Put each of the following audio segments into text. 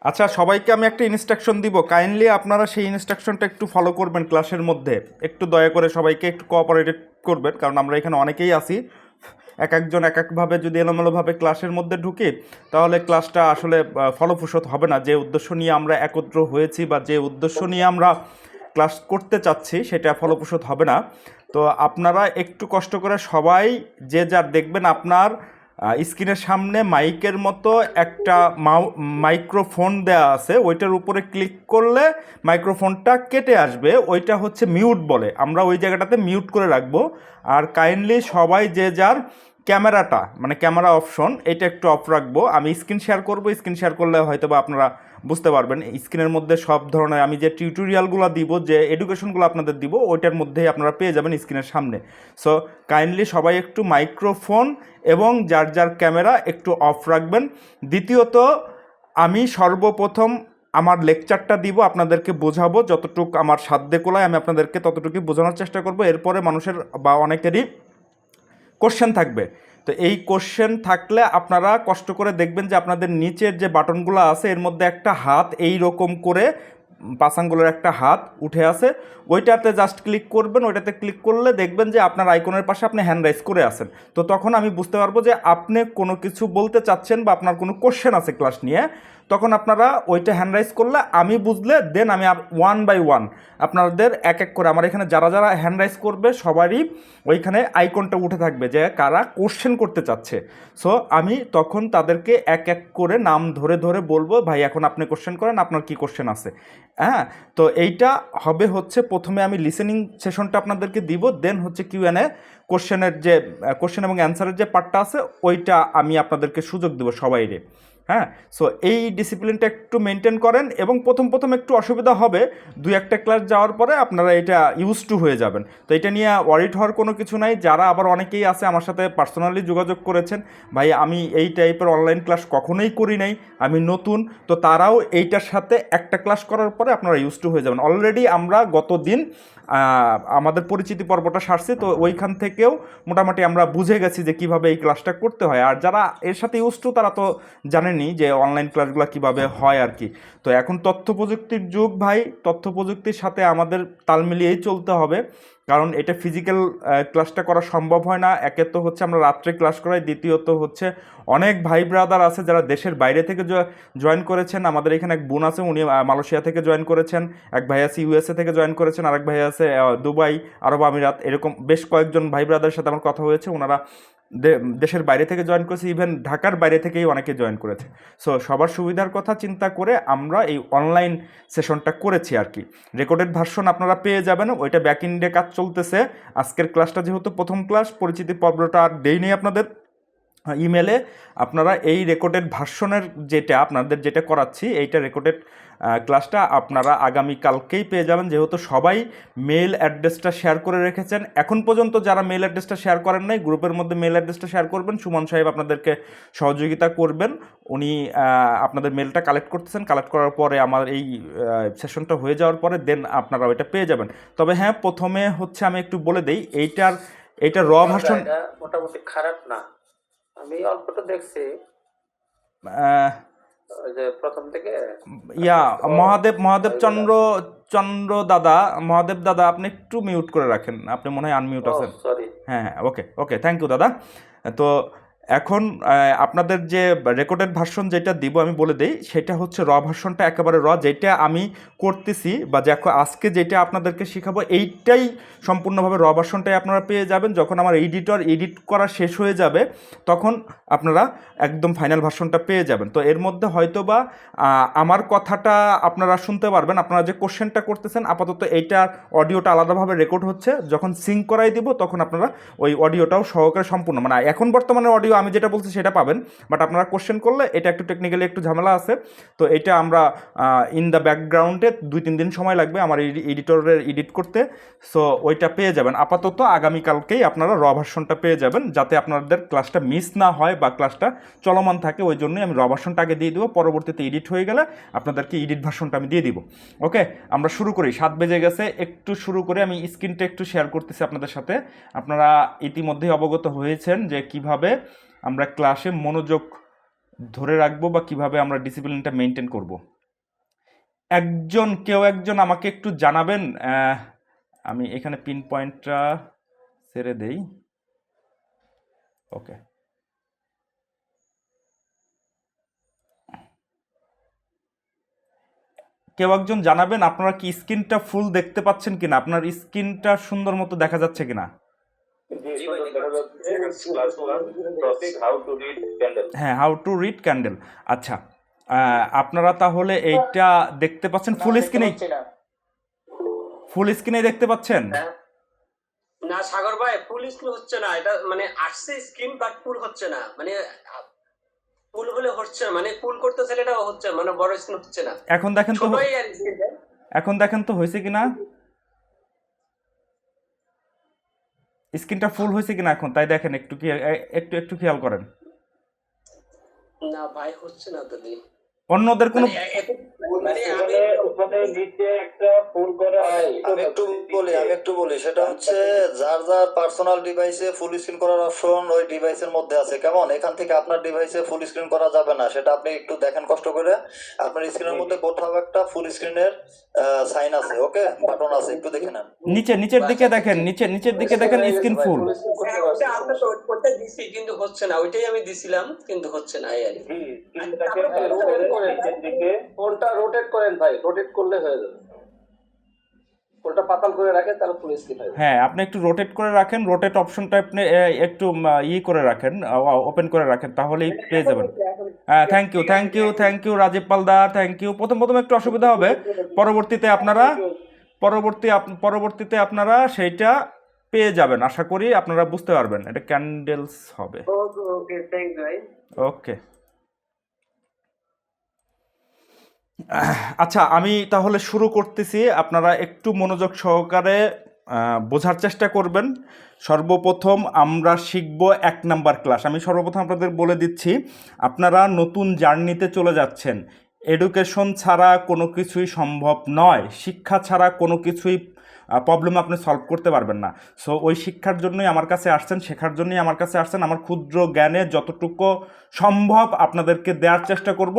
আচ্ছা, সবাইকে আমি একটা ইনস্ট্রাকশন দিব, কাইন্ডলি আপনারা সেই ইনস্ট্রাকশনটা একটু ফলো করবেন ক্লাসের মধ্যে। একটু দয়া করে সবাইকে একটু কোঅপারেটেড করবেন, কারণ আমরা এখানে অনেকেই আছি। এক একজন এক একভাবে যদি এলোমেলোভাবে ক্লাসের মধ্যে ঢুকি, তাহলে ক্লাসটা আসলে ফলপ্রসূ হবে না। যে উদ্দেশ্য নিয়ে আমরা একত্র হয়েছি বা যে উদ্দেশ্য নিয়ে আমরা ক্লাস করতে চাচ্ছি, সেটা ফলপ্রসূ হবে না। তো আপনারা একটু কষ্ট করে সবাই যে যার দেখবেন আপনার স্ক্রিনের সামনে মাইকের মতো একটা মাইক্রোফোন দেওয়া আছে, ওইটার উপরে ক্লিক করলে মাইক্রোফোনটা কেটে আসবে, ওইটা হচ্ছে মিউট বলে, আমরা ওই জায়গাটাতে মিউট করে রাখবো। আর কাইন্ডলি সবাই যে যার ক্যামেরাটা মানে ক্যামেরা অপশন এটা একটু অফ রাখবো। আমি স্ক্রিন শেয়ার করবো, স্ক্রিন শেয়ার করলে হয়তো বা আপনারা বুঝতে পারবেন। স্ক্রিনের মধ্যে সব ধরনের আমি যে টিউটোরিয়ালগুলো দিব, যে এডুকেশনগুলো আপনাদের দিব, ওইটার মধ্যেই আপনারা পেয়ে যাবেন স্ক্রিনের সামনে। সো কাইন্ডলি সবাই একটু মাইক্রোফোন এবং যার যার ক্যামেরা একটু অফ রাখবেন। দ্বিতীয়ত, আমি সর্বপ্রথম আমার লেকচারটা দিব, আপনাদেরকে বোঝাবো যতটুকু আমার সাধ্যে কোলায়, আমি আপনাদেরকে ততটুকুই বোঝানোর চেষ্টা করব। এরপরে মানুষের বা অনেকেরই কোশ্চেন থাকবে। তো এই কোশ্চেন থাকলে আপনারা কষ্ট করে দেখবেন যে আপনাদের নিচের যে বাটনগুলো আছে এর মধ্যে একটা হাত এই রকম করে পাঁচ আঙ্গুলের একটা হাত উঠে আছে, ওইটাতে জাস্ট ক্লিক করবেন। ওইটাতে ক্লিক করলে দেখবেন যে আপনার আইকনের পাশে আপনি হ্যান্ড রাইজ করে আছেন। তো তখন আমি বুঝতে পারবো যে আপনি কোনো কিছু বলতে চাচ্ছেন বা আপনার কোনো কোশ্চেন আছে ক্লাস নিয়ে। তখন আপনারা ওইটা হ্যান্ড রাইজ করলে আমি বুঝলে দেন আমি ওয়ান বাই ওয়ান আপনাদের এক এক করে, আমার এখানে যারা যারা হ্যান্ড রাইজ করবে সবারই ওইখানে আইকনটা উঠে থাকবে যে কারা কোশ্চেন করতে চাচ্ছে। সো আমি তখন তাদেরকে এক এক করে নাম ধরে ধরে বলবো, ভাই এখন আপনি কোশ্চেন করেন, আপনার কি কোশ্চেন আছে। হ্যাঁ, তো এইটা হবে হচ্ছে প্রথমে আমি লিসেনিং সেশনটা আপনাদেরকে দিব, দেন হচ্ছে কিউএনএ কোশ্চেনের যে কোশ্চেন এবং অ্যান্সারের যে পার্টটা আছে ওইটা আমি আপনাদেরকে সুযোগ দেবো সবাইরে। হ্যাঁ, সো এই ডিসিপ্লিনটা একটু মেনটেন করেন, এবং প্রথম প্রথম একটু অসুবিধা হবে, দুই একটা ক্লাস যাওয়ার পরে আপনারা এটা ইউজ টু হয়ে যাবেন। তো এটা নিয়ে ওয়ারিড হওয়ার কোনো কিছু নাই। যারা আবার অনেকেই আছে আমার সাথে পার্সোনালি যোগাযোগ করেছেন, ভাই আমি এই টাইপের অনলাইন ক্লাস কখনোই করি নাই, আমি নতুন, তো তারাও এইটার সাথে একটা ক্লাস করার পরে আপনারা ইউজ টু হয়ে যাবেন। অলরেডি আমরা গত দিন আমাদের পরিচিতি পর্বটা সারছি, তো ওইখান থেকেও মোটামুটি আমরা বুঝে গেছি যে কীভাবে এই ক্লাসটা করতে হয়। আর যারা এর সাথে ইউজ টু তারা তো জানেনই যে অনলাইন ক্লাসগুলো কীভাবে হয় আর কি। তো এখন তথ্য প্রযুক্তির যুগ ভাই, তথ্য প্রযুক্তির সাথে আমাদের তাল মিলিয়েই চলতে হবে, কারণ এটা ফিজিক্যাল ক্লাসটা করা সম্ভব হয় না। একে তো হচ্ছে আমরা রাত্রে ক্লাস করাই, দ্বিতীয়ত হচ্ছে অনেক ভাই ব্রাদার আছে যারা দেশের বাইরে থেকে জয়েন করেছেন। আমাদের এখানে এক বোন আছে, উনি মালয়েশিয়া থেকে জয়েন করেছেন, এক ভাই আছে ইউএসএ থেকে জয়েন করেছেন, আরেক ভাই আছে দুবাই, আরব আমিরাত, এরকম বেশ কয়েকজন ভাই ব্রাদারের সাথে আমার কথা হয়েছে, ওনারা দেশের বাইরে থেকে জয়েন করেছে, ইভেন ঢাকার বাইরে থেকেই অনেকে জয়েন করেছে। সো সবার সুবিধার কথা চিন্তা করে আমরা এই অনলাইন সেশনটা করেছি আর কি। রেকর্ডেড ভার্সন আপনারা পেয়ে যাবেন, ওইটা ব্যাক ইন্ডে কাজ চলতেছে। আজকের ক্লাসটা যেহেতু প্রথম ক্লাস, পরিচিতি পর্বটা আর দেই নেই আপনাদের ইমেলে, আপনারা এই রেকর্ডেড ভার্সনের যেটা আপনাদের যেটা করাচ্ছি এইটা রেকর্ডেড ক্লাসটা আপনারা আগামীকালকেই পেয়ে যাবেন, যেহেতু সবাই মেল অ্যাড্রেসটা শেয়ার করে রেখেছেন। এখন পর্যন্ত যারা মেল অ্যাড্রেসটা শেয়ার করেন নাই, গ্রুপের মধ্যে মেল অ্যাড্রেসটা শেয়ার করবেন, সুমন সাহেব আপনাদেরকে সহযোগিতা করবেন। উনি আপনাদের মেলটা কালেক্ট করতেছেন, কালেক্ট করার পরে আমার এই সেশনটা হয়ে যাওয়ার পরে দেন আপনারা ওইটা পেয়ে যাবেন। তবে হ্যাঁ, প্রথমে হচ্ছে আমি একটু বলে দিই, এইটা র ভার্সন মোটামুটি খারাপ না, আমি অল্পটা দেখছি যে প্রথম থেকে। মহাদেব মহাদেব দাদা আপনি একটু মিউট করে রাখেন, আপনি মনে হয় আনমিউট আছেন। সরি। হ্যাঁ, ওকে ওকে, থ্যাংক ইউ দাদা। তো এখন আপনাদের যে রেকর্ডেড ভার্সন যেটা দিব আমি বলে দিই, সেটা হচ্ছে র ভার্সনটা, একেবারে র, যেটা আমি করতেছি বা আজকে যেটা আপনাদেরকে শেখাবো এইটাই সম্পূর্ণভাবে র ভার্সনটাই আপনারা পেয়ে যাবেন। যখন আমার এডিট করা শেষ হয়ে যাবে তখন আপনারা একদম ফাইনাল ভার্সনটা পেয়ে যাবেন। তো এর মধ্যে হয়তো বা আমার কথাটা আপনারা শুনতে পারবেন, আপনারা যে কোশ্চেনটা করতেছেন আপাতত এইটার অডিওটা আলাদাভাবে রেকর্ড হচ্ছে, যখন সিঙ্ক করাই দিব তখন আপনারা ওই অডিওটাও সহকারে সম্পূর্ণ, মানে এখন বর্তমানে অডিও আমি যেটা বলছি সেটা পাবেন, বাট আপনারা কোশ্চেন করলে এটা একটু টেকনিক্যালি একটু ঝামেলা আছে। তো এটা আমরা ইন দ্য ব্যাকগ্রাউন্ডে 2-3 দিন সময় লাগবে আমার এডিটরের এডিট করতে। সো ওইটা পেয়ে যাবেন আপাতত আগামীকালকেই আপনারা র ভার্সনটা পেয়ে যাবেন, যাতে আপনাদের ক্লাসটা মিস না হয় বা ক্লাসটা চলমান থাকে। ওই জন্যই আমি র ভার্সনটা আগে দিয়ে দেবো, পরবর্তীতে এডিট হয়ে গেলে আপনাদেরকে এডিট ভার্সনটা আমি দিয়ে দিব। ওকে, আমরা শুরু করি। 7 বেজে গেছে, একটু শুরু করে আমি স্ক্রিনটা একটু শেয়ার করতেছি আপনাদের সাথে। আপনারা ইতিমধ্যেই অবগত হয়েছেন যে কিভাবে আমরা ক্লাসে মনোযোগ ধরে রাখবো বা কিভাবে আমরা ডিসিপ্লিনটা মেনটেন করব। কেউ একজন আমাকে একটু জানাবেন। আমি এখানে পিন পয়েন্টটা ছেড়ে দেই। ওকে, কেউ একজন জানাবেন আপনারা কি স্ক্রিনটা ফুল দেখতে পাচ্ছেন কিনা, আপনার স্ক্রিনটা সুন্দর মতো দেখা যাচ্ছে কিনা। হ্যাঁ, হাউ টু রিড ক্যান্ডেল। আচ্ছা, আপনারা তাহলে এইটা দেখতে পাচ্ছেন ফুল স্ক্রিনে? ফুল স্ক্রিনে দেখতে পাচ্ছেন? না সাগর ভাই, ফুল স্ক্রিন হচ্ছে না, এটা মানে আসছে স্ক্রিন বাট ফুল হচ্ছে না, মানে ফুল হলে হচ্ছে না, মানে ফুল করতে চাইলে এটা হচ্ছে মানে বড় স্ক্রিন হচ্ছে না। এখন দেখেন তো, ছোটই আর স্ক্রিনটা। এখন দেখেন তো হয়েছে কিনা, স্ক্রিনটা ফুল হয়েছে কিনা এখন, তাই দেখেন একটু কি, একটু একটু খেয়াল করেন। না ভাই হচ্ছে না তো দি। অন্যদের কোনো মানে আমি ওখানে নিচে একটা ফুল করা আমি একটু বলি সেটা হচ্ছে যার যার পার্সোনাল ডিভাইসে ফুল স্ক্রিন করার অপশন ওই ডিভাইসের মধ্যে আছে। কেমন, এখান থেকে আপনার ডিভাইসে ফুল স্ক্রিন করা যাবে না, সেটা আপনি একটু দেখেন কষ্ট করে। আপনার স্ক্রিনের মধ্যে কোথাও একটা ফুল স্ক্রিনের সাইন আছে, ওকে, বাটন আছে, একটু দেখে নেন। নিচের দিকে দেখেন, নিচের দিকে দেখেন স্ক্রিন ফুল। ওটা আমরা তো ওটা দিছি কিন্তু হচ্ছে না, ওইটাই আমি দিছিলাম কিন্তু হচ্ছে না এই আর কি। ফোনটা রোটেট করেন ভাই, রোটেট করলে হয়ে যাবে। ফোনটা পাতাল করে রাখেন তাহলে ফুল স্ক্রিন হয়ে যাবে। হ্যাঁ, আপনি একটু রোটেট করে রাখেন, রোটেট অপশনটা আপনি একটু করে রাখেন, ওপেন করে রাখেন, তাহলেই পেয়ে যাবেন। হ্যাঁ, thank you Rajib Paldar, thank you. প্রথম একটু অসুবিধা হবে, পরবর্তীতে আপনারা সেইটা পেয়ে যাবেন, আশা করি আপনারা বুঝতে পারবেন। এটা ক্যান্ডেলস হবে। ওকে থ্যাংকস ভাই। ওকে, আচ্ছা আমি তাহলে শুরু করতেছি, আপনারা একটু মনোযোগ সহকারে বোঝার চেষ্টা করবেন। সর্বপ্রথম আমরা শিখব 1 নাম্বার ক্লাস। আমি সর্বপ্রথম আপনাদের বলে দিচ্ছি, আপনারা নতুন জার্নিতে চলে যাচ্ছেন। এডুকেশন ছাড়া কোনো কিছুই সম্ভব নয়, শিক্ষা ছাড়া কোনো কিছুই প্রবলেম আপনি সলভ করতে পারবেন না। সো ওই শিক্ষার জন্যই আমার কাছে আসছেন, শেখার জন্যই আমার কাছে আসছেন। আমার ক্ষুদ্র জ্ঞানে যতটুকু সম্ভব আপনাদেরকে দেওয়ার চেষ্টা করব,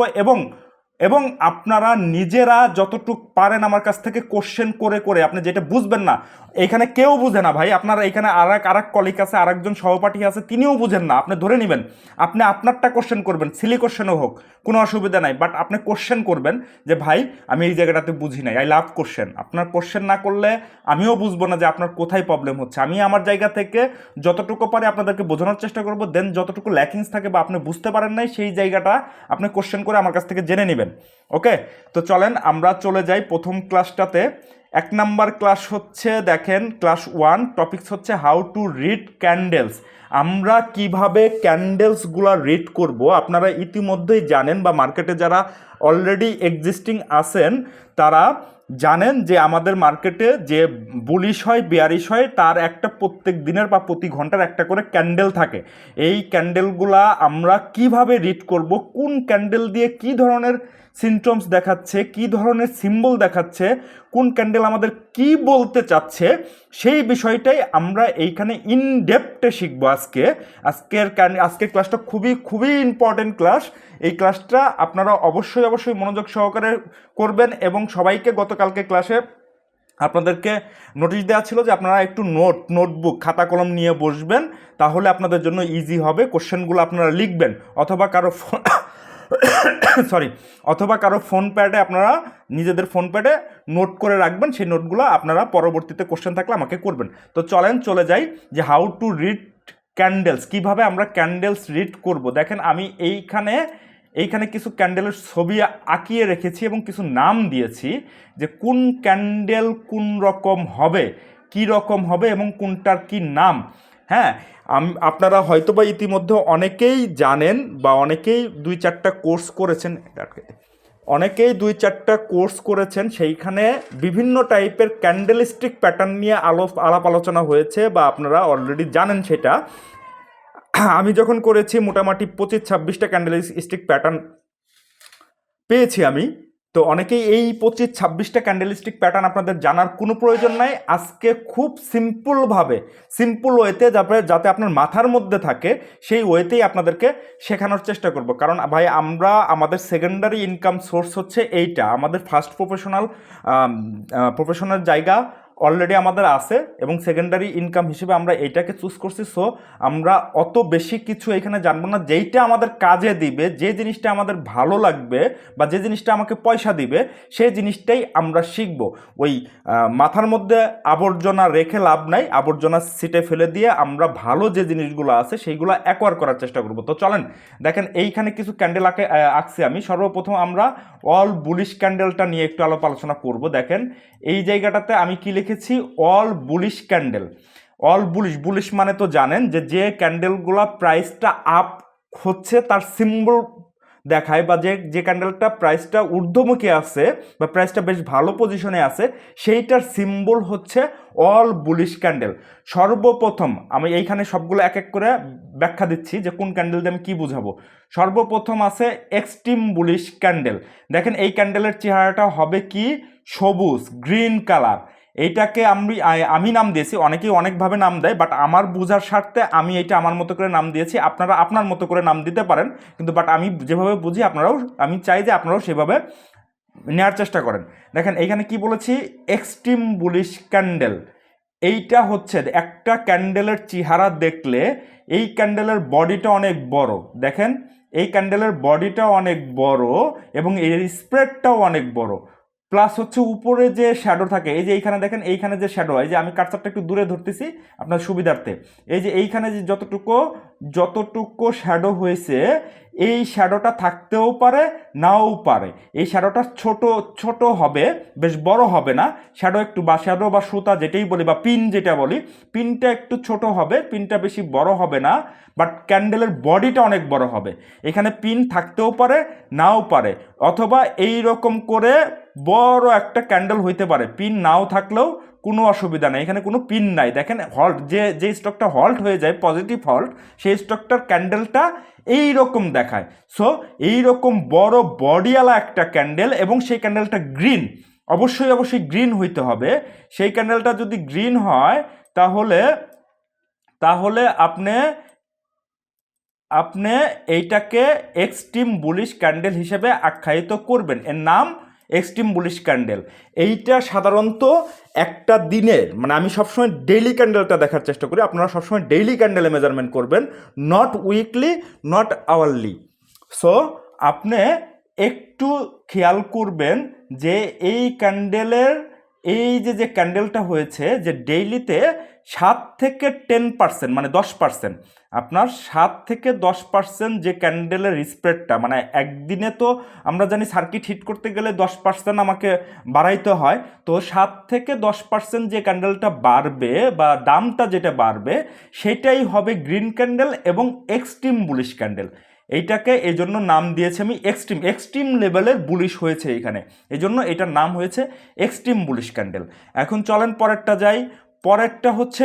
এবং আপনারা নিজেরা যতটুক পারেন আমার কাছ থেকে কোশ্চেন করে আপনি যেটা বুঝবেন না, এইখানে কেউ বুঝে না ভাই, আপনারা এখানে আর এক কলিগ আছে, আরেকজন সহপাঠী আছে, তিনিও বুঝেন না, আপনি ধরে নেবেন, আপনি আপনারটা কোশ্চেন করবেন, সিলি কোশ্চেনও হোক, কোনো অসুবিধা নাই, বাট আপনি কোশ্চেন করবেন যে ভাই আমি এই জায়গাটাতে বুঝি নাই, আই লাভ কোশ্চেন। আপনার কোশ্চেন না করলে আমিও বুঝবো না যে আপনার কোথায় প্রবলেম হচ্ছে। আমি আমার জায়গা থেকে যতটুকু পারে আপনাদেরকে বোঝানোর চেষ্টা করবো, দেন যতটুকু ল্যাকিংস থাকে বা আপনি বুঝতে পারেন নাই সেই জায়গাটা আপনি কোশ্চেন করে আমার কাছ থেকে জেনে নেবেন। ওকে, তো চলেন আমরা চলে যাই প্রথম ক্লাসটাতে। 1 নাম্বার ক্লাস হচ্ছে, দেখেন ক্লাস 1, টপিকস হচ্ছে হাউ টু রিড ক্যান্ডেলস। আমরা কিভাবে ক্যান্ডেলসগুলো রিড করব আপনারা ইতিমধ্যেই জানেন, বা মার্কেটে যারা অলরেডি এক্সিস্টিং আছেন তারা জানেন যে আমাদের মার্কেটে যে বুলিশ হয় বেয়ারিশ হয় তার একটা প্রত্যেক দিনের বা প্রতি ঘন্টার একটা করে ক্যান্ডেল থাকে। এই ক্যান্ডেলগুলা আমরা কিভাবে রিড করব, কোন ক্যান্ডেল দিয়ে কি ধরনের সিমটমস দেখাচ্ছে, কি ধরনের সিম্বল দেখাচ্ছে, কোন ক্যান্ডেল আমাদের কি বলতে চাচ্ছে, সেই বিষয়টাই আমরা এইখানে ইনডেপথে শিখবো আজকের ক্লাসটা খুবই ইম্পর্টেন্ট ক্লাস। এই ক্লাসটা আপনারা অবশ্যই মনোযোগ সহকারে করবেন, এবং সবাইকে গতকালকে ক্লাসে আপনাদেরকে নোটিশ দেওয়া ছিল যে আপনারা একটু নোটবুক খাতা কলম নিয়ে বসবেন, তাহলে আপনাদের জন্য ইজি হবে। কোশ্চেনগুলো আপনারা লিখবেন, অথবা কারো ফোন প্যাডে আপনারা নিজেদের ফোন প্যাডে নোট করে রাখবেন, সেই নোটগুলো আপনারা পরবর্তীতে কোশ্চেন থাকলে আমাকে করবেন। তো চলে যাই যে হাউ টু রিড ক্যান্ডেলস, কিভাবে আমরা ক্যান্ডেলস রিড করব। দেখেন আমি এইখানে কিছু ক্যান্ডেলের ছবি আঁকিয়ে রেখেছি এবং কিছু নাম দিয়েছি যে কোন ক্যান্ডেল কোন রকম হবে, কি রকম হবে এবং কোনটার কি নাম। হ্যাঁ, আপনারা হয়তোবা ইতিমধ্যে অনেকেই জানেন বা অনেকেই 2-4টা কোর্স করেছেন, সেইখানে বিভিন্ন টাইপের ক্যান্ডেলস্টিক প্যাটার্ন নিয়ে আলাপ আলোচনা হয়েছে, বা আপনারা অলরেডি জানেন সেটা। আমি যখন করেছি মোটামুটি 25-26টা ক্যান্ডেলস্টিক প্যাটার্ন পেয়েছি আমি। তো অনেকেই এই 25-26টা ক্যান্ডেলস্টিক প্যাটার্ন আপনাদের জানার কোনো প্রয়োজন নাই। আজকে খুব সিম্পল ওয়েতে যাতে আপনার মাথার মধ্যে থাকে সেই ওয়েতেই আপনাদেরকে শেখানোর চেষ্টা করব। কারণ ভাই আমরা আমাদের সেকেন্ডারি ইনকাম সোর্স হচ্ছে এইটা, আমাদের ফার্স্ট প্রফেশনাল জায়গা অলরেডি আমাদের আছে এবং সেকেন্ডারি ইনকাম হিসেবে আমরা এইটাকে চুজ করছি। সো আমরা অত বেশি কিছু এখানে জানবো না, যেইটা আমাদের কাজে দিবে, যে জিনিসটা আমাদের ভালো লাগবে বা যে জিনিসটা আমাকে পয়সা দিবে সেই জিনিসটাই আমরা শিখব। ওই মাথার মধ্যে আবর্জনা রেখে লাভ নাই, আবর্জনা সিটে ফেলে দিয়ে আমরা ভালো যে জিনিসগুলো আছে সেইগুলো অ্যাকোয়ার করার চেষ্টা করব। তো চলেন দেখেন এইখানে কিছু ক্যান্ডেল আঁকছি আমি। সর্বপ্রথম আমরা অল বুলিশ ক্যান্ডেলটা নিয়ে একটু আলোচনা করব। দেখেন এই জায়গাটাতে আমি কি লিখেছি, all bullish candle. All bullish মানে তো জানেন যে ক্যান্ডেলগুলো প্রাইসটা আপ হচ্ছে তার সিম্বল দেখায়, বা যে ক্যান্ডেলটা প্রাইসটা ঊর্ধ্বমুখী আছে বা প্রাইসটা বেশ ভালো পজিশনে আছে সেইটার সিম্বল হচ্ছে অল বুলিশ ক্যান্ডেল। সর্বপ্রথম আমি এইখানে সবগুলো এক এক করে ব্যাখ্যা দিচ্ছি যে কোন ক্যান্ডেল দিয়ে আমি কি বুঝাবো। সর্বপ্রথম আছে এক্সট্রিম বুলিশ ক্যান্ডেল। দেখেন এই ক্যান্ডেলের চেহারাটা হবে কি, সবুজ গ্রিন কালার। এইটাকে আমি নাম দিয়েছি, অনেকেই অনেকভাবে নাম দেয়, বাট আমার বোঝার স্বার্থে আমি এইটা আমার মতো করে নাম দিয়েছি। আপনারা আপনার মতো করে নাম দিতে পারেন, কিন্তু বাট আমি যেভাবে বুঝি আমি চাই যে আপনারাও সেভাবে নেওয়ার চেষ্টা করেন। দেখেন এইখানে কি বলেছি, এক্সট্রিম বুলিশ ক্যান্ডেল। এইটা হচ্ছে একটা ক্যান্ডেলের চেহারা দেখলে এই ক্যান্ডেলের বডিটা অনেক বড়। দেখেন এই ক্যান্ডেলের বডিটা অনেক বড় এবং এর স্প্রেডটাও অনেক বড়, প্লাস হচ্ছে উপরে যে শ্যাডো থাকে, এই যে এইখানে দেখেন এইখানে যে শ্যাডো, এই যে আমি কার্সারটা একটু দূরে ধরতেছি আপনার সুবিধার্থে, এই যে এইখানে যে যতটুকু শ্যাডো হয়েছে এই শ্যাডোটা থাকতেও পারে নাও পারে। এই শ্যাডোটা ছোট হবে, বেশ বড় হবে না। শ্যাডো বা সুতা যেটাই বলি বা পিন যেটা বলি, পিনটা একটু ছোট হবে, পিনটা বেশি বড় হবে না, বাট ক্যান্ডেলের বডিটা অনেক বড় হবে। এখানে পিন থাকতেও পারে নাও পারে, অথবা এই রকম করে বড় একটা ক্যান্ডেল হইতে পারে, পিন নাও থাকলেও কোনো অসুবিধা নেই, এখানে কোনো পিন নাই। দেখেন হল্ট যে স্টকটা হল্ট হয়ে যায়, পজিটিভ হল্ট, সেই স্টকটার ক্যান্ডেলটা এই রকম দেখায়। সো এই রকম বড় বডিওয়ালা একটা ক্যান্ডেল এবং সেই ক্যান্ডেলটা গ্রিন, অবশ্যই গ্রিন হইতে হবে। সেই ক্যান্ডেলটা যদি গ্রিন হয় তাহলে আপনি এইটাকে এক্সট্রিম বুলিশ ক্যান্ডেল হিসেবে আখ্যায়িত করবেন, এর নাম এক্সট্রিম বুলিশ ক্যান্ডেল। এইটা সাধারণত একটা দিনের, মানে আমি সবসময় ডেইলি ক্যান্ডেলটা দেখার চেষ্টা করি, আপনারা সবসময় ডেইলি ক্যান্ডেলে মেজারমেন্ট করবেন, not weekly, not hourly. So আপনি একটু খেয়াল করবেন যে এই ক্যান্ডেলের এই যে ক্যান্ডেলটা হয়েছে, যে ডেইলিতে 7 থেকে 10% মানে 10%, আপনার 7 থেকে 10% যে ক্যান্ডেলের স্প্রেডটা, মানে একদিনে তো আমরা জানি সার্কিট হিট করতে গেলে 10% আমাকে বাড়াইতে হয়, তো 7 থেকে 10% যে ক্যান্ডেলটা বাড়বে বা দামটা যেটা বাড়বে সেটাই হবে গ্রিন ক্যান্ডেল এবং এক্সট্রিম বুলিশ ক্যান্ডেল। এইটাকে এই জন্য নাম দিয়েছি আমি এক্সট্রিম লেভেলের বুলিশ হয়েছে এইখানে, এই জন্য এটার নাম হয়েছে এক্সট্রিম বুলিশ ক্যান্ডেল। এখন চলেন পরেরটা যাই। পরেরটা হচ্ছে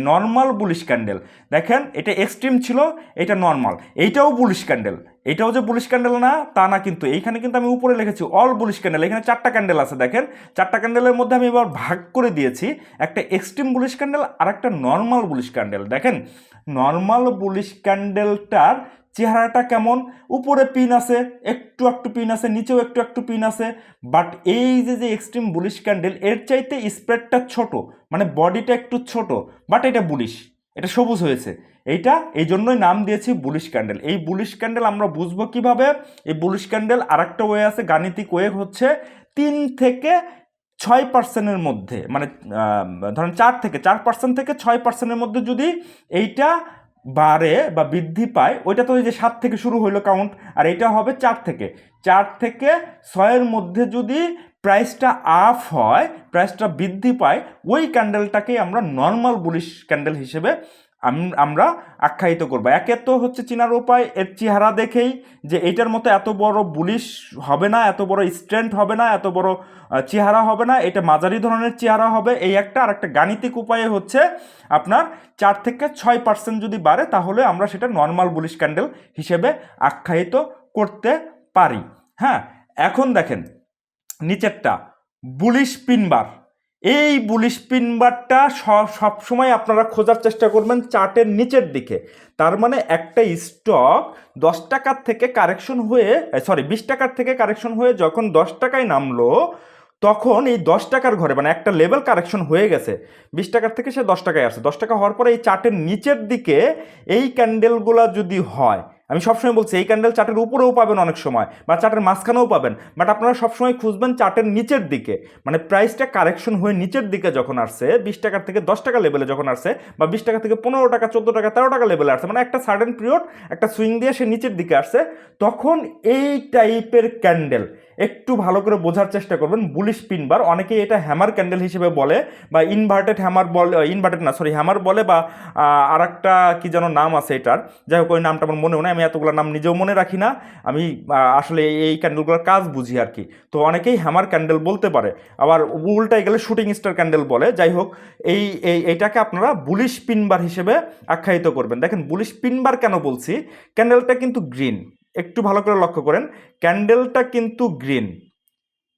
নর্মাল বুলিশ ক্যান্ডেল। দেখেন এটা এক্সট্রিম ছিল, এটা নর্মাল, এইটাও বুলিশ ক্যান্ডেল। এটাও যে বুলিশ ক্যান্ডেল না তা না, কিন্তু এইখানে কিন্তু আমি উপরে লিখেছি অল বুলিশ ক্যান্ডেল। এখানে 4টা ক্যান্ডেল আছে, দেখেন 4টা ক্যান্ডেলের মধ্যে আমি এবার ভাগ করে দিয়েছি, একটা এক্সট্রিম বুলিশ ক্যান্ডেল আর একটা নর্মাল বুলিশ ক্যান্ডেল। দেখেন নর্মাল বুলিশ ক্যান্ডেলটার চেহারাটা কেমন, উপরে পিন আছে, একটু পিন আছে, নিচেও একটু পিন আছে, বাট এই যে এক্সট্রিম বুলিশ ক্যান্ডেল এর চাইতে স্প্রেডটা ছোট, মানে বডিটা একটু ছোট, বাট এটা বুলিশ, এটা সবুজ হয়েছে, এইটা এই জন্যই নাম দিয়েছি বুলিশ ক্যান্ডেল। এই বুলিশ ক্যান্ডেল আমরা বুঝবো কিভাবে, এই বুলিশ ক্যান্ডেল আরেকটা ওয়ে আছে, গাণিতিক ওয়ে হচ্ছে 3 থেকে 6%-এর মধ্যে, মানে ধরেন 4% থেকে 6%-এর মধ্যে যদি এইটা বাড়ে বা বৃদ্ধি পায়, ওইটা তো ওই যে 7 থেকে শুরু হইলো কাউন্ট, আর এইটা হবে 4 থেকে 6-এর মধ্যে যদি প্রাইসটা আপ হয়, প্রাইসটা বৃদ্ধি পায়, ওই ক্যান্ডেলটাকেই আমরা নর্মাল বুলিশ ক্যান্ডেল হিসেবে আমরা আখ্যায়িত করবো। একে তো হচ্ছে চিনার উপায় এর চেহারা দেখেই যে এইটার মতো এত বড় বুলিশ হবে না, এত বড় স্ট্রেন্থ হবে না, এত বড় চেহারা হবে না, এটা মাঝারি ধরনের চেহারা হবে, এই একটা। আর একটা গাণিতিক উপায়ে হচ্ছে আপনার 4 থেকে 6% যদি বাড়ে তাহলে আমরা সেটা নর্মাল বুলিশ ক্যান্ডেল হিসেবে আখ্যায়িত করতে পারি। হ্যাঁ, এখন দেখেন নিচেরটা বুলিশ পিন বার। এই বুলিশ পিন বারটা সবসময় আপনারা খোঁজার চেষ্টা করবেন চার্টের নিচের দিকে। তার মানে একটা স্টক 10 টাকার থেকে কারেকশন হয়ে 20 টাকার থেকে কারেকশন হয়ে যখন 10 টাকায় নামলো, তখন এই 10 টাকার ঘরে মানে একটা লেভেল কারেকশন হয়ে গেছে, 20 টাকার থেকে সে 10 টাকায় আসছে। 10 টাকা হওয়ার পরে এই চার্টের নিচের দিকে এই ক্যান্ডেলগুলা যদি হয়, আমি সবসময় বলছি এই ক্যান্ডেল চার্টের উপরেও পাবেন অনেক সময়, বা চার্টের মাঝখানেও পাবেন, বাট আপনারা সবসময় খুঁজবেন চার্টের নিচের দিকে। মানে প্রাইসটা কারেকশন হয়ে নিচের দিকে যখন আসছে, 20 টাকার থেকে 10 টাকা লেভেলে যখন আসছে, বা 20 টাকা থেকে 15 টাকা, 14 টাকা, 13 টাকা লেভেলে আসছে, মানে একটা সার্টেন পিরিয়ড একটা সুইং দিয়ে সে নিচের দিকে আসছে, তখন এই টাইপের ক্যান্ডেল একটু ভালো করে বোঝার চেষ্টা করবেন। বুলিশ পিন বার, অনেকেই এটা হ্যামার ক্যান্ডেল হিসেবে বলে, বা ইনভার্টেড হ্যামার বলে, হ্যামার বলে, বা আর একটা কি যেন নাম আছে এটার, যাই হোক ওই নামটা আমার মনেও নেই, আমি এতগুলো নাম নিজেও মনে রাখি না, আমি আসলে এই ক্যান্ডেলগুলোর কাজ বুঝি আর কি। তো অনেকেই হ্যামার ক্যান্ডেল বলতে পারে, আবার উল্টাই গেলে শুটিং স্টার ক্যান্ডেল বলে। যাই হোক এইটাকে আপনারা বুলিশ পিন বার হিসেবে আখ্যায়িত করবেন। দেখেন বুলিশ পিন বার কেন বলছি, ক্যান্ডেলটা কিন্তু গ্রিন, একটু ভালো করে লক্ষ্য করেন, ক্যান্ডেলটা কিন্তু গ্রিন।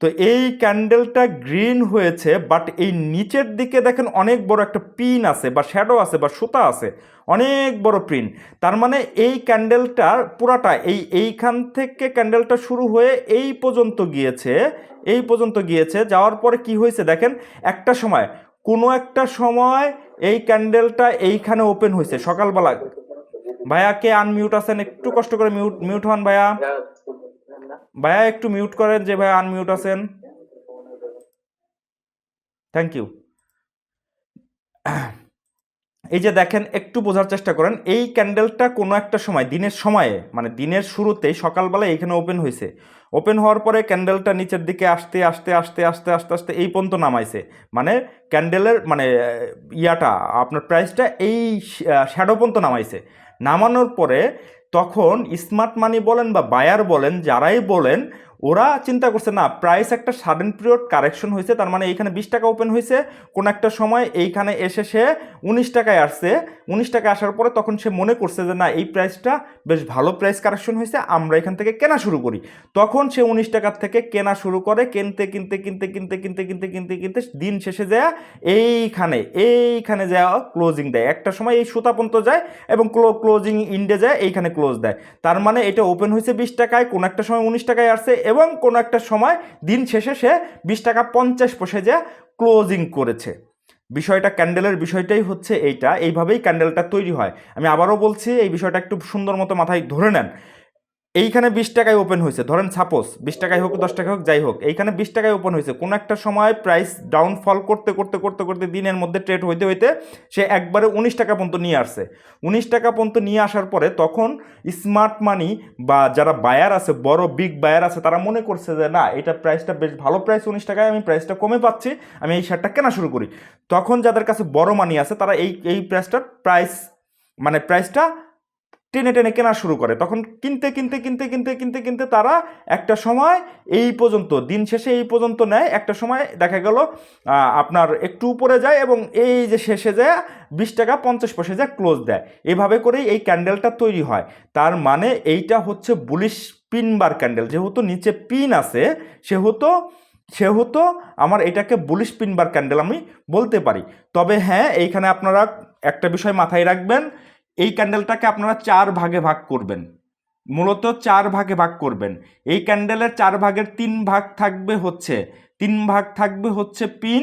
তো এই ক্যান্ডেলটা গ্রিন হয়েছে, বাট এই নিচের দিকে দেখেন অনেক বড় একটা পিন আছে, বা শ্যাডো আছে, বা সুতা আছে, অনেক বড় পিন। তার মানে এই ক্যান্ডেলটা পুরাটা এইখান থেকে ক্যান্ডেলটা শুরু হয়ে এই পর্যন্ত গিয়েছে, যাওয়ার পরে কি হয়েছে দেখেন, কোনো একটা সময় এই ক্যান্ডেলটা এইখানে ওপেন হয়েছে সকালবেলা। ভাইয়া কে আনমিউট আছেন, একটু কষ্ট করে মিউট হন ভাইয়া, একটু মিউট করেন যে ভাইয়া আনমিউট আছেন, থ্যাংক ইউ। এই যে দেখেন, একটু বোঝার চেষ্টা করেন, এই ক্যান্ডেলটা কোনো একটা সময় দিনের সময়ে, মানে দিনের শুরুতেই সকালবেলা এইখানে ওপেন হয়েছে, ওপেন হওয়ার পরে ক্যান্ডেলটা নিচের দিকে আস্তে আস্তে আস্তে আস্তে আস্তে আস্তে এই পর্যন্ত নামাইছে, মানে ক্যান্ডেলের মানে ইয়াটা আপনার প্রাইসটা এই শ্যাডো পর্যন্ত নামাইছে। নামানোর পরে তখন স্মার্ট মানি বলেন বা বায়ার বলেন, যারাই বলেন, ওরা চিন্তা করছে না প্রাইস একটা সাডেন পিরিয়ড কারেকশন হয়েছে, তার মানে এইখানে 20 টাকা ওপেন হয়েছে, কোনো একটা সময় এইখানে এসে সে 19 টাকায় আসছে। 19 টাকায় আসার পরে তখন সে মনে করছে যে না এই প্রাইসটা বেশ ভালো প্রাইস কারেকশন হয়েছে, আমরা এখান থেকে কেনা শুরু করি। তখন সে 19 টাকার থেকে কেনা শুরু করে, কিনতে দিন শেষে যায় এইখানে যায় ক্লোজিং দেয়। একটা সময় এই সুতা পর্যন্ত যায় এবং ক্লোজিং ইন্ডে যায়, এইখানে ক্লোজ দেয়। তার মানে এটা ওপেন হয়েছে 20 টাকায়, কোনো একটা সময় 19 টাকায় আসছে, এবং কোনো একটা সময় দিন শেষে সে 20 টাকা 50 পয়সা যে ক্লোজিং করেছে। বিষয়টা ক্যান্ডেলের বিষয়টাই হচ্ছে এইভাবেই ক্যান্ডেলটা তৈরি হয়। আমি আবারও বলছি, এই বিষয়টা একটু সুন্দর মতো মাথায় ধরে নেন। এইখানে 20 টাকায় ওপেন হয়েছে, ধরেন সাপোজ 20 টাকায় হোক 10 টাকায় হোক যাই হোক, এইখানে 20 টাকায় ওপেন হয়েছে, কোনো একটা সময় প্রাইস ডাউনফল করতে দিনের মধ্যে ট্রেড হইতে সে একবারে 19 টাকা পর্যন্ত নিয়ে আসছে। 19 টাকা পর্যন্ত নিয়ে আসার পরে তখন স্মার্ট মানি বা যারা বায়ার আছে, বড় বিগ বায়ার আছে, তারা মনে করছে যে না এটা প্রাইসটা বেশ ভালো প্রাইস, 19 টাকায় আমি প্রাইসটা কমে পাচ্ছি, আমি এই শেয়ারটা কেনা শুরু করি। তখন যাদের কাছে বড় মানি আছে তারা এই প্রাইসটা টেনে কেনা শুরু করে। তখন কিনতে তারা একটা সময় এই পর্যন্ত, দিন শেষে এই পর্যন্ত নেয়, একটা সময় দেখা গেল আপনার একটু উপরে যায় এবং এই যে শেষে যায় 20 টাকা 50 পয়সা যায় ক্লোজ দেয়। এভাবে করেই এই ক্যান্ডেলটা তৈরি হয়। তার মানে এইটা হচ্ছে বুলিশ পিন বার ক্যান্ডেল, যেহেতু নিচে পিন আছে সেহেতু আমার এটাকে বুলিশ পিন বার ক্যান্ডেল আমি বলতে পারি। তবে হ্যাঁ, এইখানে আপনারা একটা বিষয় মাথায় রাখবেন, এই ক্যান্ডেলটাকে আপনারা 4 ভাগে ভাগ করবেন, মূলত 4 ভাগে ভাগ করবেন। এই ক্যান্ডেলের 4 ভাগের 3 ভাগ থাকবে হচ্ছে পিন,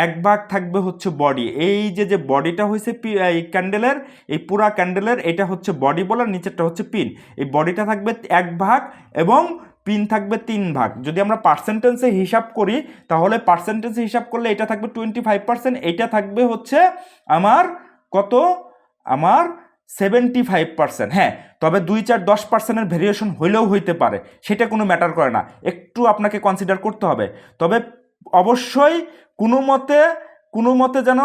1 ভাগ থাকবে হচ্ছে বডি। এই যে বডিটা হয়েছে এই ক্যান্ডেলের, এই পুরা ক্যান্ডেলের এটা হচ্ছে বডি বলে, নিচেরটা হচ্ছে পিন। এই বডিটা থাকবে 1 ভাগ এবং পিন থাকবে 3 ভাগ। যদি আমরা পার্সেন্টেজে হিসাব করি তাহলে পার্সেন্টেজে হিসাব করলে এটা থাকবে 25%, এটা থাকবে হচ্ছে আমার কত, আমার 75%। হ্যাঁ, তবে 2-4-10%-এর ভেরিয়েশন হইলেও হইতে পারে, সেটা কোনো ম্যাটার করে না, একটু আপনাকে কনসিডার করতে হবে। তবে অবশ্যই কোনো মতে যেন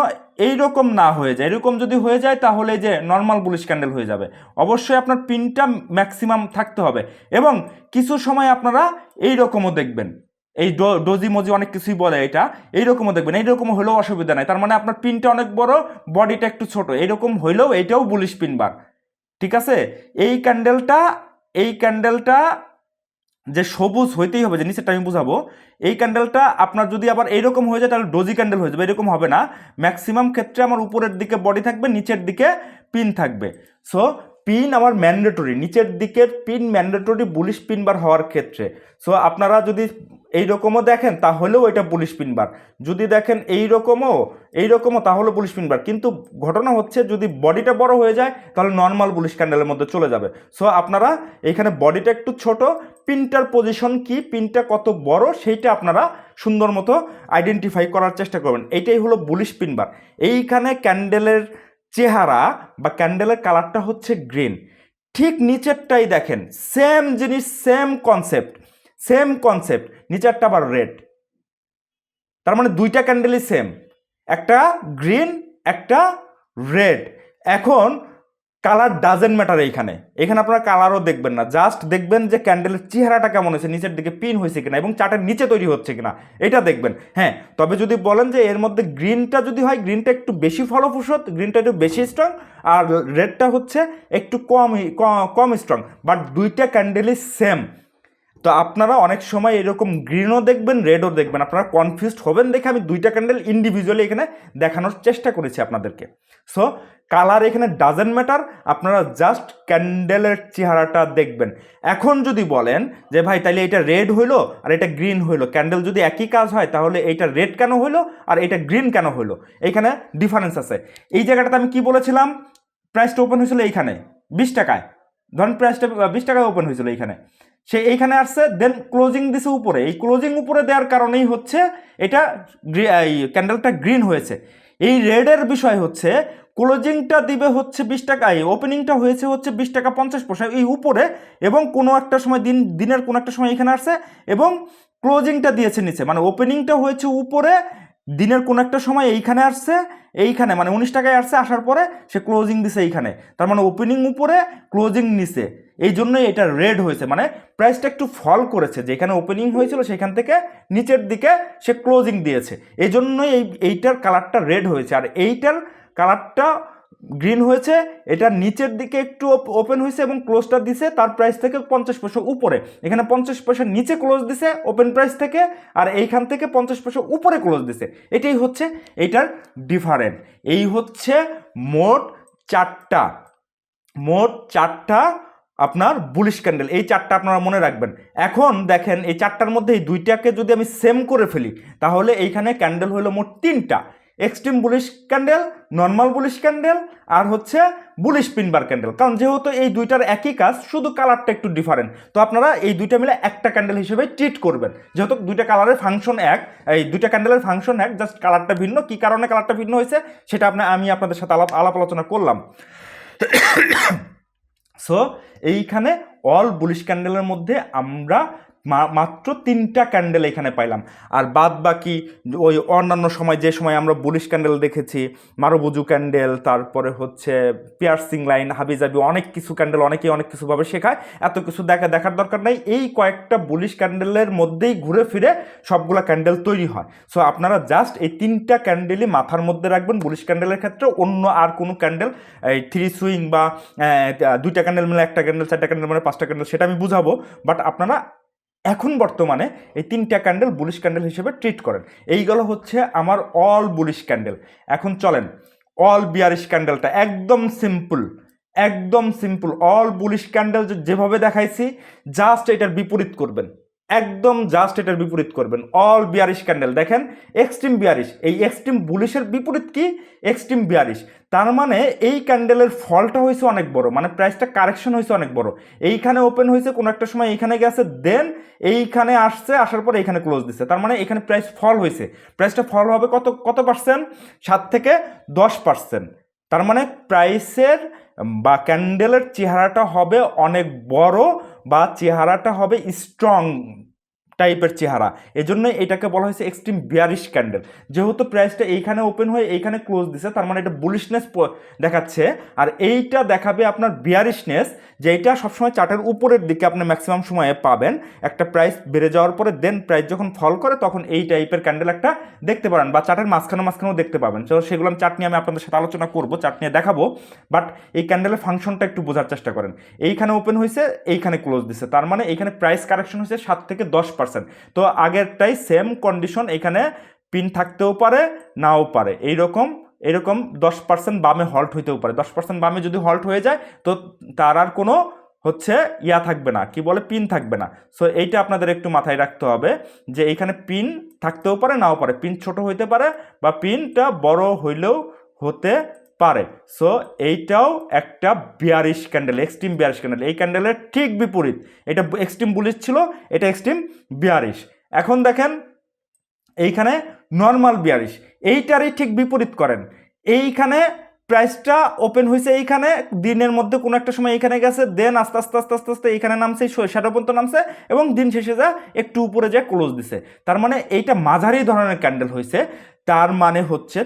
এইরকম না হয়ে যায়। এরকম যদি হয়ে যায় তাহলে যে নর্মাল বুলিশ ক্যান্ডেল হয়ে যাবে। অবশ্যই আপনার পিনটা ম্যাক্সিমাম থাকতে হবে, এবং কিছু সময় আপনারা এইরকমও দেখবেন, এই ডোজি মজি অনেক কিছুই বলে, এটা এইরকমও দেখবেন, এইরকম হলেও অসুবিধা নাই। তার মানে আপনার পিনটা অনেক বড়, বডিটা একটু ছোট, এইরকম হইলেও এইটাও বুলিশ পিন বার, ঠিক আছে। এই ক্যান্ডেলটা যে সবুজ হইতেই হবে, যে নিচেরটা আমি বুঝাবো, এই ক্যান্ডেলটা আপনার যদি আবার এইরকম হয়ে যায় তাহলে ডোজি ক্যান্ডেল হয়ে যাবে, এরকম হবে না। ম্যাক্সিমাম ক্ষেত্রে আমার উপরের দিকে বডি থাকবে, নিচের দিকে পিন থাকবে। সো পিন আমার ম্যান্ডেটরি, নিচের দিকের পিন ম্যান্ডেটরি বুলিশ পিন বার হওয়ার ক্ষেত্রে। সো আপনারা যদি এইরকমও দেখেন তাহলেও এটা বুলিশ পিন বার, যদি দেখেন এইরকমও তাহলে বুলিশ পিন বার। কিন্তু ঘটনা হচ্ছে যদি বডিটা বড় হয়ে যায় তাহলে নর্মাল বুলিশ ক্যান্ডেলের মধ্যে চলে যাবে। সো আপনারা এখানে বডিটা একটু ছোট, পিনটার পজিশন কি, পিনটা কত বড় সেইটা আপনারা সুন্দর মতো আইডেন্টিফাই করার চেষ্টা করবেন। এইটাই হলো বুলিশ পিন বার। এইখানে ক্যান্ডেলের চেহারা বা ক্যান্ডেলের কালারটা হচ্ছে গ্রিন। ঠিক নিচেরটাই দেখেন সেম জিনিস, সেম কনসেপ্ট, নিচেরটা আবার রেড। তার মানে দুইটা ক্যান্ডেলই সেম, একটা গ্রিন একটা রেড। এখন কালার ডাজেন্ট ম্যাটার। এখানে আপনারা কালারও দেখবেন না, জাস্ট দেখবেন যে ক্যান্ডেলের চেহারাটা কেমন হয়েছে, নিচের দিকে পিন হয়েছে কিনা এবং চার্টের নিচে তৈরি হচ্ছে কিনা, এটা দেখবেন। হ্যাঁ, তবে যদি বলেন যে এর মধ্যে গ্রিনটা যদি হয়, গ্রিনটা একটু বেশি ফলপ্রসূ, গ্রিনটা একটু বেশি স্ট্রং, আর রেডটা হচ্ছে একটু কম স্ট্রং, বাট দুইটা ক্যান্ডেলই সেম। তো আপনারা অনেক সময় এরকম গ্রিনও দেখবেন রেডও দেখবেন, আপনারা কনফিউজড হবেন দেখে আমি দুইটা ক্যান্ডেল ইন্ডিভিজুয়ালি এখানে দেখানোর চেষ্টা করেছি আপনাদেরকে। সো কালার এখানে ডাজেন্ট ম্যাটার, আপনারা জাস্ট ক্যান্ডেলের চেহারাটা দেখবেন। এখন যদি বলেন যে ভাই তাইলে এটা রেড হইলো আর এটা গ্রিন হইলো, ক্যান্ডেল যদি একই কাজ হয় তাহলে এটা রেড কেন হইলো আর এটা গ্রিন কেন হইলো, এইখানে ডিফারেন্স আছে। এই জায়গাটাতে আমি কি বলেছিলাম, প্রাইসটা ওপেন হয়েছিল এইখানে 20 টাকায়, ধরুন প্রাইসটা 20 টাকায় ওপেন হয়েছিল এইখানে, সে এইখানে আসছে, দেন ক্লোজিং দিছে উপরে। এই ক্লোজিং উপরে দেওয়ার কারণেই হচ্ছে এটা ক্যান্ডেলটা গ্রিন হয়েছে। এই রেডের বিষয় হচ্ছে ক্লোজিংটা দিবে হচ্ছে 20 টাকায়, ওপেনিংটা হয়েছে হচ্ছে 20 টাকা 50 পয়সা এই উপরে, এবং কোনো একটা সময় দিনের কোনো একটা সময় এখানে আসছে এবং ক্লোজিংটা দিয়েছে নিচে, মানে ওপেনিংটা হয়েছে উপরে, দিনের কোনো একটা সময় এইখানে আসছে, এইখানে মানে 19 টাকায় আসছে, আসার পরে সে ক্লোজিং দিছে এইখানে, তার মানে ওপেনিং উপরে ক্লোজিং নিচে, এই জন্যই এটা রেড হয়েছে। মানে প্রাইসটা একটু ফল করেছে, যেখানে ওপেনিং হয়েছিল সেখান থেকে নিচের দিকে সে ক্লোজিং দিয়েছে, এই জন্যই এইটার কালারটা রেড হয়েছে। আর এইটার কালারটা গ্রিন হয়েছে, এটা নিচের দিকে একটু ওপেন হয়েছে এবং ক্লোজটা দিছে তার প্রাইস থেকে 50 পয়সা উপরে, এখানে 50 পয়সা নিচে ক্লোজ দিছে ওপেন প্রাইস থেকে, আর এইখান থেকে 50 পয়সা উপরে ক্লোজ দিছে। এটাই হচ্ছে এইটার ডিফারেন্ট। এই হচ্ছে মোট চারটা আপনার বুলিশ ক্যান্ডেল, এই চারটা আপনারা মনে রাখবেন। এখন দেখেন এই চারটার মধ্যে এই দুইটাকে যদি আমি সেম করে ফেলি তাহলে এইখানে ক্যান্ডেল হলো মোট 3টা, extreme bullish candle, normal bullish candle, আর হচ্ছে বুলিশ পিনবার ক্যান্ডেল। কারণ যেহেতু এই দুইটার একই কাজ, শুধু কালারটা একটু ডিফারেন্ট, তো আপনারা এই দুইটা মিলে একটা ক্যান্ডেল হিসেবে ট্রিট করবেন। যেহেতু দুইটা কালারের ফাংশন এক, এই দুইটা ক্যান্ডেলের ফাংশন এক, জাস্ট কালারটা ভিন্ন। কি কারণে কালারটা ভিন্ন হয়েছে সেটা আমি আপনাদের সাথে আলাপ আলোচনা করলাম। সো এইখানে অল বুলিশ ক্যান্ডেলের মধ্যে আমরা মাত্র 3টা ক্যান্ডেল এখানে পাইলাম, আর বাদ বাকি ওই অন্যান্য সময় যে সময় আমরা বুলিশ ক্যান্ডেল দেখেছি, মারুবুজু ক্যান্ডেল, তারপরে হচ্ছে পিয়ার্সিং লাইন, হাবিজাবি, অনেক কিছু ক্যান্ডেল অনেকেই অনেক কিছুভাবে শেখায়, এত কিছু দেখার দরকার নেই। এই কয়েকটা বুলিশ ক্যান্ডেলের মধ্যেই ঘুরে ফিরে সবগুলা ক্যান্ডেল তৈরি হয়। সো আপনারা জাস্ট এই 3টা ক্যান্ডেলই মাথার মধ্যে রাখবেন বুলিশ ক্যান্ডেলের ক্ষেত্রে। অন্য আর কোনো ক্যান্ডেল, এই 3 সুইং বা 2টা ক্যান্ডেল মিলে 1টা ক্যান্ডেল, 4টা ক্যান্ডেল মানে 5টা ক্যান্ডেল, সেটা আমি বুঝাবো, বাট আপনারা এখন বর্তমানে এই 3টা ক্যান্ডেল বুলিশ ক্যান্ডেল হিসেবে ট্রিট করেন। এইগুলো হচ্ছে আমার অল বুলিশ ক্যান্ডেল। এখন চলেন অল বিয়ারিশ ক্যান্ডেলটা, একদম সিম্পল অল বুলিশ ক্যান্ডেল যেভাবে দেখাইছি জাস্ট এটার বিপরীত করবেন, একদম জাস্ট এটার বিপরীত করবেন। অল বিয়ারিশ ক্যান্ডেল দেখেন এক্সট্রিম বিয়ারিশ, এই এক্সট্রিম বুলিশের বিপরীত কি এক্সট্রিম বিয়ারিশ, তার মানে এই ক্যান্ডেলের ফলটা হয়েছে অনেক বড়, মানে প্রাইসটা কারেকশন হয়েছে অনেক বড়। এইখানে ওপেন হয়েছে, কোনো একটা সময় এইখানে গেছে, দেন এইখানে আসছে, আসার পর এইখানে ক্লোজ দিচ্ছে, তার মানে এখানে প্রাইস ফল হয়েছে। প্রাইসটা ফল হবে কত পার্সেন্ট? 7 থেকে 10%। তার মানে প্রাইসের বা ক্যান্ডেলের চেহারাটা হবে অনেক বড় বা চেহারাটা হবে স্ট্রং, টাইপের চেহারা, এজন্য এটাকে বলা হয়েছে এক্সট্রিম বিয়ারিশ ক্যান্ডেল। যেহেতু প্রাইসটা এইখানে ওপেন হয়ে এইখানে ক্লোজ দিছে, তার মানে এটা বুলিশনেস দেখাচ্ছে, আর এইটা দেখাবে আপনার বিয়ারিশনেস, যে এটা সবসময় চার্টের উপরের দিকে আপনি ম্যাক্সিমাম সময়ে পাবেন একটা প্রাইস বেড়ে যাওয়ার পরে, দেন প্রাইস যখন ফল করে তখন এই টাইপের ক্যান্ডেল একটা দেখতে পারেন, বা চার্টের মাঝখানেও দেখতে পাবেন। তো সেগুলো আমি চার্ট নিয়ে আমি আপনাদের সাথে আলোচনা করবো, চার্ট নিয়ে দেখাবো, বাট এই ক্যান্ডেলের ফাংশনটা একটু বোঝার চেষ্টা করেন। এইখানে ওপেন হয়েছে, এইখানে ক্লোজ দিছে, তার মানে এইখানে প্রাইস কারেকশন হয়েছে 7 থেকে 10%। তো আগেরটাই সেম কন্ডিশন, এখানে পিন থাকতেও পারে নাও পারে, এরকম 10% বামে হল্ট হইতেও পারে। 10% বামে যদি হল্ট হয়ে যায় তো তার আর কোনো হচ্ছে থাকবে না, কি বলে, পিন থাকবে না। সো এইটা আপনাদের একটু মাথায় রাখতে হবে যে এইখানে পিন থাকতেও পারে নাও পারে, পিন ছোট হইতে পারে বা পিনটা বড় হইলেও হতে পারে। সো এইটাও একটা bearish candle, extreme bearish candle. এই ক্যান্ডেলের ঠিক বিপরীত, এটা এক্সট্রিম বুলিশ ছিল, এটা এক্সট্রিম বিয়ারিশ। এখন দেখেন এইখানে নর্মাল বিয়ারিশ, এইটারই ঠিক বিপরীত করেন। এইখানে প্রাইসটা ওপেন হয়েছে, এইখানে দিনের মধ্যে কোনো একটা সময় এইখানে গেছে, দেন আস্তে আস্তে আস্তে আস্তে আস্তে এইখানে নামছে, শ্যাডো পর্যন্ত নামছে, এবং দিন শেষে যা একটু উপরে যা ক্লোজ দিছে। তার মানে এইটা মাঝারি ধরনের ক্যান্ডেল হয়েছে, তার মানে হচ্ছে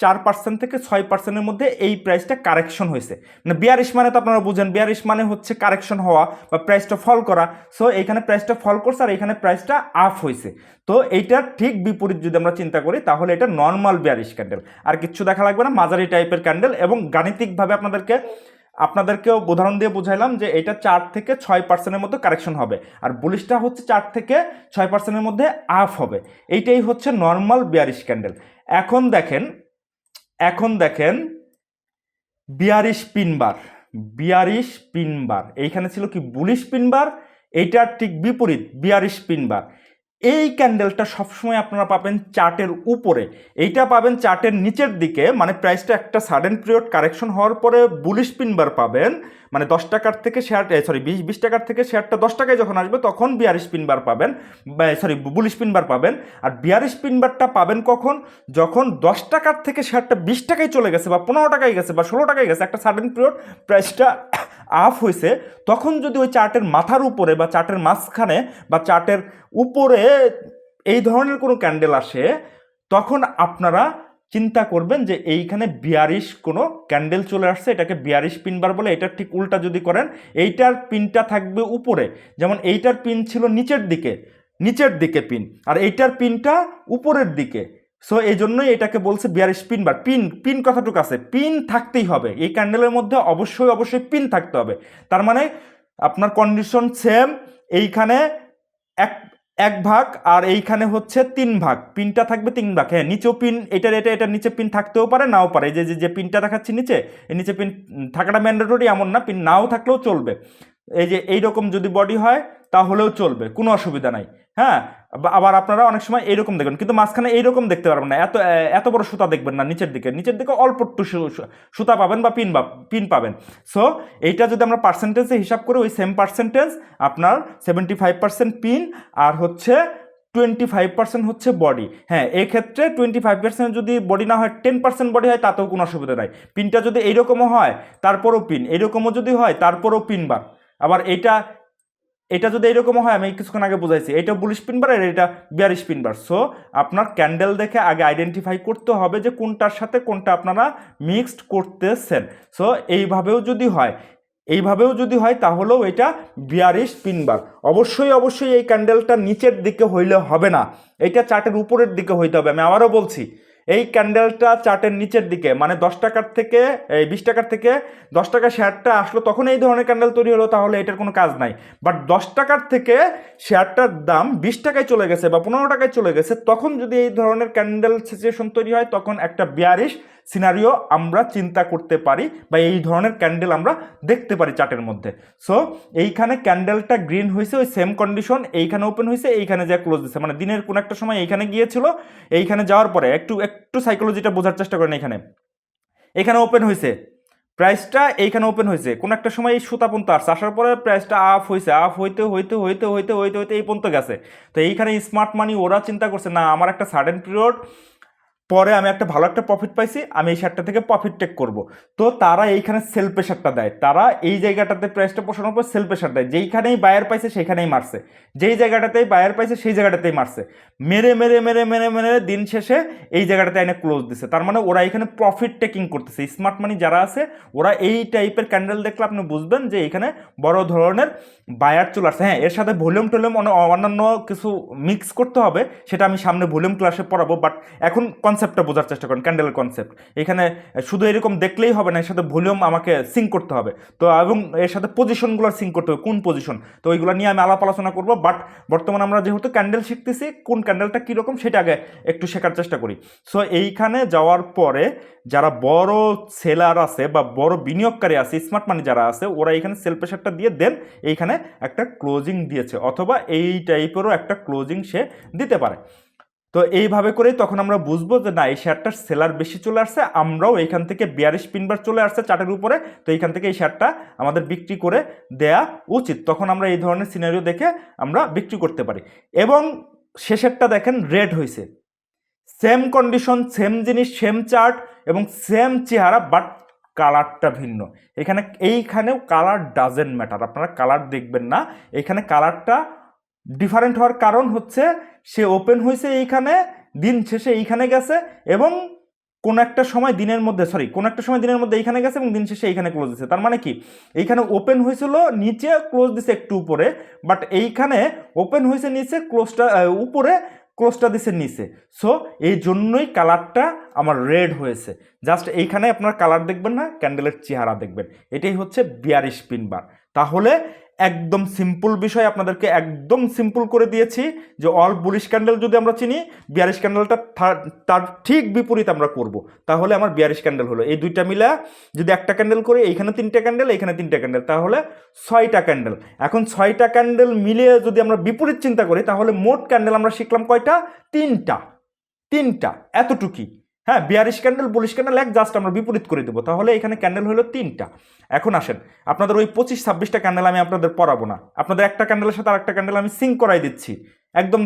4% থেকে 6%-এর মধ্যে এই প্রাইসটা কারেকশন হয়েছে। মানে বিয়ারিশ মানে তো আপনারা বুঝেন, বিয়ারিশ মানে হচ্ছে কারেকশন হওয়া বা প্রাইসটা ফল করা। সো এইখানে প্রাইসটা ফল করছে আর এইখানে প্রাইসটা আপ হয়েছে। তো এইটার ঠিক বিপরীত যদি আমরা চিন্তা করি তাহলে এটা নর্মাল বিয়ারিশ ক্যান্ডেল, আর কিচ্ছু দেখা লাগবে না, মাঝারি টাইপের ক্যান্ডেল। এবং গাণিতিকভাবে আপনাদেরকেও উদাহরণ দিয়ে বুঝাইলাম যে এটা 4 থেকে 6%-এর মধ্যে কারেকশন হবে, আর বুলিশটা হচ্ছে 4 থেকে 6%-এর মধ্যে আপ হবে। এইটাই হচ্ছে নর্মাল বিয়ারিশ ক্যান্ডেল। এখন দেখেন বিয়ারিশ পিনবার, এইখানে ছিল কি বুলিশ পিনবার, এইটার ঠিক বিপরীত বিয়ারিশ পিনবার। এই ক্যান্ডেলটা সবসময় আপনারা পাবেন চার্টের উপরে, এইটা পাবেন চার্টের নিচের দিকে। মানে প্রাইসটা একটা সাডেন পিরিয়ড কারেকশন হওয়ার পরে বুলিশ পিনবার পাবেন, মানে 10 টাকার থেকে শেয়ার 20 টাকার থেকে শেয়ারটা 10 টাকায় যখন আসবে তখন বিয়ারিশ পিনবার পাবেন, বুলিশ পিনবার পাবেন। আর বিয়ারিশ পিনবারটা পাবেন কখন, যখন 10 টাকার থেকে শেয়ারটা 20 টাকায় চলে গেছে বা 15 টাকায় গেছে বা 16 টাকায় গেছে, একটা সাডেন পিরিয়ড প্রাইসটা আপ হয়েছে, তখন যদি ওই চার্টের মাথার উপরে বা চার্টের মাঝখানে বা চার্টের উপরে এই ধরনের কোনো ক্যান্ডেল আসে, তখন আপনারা চিন্তা করবেন যে এইখানে বিয়ারিশ কোনো ক্যান্ডেল চলে আসছে, এটাকে বিয়ারিশ পিনবার বলে। এটার ঠিক উল্টা যদি করেন, এইটার পিনটা থাকবে উপরে, যেমন এইটার পিন ছিল নিচের দিকে পিন, আর এইটার পিনটা উপরের দিকে। সো এই জন্যই এটাকে বলছে বিয়ারিশ পিনবার। পিন কথাটুকু আছে, পিন থাকতেই হবে এই ক্যান্ডেলের মধ্যে, অবশ্যই পিন থাকতে হবে। তার মানে আপনার কন্ডিশন সেম, এইখানে এক ভাগ আর এইখানে হচ্ছে 3 ভাগ, পিনটা থাকবে 3 ভাগ। হ্যাঁ, নিচেও পিন, এটার নিচে পিন থাকতেও পারে নাও পারে। যে পিনটা দেখাচ্ছি নিচে, এই নিচে পিন থাকাটা ম্যান্ডেটরি এমন না, পিন নাও থাকলেও চলবে। এই যে এইরকম যদি বডি হয় তাহলেও চলবে, কোনো অসুবিধা নাই। হ্যাঁ, আবার আপনারা অনেক সময় এইরকম দেখবেন, কিন্তু মাঝখানে এইরকম দেখতে পারবেন না, এত বড় সুতা দেখবেন না, নিচের দিকে অল্প একটু সুতা পাবেন বা পিন পাবেন। সো এইটা যদি আমরা পার্সেন্টেজে হিসাব করি, ওই সেম পার্সেন্টেজ আপনার 75% পিন আর হচ্ছে 25% হচ্ছে বডি। হ্যাঁ, এক্ষেত্রে 25% যদি বডি না হয়, 10% বডি হয়, তাতেও কোনো অসুবিধা নাই। পিনটা যদি এইরকমও হয় তারপরও পিন, এইরকমও যদি হয় তারপরও পিনবার। আবার এটা যদি এইরকমও হয়, আমি কিছুক্ষণ আগে বুঝাইছি, এটা বুলিশ পিনবার আর এটা বিয়ারিশ পিনবার। সো আপনার ক্যান্ডেল দেখে আগে আইডেন্টিফাই করতে হবে যে কোনটার সাথে কোনটা আপনারা মিক্সড করতেছেন। সো এইভাবেও যদি হয় তাহলেও এটা বিয়ারিশ পিনবার। অবশ্যই এই ক্যান্ডেলটা নিচের দিকে হইলে হবে না, এটা চার্টের উপরের দিকে হইতে হবে। আমি আবারও বলছি, এই ক্যান্ডেলটা চার্টের নিচের দিকে, মানে 20 টাকার থেকে 10 টাকা শেয়ারটা আসলো তখন এই ধরনের ক্যান্ডেল তৈরি হলো, তাহলে এটার কোনো কাজ নাই। বাট 10 টাকার থেকে শেয়ারটার দাম 20 টাকায় চলে গেছে বা 15 টাকায় চলে গেছে, তখন যদি এই ধরনের ক্যান্ডেল সিচুয়েশন তৈরি হয়, তখন একটা বিয়ারিশ সিনারিও আমরা চিন্তা করতে পারি বা এই ধরনের ক্যান্ডেল আমরা দেখতে পারি চার্টের মধ্যে। সো এইখানে ক্যান্ডেলটা গ্রিন হয়েছে, ওই সেম কন্ডিশন, এইখানে ওপেন হয়েছে, এইখানে যা ক্লোজ দিচ্ছে, মানে দিনের কোন একটা সময় এইখানে গিয়েছিল, এইখানে যাওয়ার পরে একটু সাইকোলজিটা বোঝার চেষ্টা করেন। এখানে ওপেন হয়েছে, প্রাইসটা এইখানে ওপেন হয়েছে, কোন একটা সময় এই সুতা পর্যন্ত আসার পরে প্রাইসটা আপ হইতে এই পর্যন্ত গেছে। তো এইখানে স্মার্ট মানি ওরা চিন্তা করছে, না আমার একটা সাডেন পিরিয়ড পরে আমি একটা ভালো একটা প্রফিট পাইছি, আমি এই শেয়ারটা থেকে প্রফিট টেক করব। তো তারা এইখানে সেল প্রেশারটা দেয়, তারা এই জায়গাটাতে প্রাইসটা বসানোর পর সেল প্রেশার দেয়, যেইখানেই বায়ার পাইছে সেইখানেই মারছে, যেই জায়গাটাতেই বায়ার পাইছে সেই জায়গাটাতেই মারছে, মেরে মেরে মেরে মেরে মেরে দিন শেষে এই জায়গাটাতে এনে ক্লোজ দিছে। তার মানে ওরা এখানে প্রফিট টেকিং করতেছে। স্মার্ট মানি যারা আছে ওরা এই টাইপের ক্যান্ডেল দেখলে আপনি বুঝবেন যে এখানে বড় ধরনের বায়ার চলে আসছে। হ্যাঁ, এর সাথে ভলিউম টলিউম অন্যান্য কিছু মিক্স করতে হবে, সেটা আমি সামনে ভলিউম ক্লাসে পড়াবো। বাট এখন কনসেপ্টটা বোঝার চেষ্টা করেন, ক্যান্ডেলের কনসেপ্ট। এখানে শুধু এরকম দেখলেই হবে না, এর সাথে ভলিউম আমাকে সিঙ্ক করতে হবে, তো এবং এর সাথে পজিশনগুলো সিঙ্ক করতে হবে, কোন পজিশন, তো ওইগুলো নিয়ে আমি আলাপ আলোচনা করবো। বাট বর্তমানে আমরা যেহেতু ক্যান্ডেল শিখতেছি, কোন ক্যান্ডেলটা কীরকম সেটা আগে একটু শেখার চেষ্টা করি। সো এইখানে যাওয়ার পরে যারা বড় সেলার আছে বা বড় বিনিয়োগকারী আছে, স্মার্ট মানি যারা আছে, ওরা এইখানে সেল প্রেশারটা দিয়ে দেন এইখানে একটা ক্লোজিং দিয়েছে, অথবা এই টাইপেরও একটা ক্লোজিং সে দিতে পারে। তো এইভাবে করেই তখন আমরা বুঝবো যে না, এই শেয়ারটার সেলার বেশি চলে আসছে, আমরাও এইখান থেকে বিয়ারিশ পিনবার চলে আসছে চার্টের উপরে, তো এইখান থেকে এই শেয়ারটা আমাদের বিক্রি করে দেয়া উচিত। তখন আমরা এই ধরনের সিনারিও দেখে আমরা বিক্রি করতে পারি। এবং শেষেরটা দেখেন রেড হয়েছে, সেম কন্ডিশন, সেম জিনিস, সেম চার্ট এবং সেম চেহারা, বাট কালারটা ভিন্ন। এইখানেও কালার ডাজেন্ট ম্যাটার, আপনারা কালার দেখবেন না, এখানে কালারটা ডিফারেন্ট হওয়ার কারণ হচ্ছে সে ওপেন হয়েছে এইখানে, দিন শেষে এইখানে গেছে, এবং কোনো একটা সময় দিনের মধ্যে এইখানে গেছে এবং দিন শেষে এইখানে ক্লোজ দিছে। তার মানে কি, এইখানে ওপেন হয়েছিল নিচে, ক্লোজ দিছে একটু উপরে, বাট এইখানে ওপেন হয়েছে নিচে, ক্লোজটা উপরে, ক্লোজটা দিছে নিচে। সো এই জন্যই কালারটা আমার রেড হয়েছে। জাস্ট এইখানে আপনার কালার দেখবেন না, ক্যান্ডেলের চেহারা দেখবেন। এটাই হচ্ছে বিয়ারিশ পিন বার। তাহলে একদম সিম্পল বিষয়, আপনাদেরকে একদম সিম্পল করে দিয়েছি যে অল বুলিশ ক্যান্ডেল যদি আমরা চিনি, বিয়ারিশ ক্যান্ডেলটা তার ঠিক বিপরীত আমরা করব, তাহলে আমার বিয়ারিশ ক্যান্ডেল হলো। এই দুইটা মিলা যদি একটা ক্যান্ডেল করি, এইখানে 3টে ক্যান্ডেল, এইখানে 3টে ক্যান্ডেল, তাহলে 6টা ক্যান্ডেল। এখন 6টা ক্যান্ডেল মিলিয়ে যদি আমরা বিপরীত চিন্তা করি, তাহলে মোট ক্যান্ডেল আমরা শিখলাম কয়টা? 3টা, এতটুকুই। হ্যাঁ, বিয়ারিশ ক্যান্ডেল বুলিশ ক্যান্ডেল এক, জাস্ট আমরা বিপরীত করে দেবো, তাহলে এখানে ক্যান্ডেল হলো 3টা। এখন আসেন, আপনাদের ওই 25-26টা ক্যান্ডেল আমি আপনাদের পড়াবো না, আপনাদের একটা ক্যান্ডেলের সাথে আরেকটা ক্যান্ডেল আমি সিঙ্ক করাই দিচ্ছি, একদম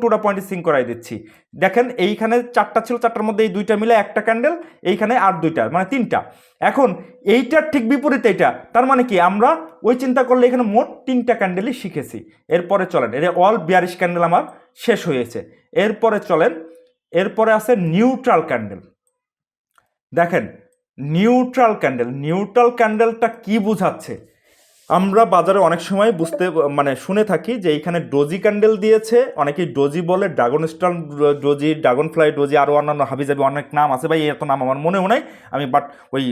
টু দা পয়েন্টে সিঙ্ক করাই দিচ্ছি। দেখেন এইখানে 4টা ছিল, 4টার মধ্যে এই 2টা মিলে একটা ক্যান্ডেল, এইখানে আর 2টা, মানে 3টা। এখন এইটার ঠিক বিপরীত এইটা, তার মানে কি আমরা ওই চিন্তা করলে এখানে মোট 3টা ক্যান্ডেলই শিখেছি। এরপরে চলেন, এর অল বিয়ারিশ ক্যান্ডেল আমার শেষ হয়েছে। এরপরে চলেন, এরপরে আছে নিউট্রাল ক্যান্ডেল। দেখেন নিউট্রাল ক্যান্ডেলটা কি বোঝাচ্ছে? আমরা বাজারে অনেক সময় শুনে থাকি যে এইখানে ডোজি ক্যান্ডেল দিয়েছে, অনেকেই ডোজি বলে, dragon star doji, dragon fly doji, আরও অন্যান্য হাবিজাবি অনেক নাম আছে ভাই, এত নাম আমার মনেও নাই আমি, বাট ওই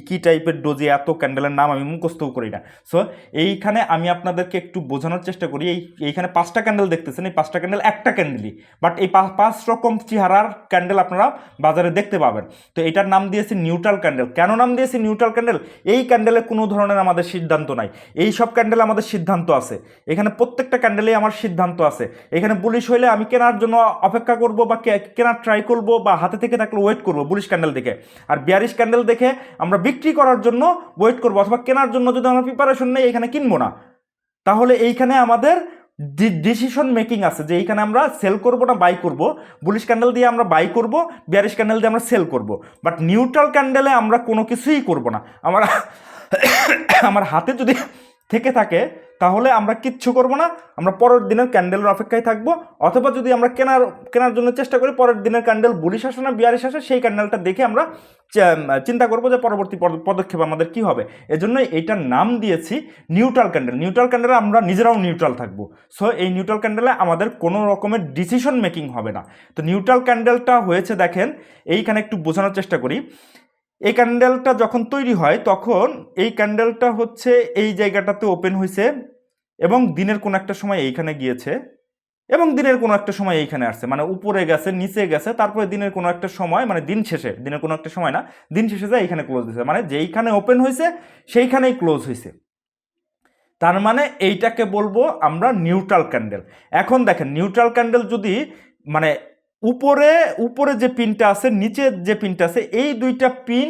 কি টাইপের ডোজি, এত ক্যান্ডেলের নাম আমি মুখস্থও করি না। সো এইখানে আমি আপনাদেরকে একটু বোঝানোর চেষ্টা করি। এইখানে 5টা ক্যান্ডেল দেখতেছেন, এই 5টা ক্যান্ডেল একটা ক্যান্ডেলই, বাট এই 5 রকম চেহারার ক্যান্ডেল আপনারা বাজারে দেখতে পাবেন। তো এটার নাম দিয়েছি নিউট্রাল ক্যান্ডেল। কেন নাম দিয়েছি নিউট্রাল ক্যান্ডেল? এই ক্যান্ডেলে কোনো ধরনের আমাদের সিদ্ধান্ত নাই, এই সব ক্যান্ডেলে আমাদের সিদ্ধান্ত আছে। এখানে প্রত্যেকটা ক্যান্ডেলেই আমার সিদ্ধান্ত আছে। এখানে বুলিশ হইলে আমি কেনার জন্য অপেক্ষা করব বা কেনার ট্রাই করব, বা হাতে থেকে থাকলে ওয়েট করব বুলিশ ক্যান্ডেল দেখে। আর বিয়ারিশ ক্যান্ডেল দেখে আমরা বিক্রি করার জন্য ওয়েট করব, অথবা কেনার জন্য যদি আমরা প্রিপারেশন নেই, এখানে কিনবো না। তাহলে এইখানে আমাদের ডিসিশন মেকিং আছে যে এইখানে আমরা সেল করব না বাই করব। বুলিশ ক্যান্ডেল দিয়ে আমরা বাই করব, বিয়ারিশ ক্যান্ডেল দিয়ে আমরা সেল করব। বাট নিউট্রাল ক্যান্ডেলে আমরা কোনো কিছুই করব না। আমার হাতে যদি থেকে থাকে তাহলে আমরা কিচ্ছু করব না, আমরা পরের দিনের ক্যান্ডেলের অপেক্ষায় থাকবো। অথবা যদি আমরা কেনার জন্য চেষ্টা করি, পরের দিনের ক্যান্ডেল বুলিশ আসে না বিয়ারিশ আসে, সেই ক্যান্ডেলটা দেখে আমরা চিন্তা করবো যে পরবর্তী পদক্ষেপ আমাদের কি হবে। এজন্য এইটার নাম দিয়েছি নিউট্রাল ক্যান্ডেল। নিউট্রাল ক্যান্ডেলে আমরা নিজেরাও নিউট্রাল থাকবো। সো এই নিউট্রাল ক্যান্ডেলে আমাদের কোনো রকমের ডিসিশন মেকিং হবে না। তো নিউট্রাল ক্যান্ডেলটা হয়েছে, দেখেন এইখানে একটু বোঝানোর চেষ্টা করি। এই ক্যান্ডেলটা যখন তৈরি হয়, তখন এই ক্যান্ডেলটা হচ্ছে এই জায়গাটাতে ওপেন হয়েছে, এবং দিনের কোনো একটা সময় এইখানে গিয়েছে, এবং দিনের কোনো একটা সময় এইখানে আসছে, মানে উপরে গেছে, নিচে গেছে, তারপরে দিনের কোনো একটা সময়, মানে দিন শেষে, দিনের কোনো একটা সময় না, দিন শেষে যায় এইখানে ক্লোজ হয়েছে, মানে যেইখানে ওপেন হয়েছে সেইখানেই ক্লোজ হয়েছে। তার মানে এইটাকে বলবো আমরা নিউট্রাল ক্যান্ডেল। এখন দেখেন নিউট্রাল ক্যান্ডেল যদি মানে উপরে যে পিনটা আছে, নিচে যে পিনটা আছে, এই 2টা পিন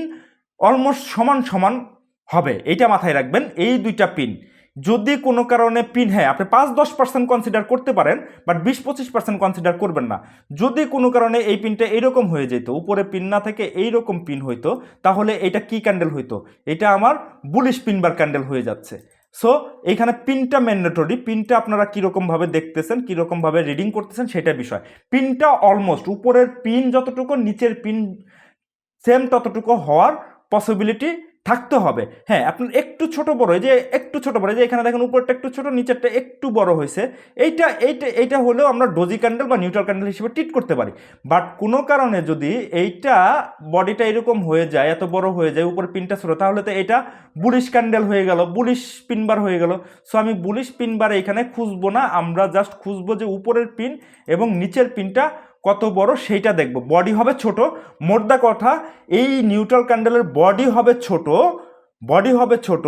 অলমোস্ট সমান হবে, এইটা মাথায় রাখবেন। এই 2টা পিন যদি কোনো কারণে পিন, হ্যাঁ আপনি 5-10% কনসিডার করতে পারেন, বাট 20-25% কনসিডার করবেন না। যদি কোনো কারণে এই পিনটা এইরকম হয়ে যেত, উপরে পিন না থেকে এইরকম পিন হইতো, তাহলে এটা কি ক্যান্ডেল হইতো? এটা আমার বুলিশ পিন বার ক্যান্ডেল হয়ে যাচ্ছে। সো এইখানে পিনটা ম্যান্ডেটরি, পিনটা আপনারা কীরকমভাবে দেখতেছেন, কীরকমভাবে রিডিং করতেছেন সেটা বিষয়। পিনটা অলমোস্ট উপরের পিন যতটুকু, নিচের পিন সেম ততটুকু হওয়ার পসিবিলিটি থাকতে হবে। হ্যাঁ, আপনার একটু ছোট বড়, এই যে একটু ছোট বড়, এই যে এখানে দেখেন উপরটা একটু ছোট, নিচেরটা একটু বড় হয়েছে, এইটা হলেও আমরা ডোজি ক্যান্ডেল বা নিউট্রাল ক্যান্ডেল হিসেবে ট্রিট করতে পারি। বাট কোনো কারণে যদি এইটা বডিটা এরকম হয়ে যায়, এত বড় হয়ে যায়, উপরে পিনটা ছোট, তাহলে তো এটা বুলিশ ক্যান্ডেল হয়ে গেল, বুলিশ পিনবার হয়ে গেল। সো আমি বুলিশ পিনবার এখানে খুঁজবো না, আমরা জাস্ট খুঁজবো যে উপরের পিন এবং নিচের পিনটা কত বড় সেইটা দেখব। বডি হবে ছোট, মোদ্দা কথা এই নিউট্রাল ক্যান্ডেলের বডি হবে ছোট,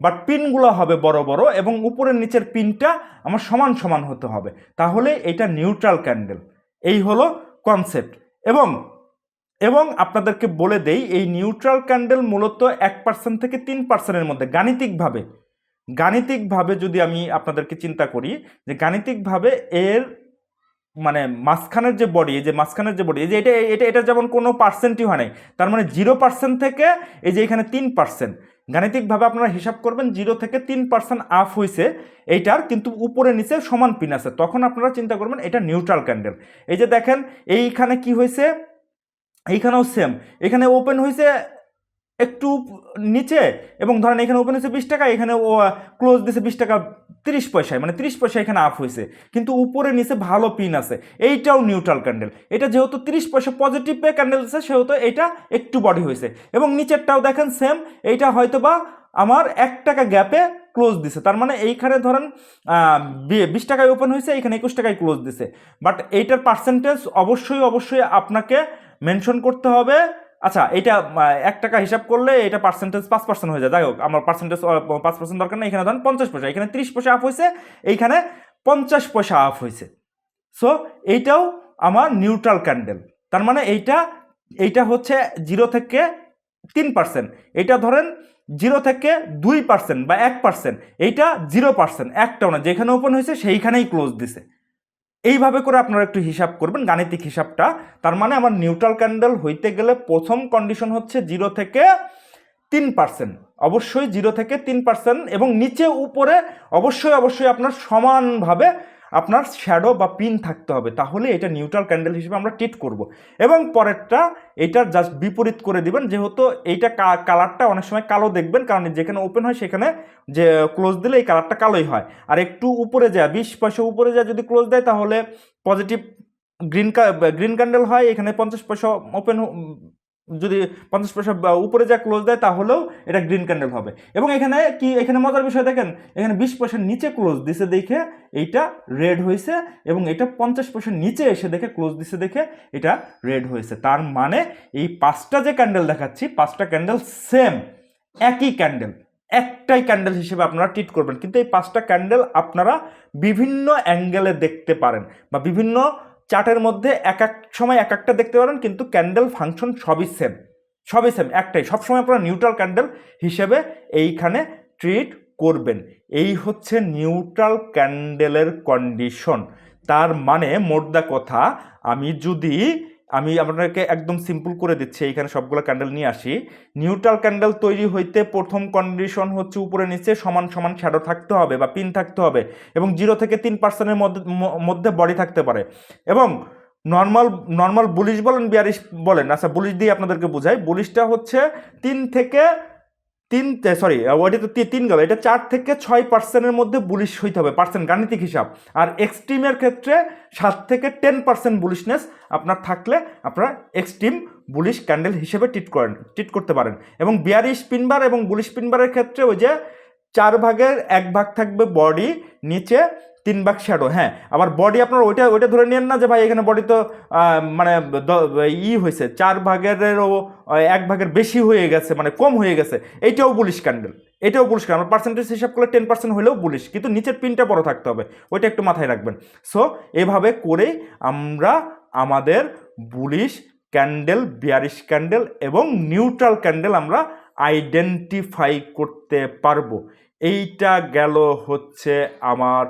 বাট পিনগুলো হবে বড় বড় এবং উপরের নিচের পিনটা আমার সমান সমান হতে হবে, তাহলে এটা নিউট্রাল ক্যান্ডেল। এই হলো কনসেপ্ট। এবং আপনাদেরকে বলে দেই, এই নিউট্রাল ক্যান্ডেল মূলত 1% থেকে 3%-এর মধ্যে গাণিতিকভাবে যদি আমি আপনাদেরকে চিন্তা করি, যে গাণিতিকভাবে এর মানে মাঝখানের যে বডি, এই যে এটা যেমন কোনো পার্সেন্টই হয় নাই, তার মানে 0% থেকে এই যে এখানে 3%, গাণিতিকভাবে আপনারা হিসাব করবেন 0 থেকে 3% আপ হয়েছে এইটার, কিন্তু উপরে নিচে সমান পিন আছে, তখন আপনারা চিন্তা করবেন এটা নিউট্রাল ক্যান্ডেল। এই যে দেখেন এইখানে কি হয়েছে, এইখানেও সেম, এখানে ওপেন হয়েছে একটু নিচে, এবং ধরেন এখানে ওপেন হয়েছে 20 টাকা, এখানে ক্লোজ দিয়েছে 20 টাকা 30 পয়সায়, মানে 30 পয়সা এখানে আপ হয়েছে, কিন্তু উপরে নিচে ভালো পিন আছে, এইটাও নিউট্রাল ক্যান্ডেল। এটা যেহেতু 30 পয়সা পজিটিভ পে ক্যান্ডেল আছে, সেহেতু এটা একটু বডি হয়েছে। এবং নিচেরটাও দেখেন সেম, এইটা হয়তো বা আমার 1 টাকা গ্যাপে ক্লোজ দিছে, তার মানে এইখানে ধরেন 20 টাকায় ওপেন হয়েছে, এখানে 21 টাকায় ক্লোজ দিছে। বাট এইটার পার্সেন্টেজ অবশ্যই আপনাকে মেনশন করতে হবে। আচ্ছা, এটা 1 টাকা হিসাব করলে এটা পার্সেন্টেজ 5% হয়ে যায়, যাই হোক আমার পার্সেন্টেজ 5% দরকার নেই, এখানে ধরেন 50 পয়সা, এখানে 30 পয়সা আপ হয়েছে, এইখানে 50 পয়সা আপ হয়েছে। সো এইটাও আমার নিউট্রাল ক্যান্ডেল, তার মানে এইটা হচ্ছে 0 থেকে 3%, এটা ধরেন 0 থেকে 2% বা 1%, এইটা 0%, একটাও না, যেখানে ওপেন হয়েছে সেইখানেই ক্লোজ দিছে। এইভাবে করে আপনারা একটু হিসাব করবেন, গাণিতিক হিসাবটা। তার মানে আমার নিউট্রাল ক্যান্ডেল হইতে গেলে প্রথম কন্ডিশন হচ্ছে 0 থেকে 3%, অবশ্যই 0 থেকে 3%, এবং নিচে উপরে অবশ্যই আপনার সমানভাবে আপনার শ্যাডো বা পিন থাকতে হবে, তাহলে এটা নিউট্রাল ক্যান্ডেল হিসেবে আমরা ট্রিট করব। এবং পরেরটা এটার জাস্ট বিপরীত করে দিবেন, যেহেতু এইটা কালারটা অনেক সময় কালো দেখবেন, কারণ যেখানে ওপেন হয় সেখানে যে ক্লোজ দিলে এই কালারটা কালোই হয়। আর একটু উপরে যায় 20 পয়সা উপরে যায় যদি ক্লোজ দেয়, তাহলে পজিটিভ গ্রিন ক্যান্ডেল হয়। এখানে 50 পয়সা ওপেন, যদি 50 পয়সা উপরে যা ক্লোজ দেয় তাহলেও এটা গ্রিন ক্যান্ডেল হবে। এবং এখানে মজার বিষয় দেখেন, এখানে 20 পয়সার নিচে ক্লোজ দিছে দেখে এইটা রেড হয়েছে, এবং এটা 50 পয়সার নিচে এসে দেখে ক্লোজ দিছে দেখে এটা রেড হয়েছে। তার মানে এই 5টা যে ক্যান্ডেল দেখাচ্ছি, 5টা ক্যান্ডেল সেম, একই ক্যান্ডেল, একটাই ক্যান্ডেল হিসেবে আপনারা ট্রিট করবেন। কিন্তু এই 5টা ক্যান্ডেল আপনারা বিভিন্ন অ্যাঙ্গেলে দেখতে পারেন, বা বিভিন্ন চার্টের মধ্যে এক সময় এক একটা দেখতে পারেন, কিন্তু ক্যান্ডেল ফাংশন সবই সেম, একটাই, সবসময় আপনারা নিউট্রাল ক্যান্ডেল হিসেবে এইখানে ট্রিট করবেন। এই হচ্ছে নিউট্রাল ক্যান্ডেলের কন্ডিশন। তার মানে মোদ্দা কথা, আমি আপনাকে একদম সিম্পল করে দিচ্ছি, এইখানে সবগুলো ক্যান্ডেল নিয়ে আসি। নিউট্রাল ক্যান্ডেল তৈরি হইতে প্রথম কন্ডিশন হচ্ছে উপরে নিচে সমান সমান শ্যাডো থাকতে হবে বা পিন থাকতে হবে, এবং 0 থেকে 3%-এর মধ্যে বডি থাকতে পারে। এবং নর্মাল বুলিশ বলেন, বিয়ারিশ বলেন, আচ্ছা বুলিশ দিয়ে আপনাদেরকে বোঝাই। বুলিশটা হচ্ছে 3 গেল, এটা 4 থেকে 6%-এর মধ্যে বুলিশ হইতে হবে, পার্সেন্ট গাণিতিক হিসাব। আর এক্সট্রিমের ক্ষেত্রে 7 থেকে 10% বুলিশনেস আপনার থাকলে আপনারা এক্সট্রিম বুলিশ ক্যান্ডেল হিসেবে ট্রিট করতে পারেন। এবং বিয়ারিশ পিনবার এবং বুলিশ পিনবারের ক্ষেত্রে ওই যে 4 ভাগের 1 ভাগ থাকবে বডি, নিচে 3 ভাগ শ্যাডো। হ্যাঁ, আবার বডি আপনার ওইটা ধরে নেন না যে ভাই এখানে বডি তো মানে হয়েছে 4 ভাগেরও 1 ভাগের বেশি হয়ে গেছে, মানে কম হয়ে গেছে, এইটাও বুলিশ ক্যান্ডেল। আমরা পার্সেন্টেজ হিসাব করলে 10% হলেও বুলিশ, কিন্তু নিচের পিনটা বড় থাকতে হবে, ওইটা একটু মাথায় রাখবেন। সো এভাবে করেই আমরা আমাদের বুলিশ ক্যান্ডেল, বিয়ারিশ ক্যান্ডেল এবং নিউট্রাল ক্যান্ডেল আমরা আইডেন্টিফাই করতে পারবো। এইটা গেল হচ্ছে আমার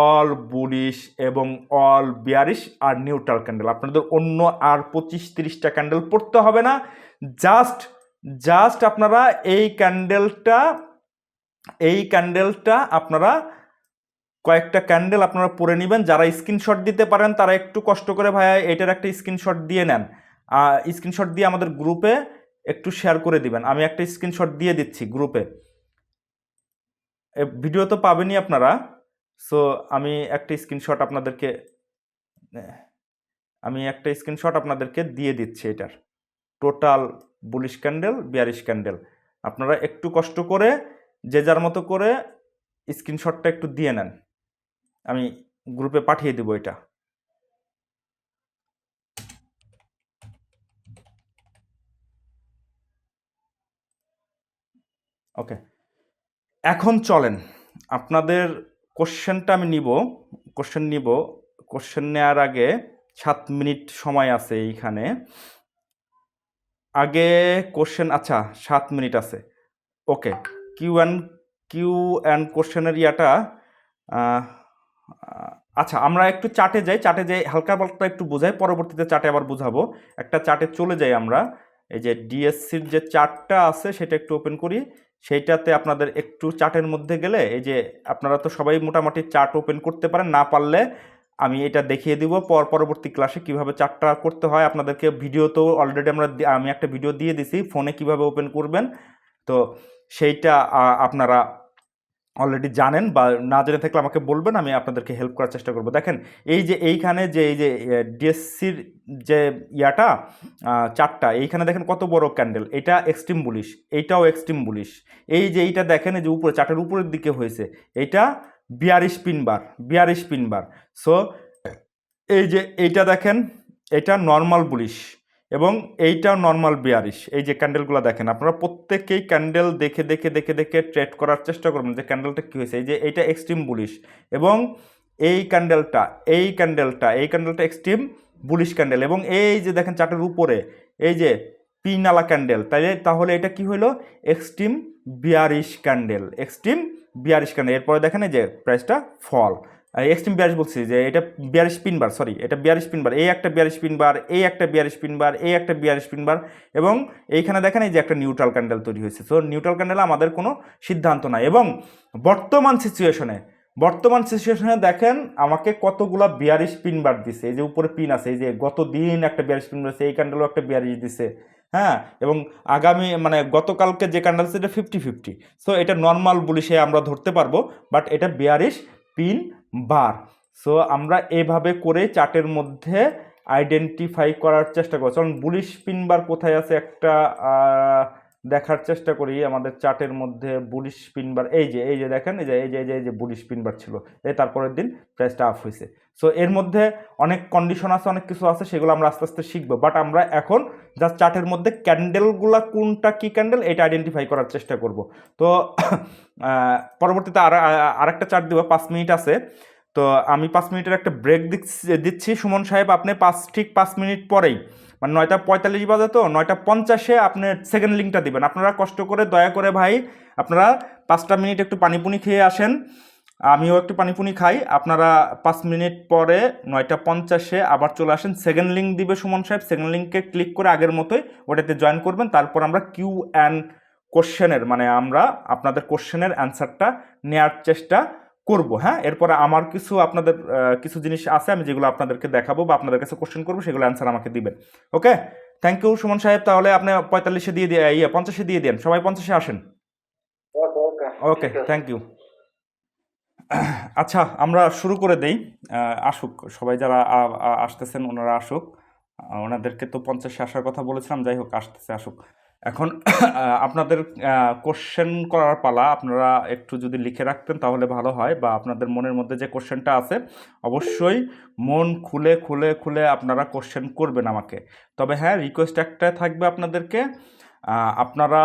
অল বুলিশ এবং অল বিয়ারিশ আর নিউট্রাল ক্যান্ডেল। আপনাদের অন্য আর 25-30টা ক্যান্ডেল পড়তে হবে না, জাস্ট জাস্ট আপনারা এই ক্যান্ডেলটা আপনারা কয়েকটা ক্যান্ডেল আপনারা পরে নেবেন। যারা স্ক্রিনশট দিতে পারেন তারা একটু কষ্ট করে ভাইয়া এটার একটা স্ক্রিনশট দিয়ে নেন, স্ক্রিনশট দিয়ে আমাদের গ্রুপে একটু শেয়ার করে দিবেন। আমি একটা স্ক্রিনশট দিয়ে দিচ্ছি গ্রুপে, ভিডিও তো পাবেনই আপনারা। সো আমি একটা স্ক্রিনশট আপনাদেরকে দিয়ে দিচ্ছি এটার total bullish candle bearish candle. আপনারা একটু কষ্ট করে যে যার মতো করে স্ক্রিনশটটা একটু দিয়ে নেন, আমি গ্রুপে পাঠিয়ে দেবো এটা। ওকে, এখন চলেন আপনাদের কোশ্চেনটা আমি কোশ্চেন নেওয়ার আগে 7 মিনিট সময় আছে এইখানে, আগে কোশ্চেন, আচ্ছা 7 মিনিট আছে। ওকে, কিউ অ্যান্ড কোশ্চেনের ইয়াটা আচ্ছা আমরা একটু চার্টে যাই হালকা পাল্টা একটু বোঝাই, পরবর্তীতে চার্টে আবার বুঝাবো। একটা চার্টে চলে যাই আমরা, এই যে ডিএসসির যে চার্টটা আছে সেটা একটু ওপেন করি। সেইটাতে আপনাদের একটু চার্টের মধ্যে গেলে এই যে আপনারা তো সবাই মোটামুটি চার্ট ওপেন করতে পারেন, না পারলে আমি এটা দেখিয়ে দিব পরবর্তী ক্লাসে কিভাবে চার্টটা করতে হয়। আপনাদেরকে ভিডিও তো অলরেডি আমি একটা ভিডিও দিয়ে দিছি ফোনে কিভাবে ওপেন করবেন, তো সেইটা আপনারা অলরেডি জানেন, বা না জেনে থাকলে আমাকে বলবেন, আমি আপনাদেরকে হেল্প করার চেষ্টা করব। দেখেন এই যে এইখানে যে এই যে ডিএসসির যে ইয়াটা চারটা, এইখানে দেখেন কত বড় ক্যান্ডেল, এটা এক্সট্রিম বুলিশ, এইটাও এক্সট্রিম বুলিশ। এই যে এইটা দেখেন এই যে উপরে চার্টের উপরের দিকে হয়েছে, এইটা বিয়ারিশ পিন বার। সো এই যে এইটা দেখেন এটা নর্মাল বুলিশ এবং এইটা নর্মাল বিয়ারিশ। এই যে ক্যান্ডেলগুলো দেখেন, আপনারা প্রত্যেকেই ক্যান্ডেল দেখে দেখে দেখে দেখে ট্রেড করার চেষ্টা করবেন যে ক্যান্ডেলটা কী হয়েছে। এই যে এইটা এক্সট্রিম বুলিশ এবং এই ক্যান্ডেলটা এক্সট্রিম বুলিশ ক্যান্ডেল, এবং এই যে দেখেন চার্টের উপরে এই যে পিনালা ক্যান্ডেল, তাহলে এটা কি হলো এক্সট্রিম বিয়ারিশ ক্যান্ডেল। এরপরে দেখেন এই যে প্রাইসটা ফল, এক্সট্রিম বিয়ারিশ বলছি যে এটা বিয়ারিশ পিন বার, এটা বিয়ারিশ পিন বার, এই একটা বিয়ারিশ পিন বার, এই একটা বিয়ারিশ পিন বার, এই একটা বিয়ারিশ পিন বার, এবং এইখানে দেখেন এই যে একটা নিউট্রাল ক্যান্ডেল তৈরি হয়েছে। সো নিউট্রাল ক্যান্ডেলে আমাদের কোনো সিদ্ধান্ত নাই। এবং বর্তমান সিচুয়েশনে দেখেন আমাকে কতগুলা বিয়ারিশ পিন বার দিছে, এই যে উপরে পিন আছে, এই যে গত দিন একটা বিয়ারিশ পিন বার, এই ক্যান্ডেলও একটা বিয়ারিশ দিছে, হ্যাঁ, এবং আগামী মানে গতকালকে যে ক্যান্ডেল আছে এটা 50-50। সো এটা নর্মাল বুলিশে আমরা ধরতে পারবো, বাট এটা বিয়ারিশ পিন বার। সো আমরা এভাবে করে চার্টের মধ্যে আইডেন্টিফাই করার চেষ্টা করছি। কারণ বুলিশ পিন বার কোথায় আছে একটা দেখার চেষ্টা করি আমাদের চার্টের মধ্যে। বুলিশ পিন বার এই যে দেখেন এই যে বুলিশ পিন বার ছিল, এই তারপরের দিন প্রাইসটা আপ হয়েছে। সো এর মধ্যে অনেক কন্ডিশন আছে, অনেক কিছু আছে, সেগুলো আমরা আস্তে আস্তে শিখবো। বাট আমরা এখন জাস্ট চার্টের মধ্যে ক্যান্ডেলগুলা কোনটা কি ক্যান্ডেল এটা আইডেন্টিফাই করার চেষ্টা করব। তো পরবর্তীতে আরেকটা চার্ট দিব, 5 মিনিট আছে, তো আমি 5 মিনিটের একটা ব্রেক দিচ্ছি। সুমন সাহেব আপনি ঠিক 5 মিনিট পরেই, মানে 9:45 বাজে, তো 9:50 আপনি সেকেন্ড লিঙ্কটা দিবেন। আপনারা কষ্ট করে দয়া করে ভাই আপনারা 5টা মিনিট একটু পানিপুনি খেয়ে আসেন, আমিও একটু পানিপুনি খাই। আপনারা 5 মিনিট পরে 9:50 আবার চলে আসেন, সেকেন্ড লিঙ্ক দিবে সুমন সাহেব, সেকেন্ড লিঙ্কে ক্লিক করে আগের মতোই ওটাতে জয়েন করবেন। তারপর আমরা কিউ অ্যান্ড কোশ্চেনের মানে আমরা আপনাদের কোশ্চেনের অ্যান্সারটা নেওয়ার চেষ্টা করব। হ্যাঁ, এরপরে আমার আপনাদের কিছু জিনিস আছে আমি যেগুলো আপনাদেরকে দেখাবো বা আপনাদের কাছে কোশ্চেন করবো, সেগুলো অ্যান্সার আমাকে দিবেন। ওকে, থ্যাংক ইউ সুমন সাহেব। তাহলে আপনি 45 দিয়ে 50 দিয়ে দেন, সবাই 50 আসেন। ওকে, থ্যাংক ইউ। আচ্ছা আমরা শুরু করে দেই, আসুক সবাই, যারা আসতেছেন ওনারা আসুক, ওনাদেরকে তো 50 আসার কথা বলেছিলাম, যাই হোক আসুক। এখন আপনাদের কোশ্চেন করার পালা, আপনারা একটু যদি লিখে রাখতেন তাহলে ভালো হয়, বা আপনাদের মনের মধ্যে যে কোশ্চেনটা আছে অবশ্যই মন খুলে খুলে খুলে আপনারা কোশ্চেন করবেন আমাকে। তবে হ্যাঁ, রিকোয়েস্ট একটা থাকবে আপনাদেরকে, আপনারা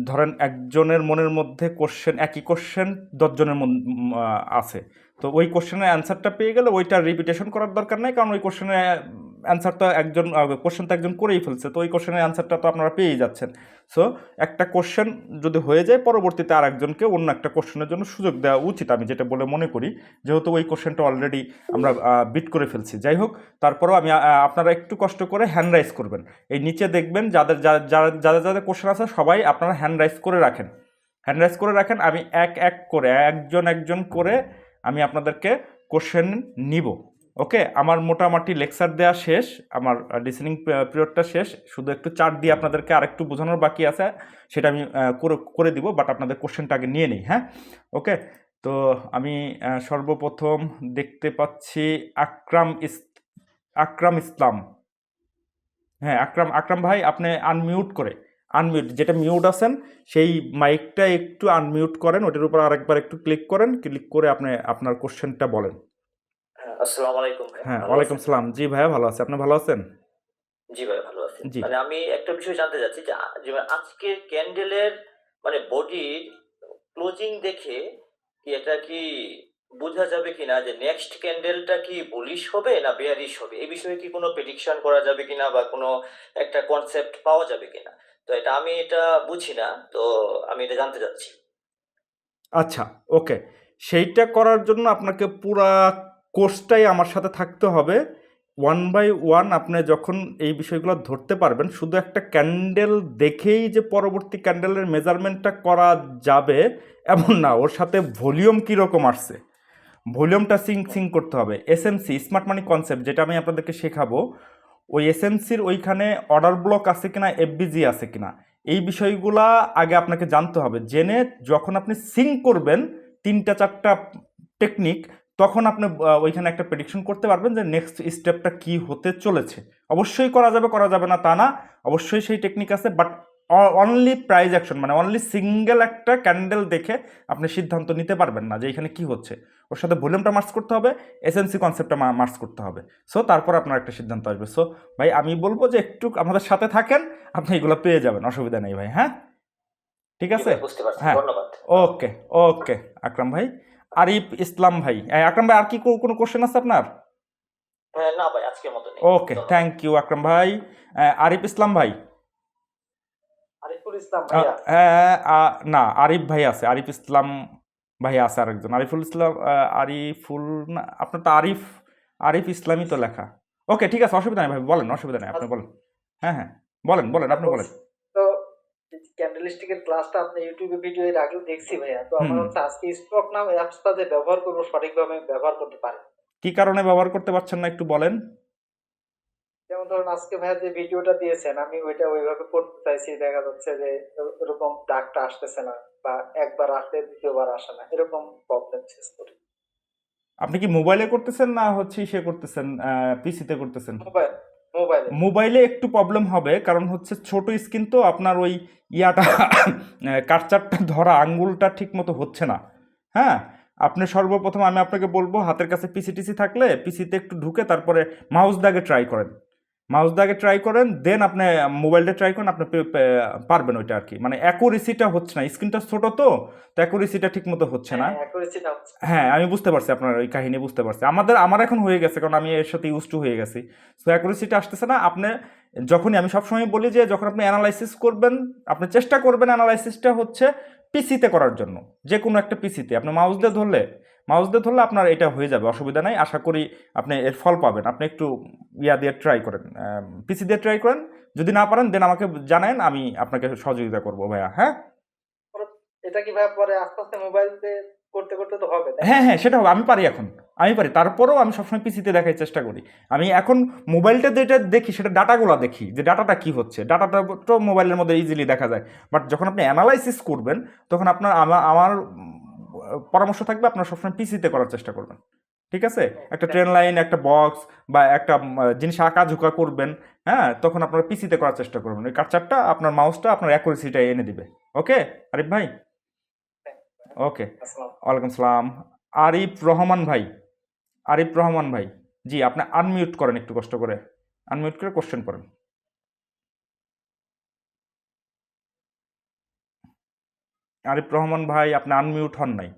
ধরেন একজনের মনের মধ্যে একই কোশ্চেন 10 জনের আছে, তো ওই কোশ্চেনের অ্যান্সারটা পেয়ে গেলে ওইটা রিপিটেশন করার দরকার নেই, কারণ ওই কোশ্চেনে অ্যান্সার তো একজন কোশ্চেন তো একজন করেই ফেলছে, তো ওই কোশ্চেনের অ্যান্সারটা তো আপনারা পেয়েই যাচ্ছেন। সো একটা কোশ্চেন যদি হয়ে যায়, পরবর্তীতে আরেকজনকে অন্য একটা কোশ্চেনের জন্য সুযোগ দেওয়া উচিত, আমি যেটা বলে মনে করি, যেহেতু ওই কোশ্চেনটা অলরেডি আমরা বিট করে ফেলছি। যাই হোক, তারপরেও আমি আপনারা একটু কষ্ট করে হ্যান্ড রাইজ করবেন। এই নিচে দেখবেন যাদের যাদের যাদের কোশ্চেন আছে সবাই আপনারা হ্যান্ড রাইজ করে রাখেন, হ্যান্ড রাইজ করে রাখেন। আমি এক এক করে একজন করে আমি আপনাদেরকে কোশ্চেন নিব। ওকে, আমার মোটামুটি লেকচার দেওয়া শেষ, আমার লিসেনিং পিরিয়ডটা শেষ, শুধু একটু চার্ট দিয়ে আপনাদেরকে আরেকটু বোঝানোর বাকি আছে, সেটা আমি করে দিব, বাট আপনাদের কোশ্চেনটা আগে নিয়ে নিই। হ্যাঁ, ওকে। তো আমি সর্বপ্রথম দেখতে পাচ্ছি আকরাম ইসলাম। হ্যাঁ, আকরাম ভাই, আপনি আনমিউট যেটা মিউট আছেন সেই মাইকটা একটু আনমিউট করেন, ওটার উপর আরেকবার একটু ক্লিক করেন, ক্লিক করে আপনি আপনার কোশ্চেনটা বলেন। আসসালামু আলাইকুম ভাই। হ্যাঁ, ভালো ওয়ালাইকুম আছেন? সালাম। জি ভাইয়া, ভালো আছে, আপনি ভালো আছেন? জি ভাই, ভালো আছি। জি। মানে আমি একটা বিষয় জানতে চাচ্ছি যে আজকের ক্যান্ডেলের মানে বডির ক্লোজিং দেখে এটা কি বোঝা যাবে কিনা যে নেক্সট ক্যান্ডেলটা কি বুলিশ হবে না বেয়ারিশ হবে? এই বিষয়ে কি কোনো প্রেডিকশন করা যাবে কিনা বা কোনো একটা কনসেপ্ট পাওয়া যাবে কিনা? তো এটা বুঝি না, তো আমি এটা জানতে চাচ্ছি। আচ্ছা, ওকে। সেইটা করার জন্য আপনাকে পুরা কোর্সটাই আমার সাথে থাকতে হবে। 1 বাই 1 আপনি যখন এই বিষয়গুলো ধরতে পারবেন, শুধু একটা ক্যান্ডেল দেখেই যে পরবর্তী ক্যান্ডেলের মেজারমেন্টটা করা যাবে এমন না, ওর সাথে ভলিউম কীরকম আসছে, ভলিউমটা সিং করতে হবে। এসএমসি, স্মার্ট মানি কনসেপ্ট, যেটা আমি আপনাদেরকে শেখাবো, ওই এসএমসির ওইখানে অর্ডার ব্লক আছে কিনা, এফবিজি আছে কিনা, এই বিষয়গুলা আগে আপনাকে জানতে হবে। জেনে যখন আপনি সিং করবেন 3-4টা টেকনিক, তখন আপনি ওইখানে একটা প্রেডিকশন করতে পারবেন যে নেক্সট স্টেপটা কি হতে চলেছে। অবশ্যই করা যাবে না তা না, অবশ্যই সেই টেকনিক আছে, বাট অনলি প্রাইজ অ্যাকশন, মানে অনলি সিঙ্গেল একটা ক্যান্ডেল দেখে আপনি সিদ্ধান্ত নিতে পারবেন না যে এখানে কি হচ্ছে। ওর সাথে ভলিউমটা মার্চ করতে হবে, এসএমসি কনসেপ্টটা মার্চ করতে হবে। সো তারপর আপনার একটা সিদ্ধান্ত আসবে। সো ভাই, আমি বলবো যে একটু আমাদের সাথে থাকেন, আপনি এগুলো পেয়ে যাবেন, অসুবিধা নেই ভাই। হ্যাঁ, ঠিক জি আছে। ভাই, বুঝতে পারছি। হ্যাঁ, ধন্যবাদ। ওকে ওকে আকরাম ভাই। আরিফ ইসলাম ভাই, আকরাম ভাই, আর কি কোনো কোশ্চেন আছে আপনার? হ্যাঁ, না ভাই, আজকের মতো নেই। ওকে, ধন্যবাদ। থ্যাংক ইউ আকরাম ভাই। আরিফ ইসলাম ভাই, আরিফুল ইসলাম ভাইয়া। না, আরিফ ভাই আছে, আরিফ ইসলাম ভাই আছে আরেকজন, আরিফুল ইসলাম, আরিফুল না, আপনার তো আরিফ ইসলামই তো লেখা। ওকে, ঠিক আছে, অসুবিধা নেই ভাই, বলেন, অসুবিধা নেই, আপনি বলেন। হ্যাঁ হ্যাঁ, বলেন, আপনি বলেন। তো ক্যান্ডেলস্টিকের ক্লাসটা আপনি ইউটিউবে ভিডিও এর আগেও দেখছি ভাইয়া। তো আমার হুম। হচ্ছে আজকে স্টক নাম অ্যাপসটা যে ব্যবহার করবো সঠিকভাবে ব্যবহার করতে পারি। কি কারণে ব্যবহার করতে পারছেন না একটু বলেন। যেমন ধরুন আজকে ভাইয়া যে ভিডিওটা দিয়েছেন আমি ওইটা ওইভাবে করতে চাইছি, দেখা যাচ্ছে যে এরকম ডাকটা আসতেছে না, বা একবার আসলে দ্বিতীয়বার আসে না, এরকম প্রবলেম ফেস করি। আপনি কি মোবাইলে করতেছেন না হচ্ছে ইসে করতেছেন, পিসিতে করতেছেন? মোবাইলে মোবাইলে একটু প্রবলেম হবে, কারণ হচ্ছে ছোট স্ক্রিন তো, আপনার ওই ইয়াটা কার্সারটা ধরা আঙ্গুলটা ঠিক মতো হচ্ছে না। হ্যাঁ, আপনি সর্বপ্রথম আমি আপনাকে বলবো, হাতের কাছে পিসি থাকলে পিসিতে একটু ঢুকে তারপরে মাউস দাগে ট্রাই করেন, দেন আপনি মোবাইলটা ট্রাই করেন, আপনি পারবেন ওইটা আর কি। মানে অ্যাকুরেসিটা হচ্ছে না, স্ক্রিনটা ছোট তো অ্যাকুরেসিটা ঠিক মতো হচ্ছে না। অ্যাকুরেসিটা হচ্ছে। হ্যাঁ, আমি বুঝতে পারছি আপনার ওই কাহিনী, বুঝতে পারছি। আমার এখন হয়ে গেছে, কারণ আমি এর সাথে ইউজ টু হয়ে গেছি। সো অ্যাকুরেসিটা আসতেছে না। আপনি যখনই, আমি সবসময় বলি যে যখন আপনি অ্যানালাইসিস করবেন, আপনি চেষ্টা করবেন অ্যানালাইসিসটা হচ্ছে পিসিতে করার জন্য, যে কোনো একটা পিসিতে আপনি মাউস দিয়ে ধরলে আপনার এটা হয়ে যাবে, অসুবিধা নাই। আশা করি আপনি এর ফল পাবেন। আপনি একটু ইয়া দিয়ে ট্রাই করেন, পিসি দিয়ে ট্রাই করেন। যদি না পারেন দেন আমাকে জানান, আমি আপনাকে সহযোগিতা করবো ভাইয়া। হ্যাঁ এটা কি ভাইয়া পরে আস্তে আস্তে মোবাইল দিয়ে করতে করতে তো হবে, তাই না? হ্যাঁ, সেটা হবে। আমি পারি, তারপরেও আমি সবসময় পিসিতে দেখার চেষ্টা করি। আমি এখন মোবাইলটা যেটা দেখি সেটা ডাটাগুলো দেখি, যে ডাটাটা কি হচ্ছে, ডাটাটা তো মোবাইলের মধ্যে ইজিলি দেখা যায়। বাট যখন আপনি অ্যানালাইসিস করবেন, তখন আপনার আমার পরামর্শ থাকবে আপনার সবসময় পিসিতে করার চেষ্টা করবেন। ঠিক আছে, একটা ট্রেন লাইন, একটা বক্স বা একটা জিনিস আঁকা ঝুঁকা করবেন, হ্যাঁ, তখন আপনার পিসিতে করার চেষ্টা করবেন। ওই কার্সারটা, আপনার মাউসটা আপনার অ্যাকুরেসিটা এনে দিবে। ওকে আরিফ ভাই, ওকে। আসসালাম। ওয়ালাইকুম সালাম। আরিফ রহমান ভাই, জি, আপনি আনমিউট করেন, একটু কষ্ট করে আনমিউট করে কোশ্চেন করেন। আরিফ রহমান ভাই, আপনি আনমিউট হন নাই।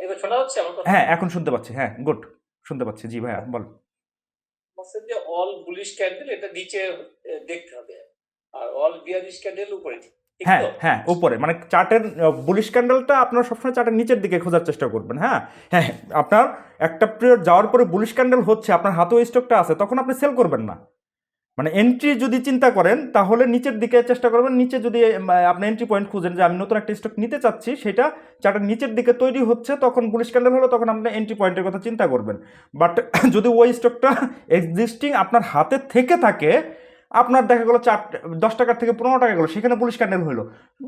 এবার শোনা হচ্ছে আমার কথা? হ্যাঁ, এখন শুনতে পাচ্ছি, হ্যাঁ, গুড, শুনতে পাচ্ছি। জি ভাইয়া, বল। বলছেন যে অল বুলিশ ক্যান্ডেল এটা নিচে দেখতে হবে, আর অল বিয়ারিশ ক্যান্ডেল উপরে, ঠিক হ্যাঁ তো? হ্যাঁ, উপরে মানে চার্টের বুলিশ ক্যান্ডেলটা আপনারা সবসময় চার্টের নিচের দিকে খোঁজার চেষ্টা করবেন। হ্যাঁ হ্যাঁ, আপনার একটা পিরিয়ড যাওয়ার পরে বুলিশ ক্যান্ডেল হচ্ছে, আপনার হাতেও স্টকটা আছে, তখন আপনি সেল করবেন না। মানে এন্ট্রি যদি চিন্তা করেন তাহলে নিচের দিকে চেষ্টা করবেন। নিচে যদি আপনি এন্ট্রি পয়েন্ট খুঁজেন যে আমি নতুন একটা স্টক নিতে চাচ্ছি, সেটা চার্টের নিচের দিকে তৈরি হচ্ছে, তখন বুলিশ ক্যান্ডেল হলো, তখন আপনি এন্ট্রি পয়েন্টের কথা চিন্তা করবেন। বাট যদি ওই স্টকটা এক্সিস্টিং আপনার হাতে থেকে থাকে, আপনার দেখা গেলো 10 টাকার থেকে 15 টাকা গেলো, সেখানে বুলিশ ক্যান্ডেল হলো,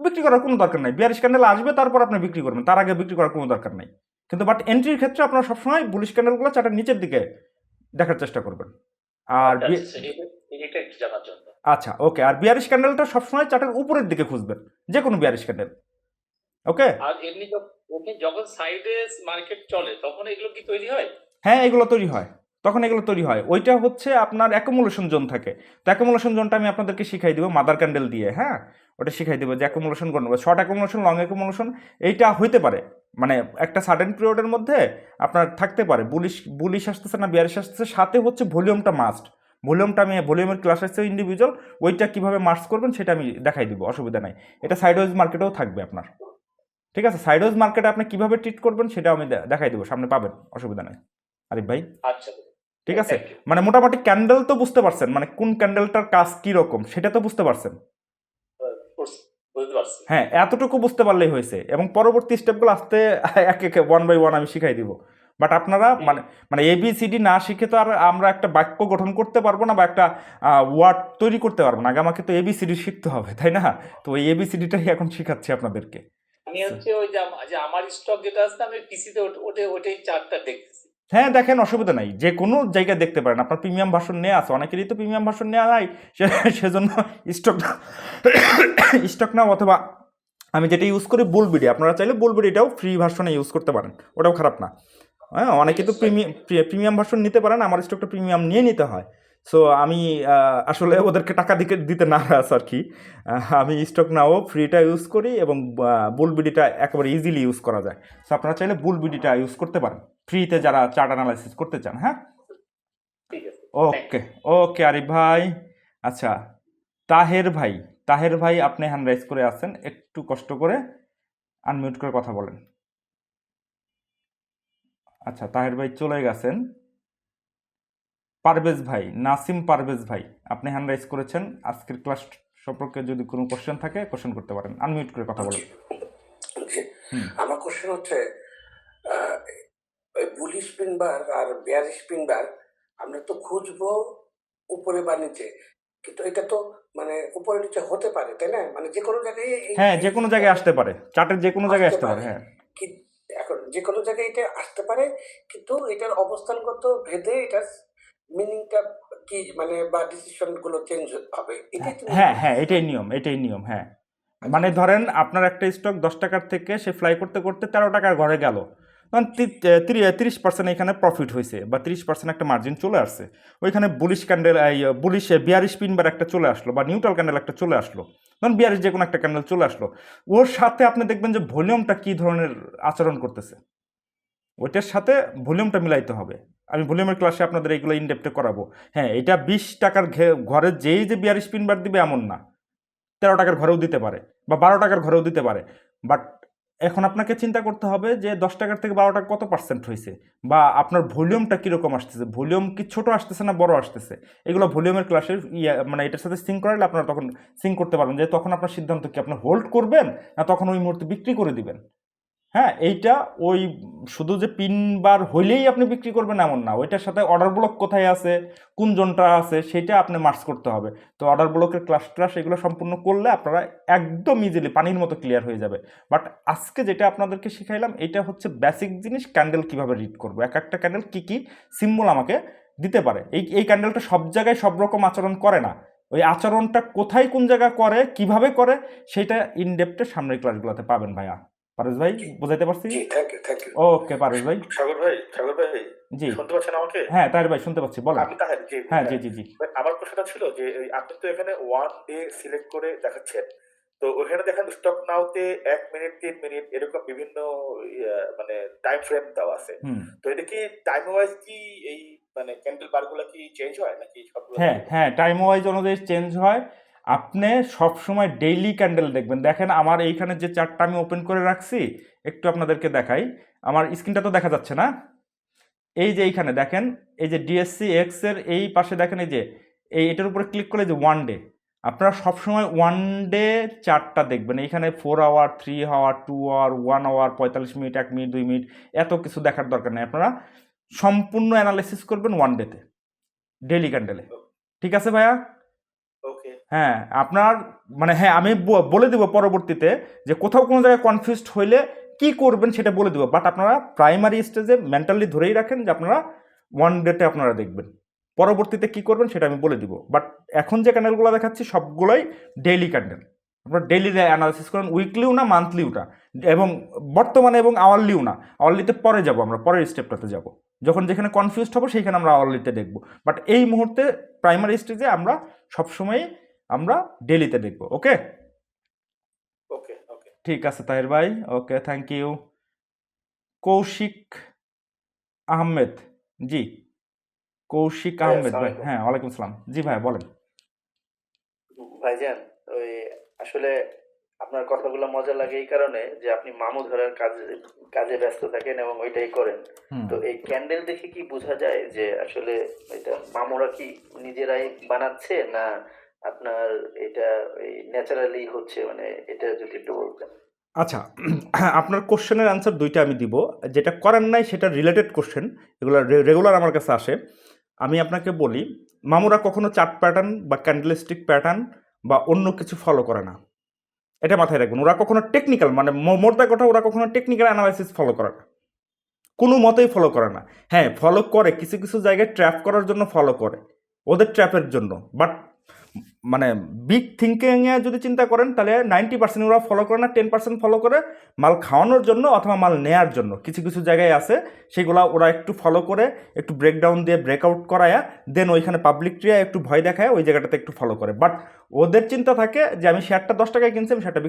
বিক্রি করার কোনো দরকার নাই। বিয়ারিশ ক্যান্ডেল আসবে, তারপর আপনি বিক্রি করবেন, তার আগে বিক্রি করার কোনো দরকার নাই। কিন্তু বাট এন্ট্রির ক্ষেত্রে আপনারা সবসময় বুলিশ ক্যান্ডেলগুলো চার্টের নিচের দিকে দেখার চেষ্টা করবেন। আর এটা একটু জানার জন্য। আচ্ছা ওকে, আর বিয়ারিশ ক্যান্ডেলটা সবসময় চার্টের উপরের দিকে খুঁজবেন, যে কোনো বিয়ারিশ ক্যান্ডেল। ওকে, আর এমনি যখন সাইডে মার্কেট চলে তখন এগুলো কি তৈরি হয়? হ্যাঁ এগুলো তৈরি হয়, তখন এগুলো তৈরি হয়। ওইটা হচ্ছে আপনার অ্যাকুমুলেশন জোন থাকে। তো অ্যাকুমুলেশন জোনটা আমি আপনাদেরকে শিখাই দিব মাদার ক্যান্ডেল দিয়ে। হ্যাঁ, ওটা শিখাই দেবো যে অ্যাকুমুলেশন করবো, শর্ট অ্যাকুমুলেশন, লং অ্যাকুমুলেশন, এইটা হইতে পারে। মানে একটা সাডেন পিরিয়ডের মধ্যে আপনার থাকতে পারে বুলিশ আসতেছে না বিয়ারিশ আসতেছে, সাথে হচ্ছে ভলিউমটা মাস্ট। ভলিউমের ক্লাস আসছে ইন্ডিভিজুয়াল, ওইটা কিভাবে মার্চ করবেন সেটা আমি দেখাই দিব, অসুবিধা নাই। এটা সাইডওয়েজ মার্কেটেও থাকবে আপনার, ঠিক আছে? সাইডওয়েজ মার্কেটে আপনি কিভাবে ট্রিট করবেন সেটা আমি দেখাই দেবো, সামনে পাবেন, অসুবিধা নাই আরিফ ভাই। আচ্ছা, ঠিক আছে, মানে মোটামুটি ক্যান্ডেল তো বুঝতে পারছেন, মানে কোন ক্যান্ডেলটার কাজ কি রকম সেটা তো বুঝতে পারছেন। বুঝতে পারছি। হ্যাঁ, এতটুকু বুঝতে পারলেই হয়েছে, এবং পরবর্তী স্টেপগুলো আস্তে এক এক 1 বাই 1 আমি শিখাই দিব। বাট আপনারা মানে ABCD না শিখে তো আর আমরা একটা বাক্য গঠন করতে পারবো না, বা একটা ওয়ার্ড তৈরি করতে পারবো না। আগে আমাকে তো ABCD শিখতে হবে, তাই না? তো ওই ABCDটাই এখন শিখাচ্ছি আপনাদেরকে। আমি হচ্ছে ওই যে আমার স্টক যেটা আছে আমি পিসিতে ওটাই চার্টটা দেখতেছি। হ্যাঁ দেখেন, অসুবিধা নাই, যে কোনো জায়গায় দেখতে পারেন। আপনার প্রিমিয়াম ভার্সন নেওয়া আছে, অনেকেরই তো প্রিমিয়াম ভার্সন নেওয়া নাই, সেজন্য স্টক নাও, অথবা আমি যেটা ইউজ করি বুলবিডি, আপনারা চাইলে বুলবিডিটাও ফ্রি ভার্সনে ইউজ করতে পারেন, ওটাও খারাপ না। হ্যাঁ, অনেকে তো প্রিমিয়াম ভার্সন নিতে পারেন, আমার স্টকটা প্রিমিয়াম নিয়ে নিতে হয়। সো আমি আসলে ওদেরকে টাকা দিতে নারাজ আর কি। আমি স্টক নাও ফ্রিটা ইউজ করি, এবং বুলবিডিটা একেবারে ইজিলি ইউজ করা যায়। সো আপনারা চাইলে বুলবিডিটা ইউজ করতে পারেন ফ্রিতে, যারা চার্ট অ্যানালাইসিস করতে চান। হ্যাঁ, ঠিক আছে, ওকে ওকে আরিফ ভাই। আচ্ছা, তাহের ভাই আপনি হ্যান্ড রাইজ করে আছেন, একটু কষ্ট করে আনমিউট করে কথা বলেন। আচ্ছা, তাহের ভাই চলে গেছেন। নাসিম পারভেজ ভাই, আপনি হ্যান্ড রাইজ করেছেন। আজকের ক্লাস সম্পর্কে যদি কোনো কোশ্চেন থাকে কোশ্চেন করতে পারেন, আনমিউট করে কথা বলেন। আমার কোশ্চেন হচ্ছে বুলিশ স্পিনবার আর বেয়ারিশ স্পিনবার আমরা তো খুঁজবো উপরে বা নিচে, কিন্তু এটা তো মানে উপরে নিচে হতে পারে, তাই না? মানে যে কোনো জায়গায় হ্যাঁ, যে কোনো জায়গায় আসতে পারে, চার্টের যে কোনো জায়গায় আসতে পারে। হ্যাঁ, এখন যে কোনো জায়গায় এটা আসতে পারে, কিন্তু এটার অবস্থানগত ভেদে এটার মিনিংটা কি মানে বা ডিসিশন গুলো চেঞ্জ হবে, এটাই তো। হ্যাঁ হ্যাঁ, এটাই নিয়ম। হ্যাঁ, মানে ধরেন আপনার একটা স্টক 10 টাকার থেকে সে ফ্লাই করতে করতে 13 টাকার ঘরে গেল, তখন 30% এখানে প্রফিট হয়েছে, বা 30% একটা মার্জিন চলে আসছে। ওইখানে বুলিশ বিয়ারিশ পিনবার একটা চলে আসলো, বা নিউট্রাল ক্যান্ডেল একটা চলে আসলো, ধরুন বিয়ারিশ যে কোনো একটা ক্যান্ডেল চলে আসলো, ওর সাথে আপনি দেখবেন যে ভলিউমটা কী ধরনের আচরণ করতেছে, ওইটার সাথে ভলিউমটা মিলাইতে হবে। আমি ভলিউমের ক্লাসে আপনাদের এইগুলো ইনডেপথে করাবো। হ্যাঁ, এটা 20 টাকার ঘরে যেই যে বিয়ারিশ পিনবার দিবে এমন না, 13 টাকার ঘরেও দিতে পারে, বা 12 টাকার ঘরেও দিতে পারে। বাট এখন আপনাকে চিন্তা করতে হবে যে 10 টাকার থেকে 12 টাকা কত পার্সেন্ট হয়েছে, বা আপনার ভলিউমটা কীরকম আসতেছে, ভলিউম কি ছোট আসতেছে না বড় আসতেছে। এগুলো ভলিউমের ক্লাসের মানে এটার সাথে সিঙ্ক করালে আপনারা তখন সিঙ্ক করতে পারবেন, যে তখন আপনার সিদ্ধান্ত কি, আপনি হোল্ড করবেন না তখন ওই মুহূর্তে বিক্রি করে দিবেন। হ্যাঁ, এইটা ওই শুধু যে পিন বার হইলেই আপনি বিক্রি করবেন এমন না, ওইটার সাথে অর্ডার ব্লক কোথায় আছে, কোন জোনটা আছে, সেটা আপনি মার্চ করতে হবে। তো অর্ডার ব্লকের ক্লাস এগুলো সম্পূর্ণ করলে আপনারা একদম ইজিলি পানির মতো ক্লিয়ার হয়ে যাবে। বাট আজকে যেটা আপনাদেরকে শিখাইলাম এটা হচ্ছে বেসিক জিনিস, ক্যান্ডেল কিভাবে রিড করবো, এক একটা ক্যান্ডেল কী কী সিম্বল আমাকে দিতে পারে। এই ক্যান্ডেলটা সব জায়গায় সব রকম আচরণ করে না, ওই আচরণটা কোথায় কোন জায়গায় করে কিভাবে করে সেটা ইনডেপথে সামনের ক্লাসগুলোতে পাবেন ভাইয়া। পারভেজ ভাই, বুঝাইতে পারছি? Thank you. ওকে পারভেজ ভাই। সাগর ভাই জি, শুনতে পাচ্ছেন আমাকে? হ্যাঁ তাহের ভাই শুনতে পাচ্ছি, বলেন। আমি তাহের, জি হ্যাঁ জি জি জি। আমার প্রশ্নটা ছিল যে আপনি তো এখানে 1 ডে সিলেক্ট করে দেখাচ্ছেন, তো ওখানে দেখেন স্টক নাওতে 1 মিনিট 3 মিনিট এরকম বিভিন্ন মানে টাইম ফ্রেম দেওয়া আছে। তো এটা কি টাইম ওয়াইজ কি এই মানে ক্যান্ডেল বারগুলো কি চেঞ্জ হয় নাকি সবগুলো? হ্যাঁ হ্যাঁ, টাইম ওয়াইজ অনুযায়ী চেঞ্জ হয়। আপনি সব সময় ডেইলি ক্যান্ডেল দেখবেন। দেখেন আমার এইখানে যে চার্টটা আমি ওপেন করে রাখছি, একটু আপনাদেরকে দেখাই। আমার স্ক্রিনটা তো দেখা যাচ্ছে না? এই যে এইখানে দেখেন, এই যে ডিএসসি এক্স এর এই পাশে দেখেন, এই যে এটার উপরে ক্লিক করে যে ওয়ান ডে, আপনারা সবসময় ওয়ান ডে চার্টটা দেখবেন। এইখানে 4 hour, 3 hour, 2 hour, 1 hour, 45 minute, 1 minute, 2 minute, এত কিছু দেখার দরকার নেই। আপনারা সম্পূর্ণ অ্যানালাইসিস করবেন ওয়ান ডেতে, ডেইলি ক্যান্ডেলে। ঠিক আছে ভাইয়া? ওকে। হ্যাঁ, আপনার মানে হ্যাঁ, আমি বলে দিব পরবর্তীতে যে কোথাও কোনো জায়গায় কনফিউজড হইলে কি করবেন সেটা বলে দিব। বাট আপনারা প্রাইমারি স্টেজে মেন্টালি ধরেই রাখেন যে আপনারা ওয়ান ডেতে আপনারা দেখবেন। পরবর্তীতে কি করবেন সেটা আমি বলে দিব। বাট এখন যে ক্যান্ডেলগুলো দেখাচ্ছি সবগুলোই ডেইলি ক্যান্ডেল। আপনারা ডেইলি অ্যানালাইসিস করেন, উইকলিও না, মান্থলিও না, এবং বর্তমানে এবং আওয়ারলিও না। আওয়ারলিতে পরে যাব, আমরা পরের স্টেপটাতে যাব, যখন যেখানে কনফিউজড হবো সেইখানে আমরা আওয়ারলিতে দেখব। বাট এই মুহূর্তে প্রাইমারি স্টেজে আমরা সবসময় আমরা ডেলিতে দেখব। ওকে, ওকে। ওকে। ঠিক আছে তাহির ভাই, ওকে, থ্যাংক ইউ। কৌশিক আহমেদ, জি কৌশিক আহমেদ ভাই, হ্যাঁ ওয়ালাইকুম সালাম, জি ভাই বলেন। ভাইজান, ওই আসলে আপনার কথাগুলো মজা লাগে এই কারণে যে আপনি মামু ধরার কাজে ব্যস্ত থাকেন এবং ওইটাই করেন। তো এই ক্যান্ডেল দেখে কি বোঝা যায় যে আসলে এটা মামুরা কি নিজেরাই বানাচ্ছে না আপনার এটা ওই ন্যাচারালি হচ্ছে, মানে এটা যদি একটু বলতেন। আচ্ছা, আপনার কোশ্চেনের অ্যান্সার দুইটা আমি দিব। যেটা করেন নাই সেটা রিলেটেড কোশ্চেন, এগুলো রেগুলার আমার কাছে আসে। আমি আপনাকে বলি, মামুরা কখনো চার্ট প্যাটার্ন বা ক্যান্ডেলস্টিক প্যাটার্ন বা অন্য কিছু ফলো করে না, এটা মাথায় রাখবেন। ওরা কখনো টেকনিক্যাল, মানে মোদ্দা কথা, ওরা কখনো টেকনিক্যাল অ্যানালাইসিস ফলো করে না, কোনো মতেই ফলো করে না। হ্যাঁ, ফলো করে কিছু কিছু জায়গায় ট্র্যাপ করার জন্য ফলো করে, ওদের ট্র্যাপের জন্য। বাট মানে বিগ থিঙ্কিংয়ে যদি চিন্তা করেন তাহলে 90% ওরা ফলো করে না, 10% ফলো করে মাল খাওয়ানোর জন্য অথবা মাল নেয়ার জন্য। কিছু কিছু জায়গায় আছে সেগুলো ওরা একটু ফলো করে, একটু ব্রেকডাউন দিয়ে ব্রেকআউট করায়া দেন ওইখানে পাবলিক ট্রিয়া একটু ভয় দেখায়, ওই জায়গাটাতে একটু ফলো করে। বাট ওদের চিন্তা থাকে যে আমি শেয়ারটা 10 টাকায় কিনছি, আমি শেয়ারটা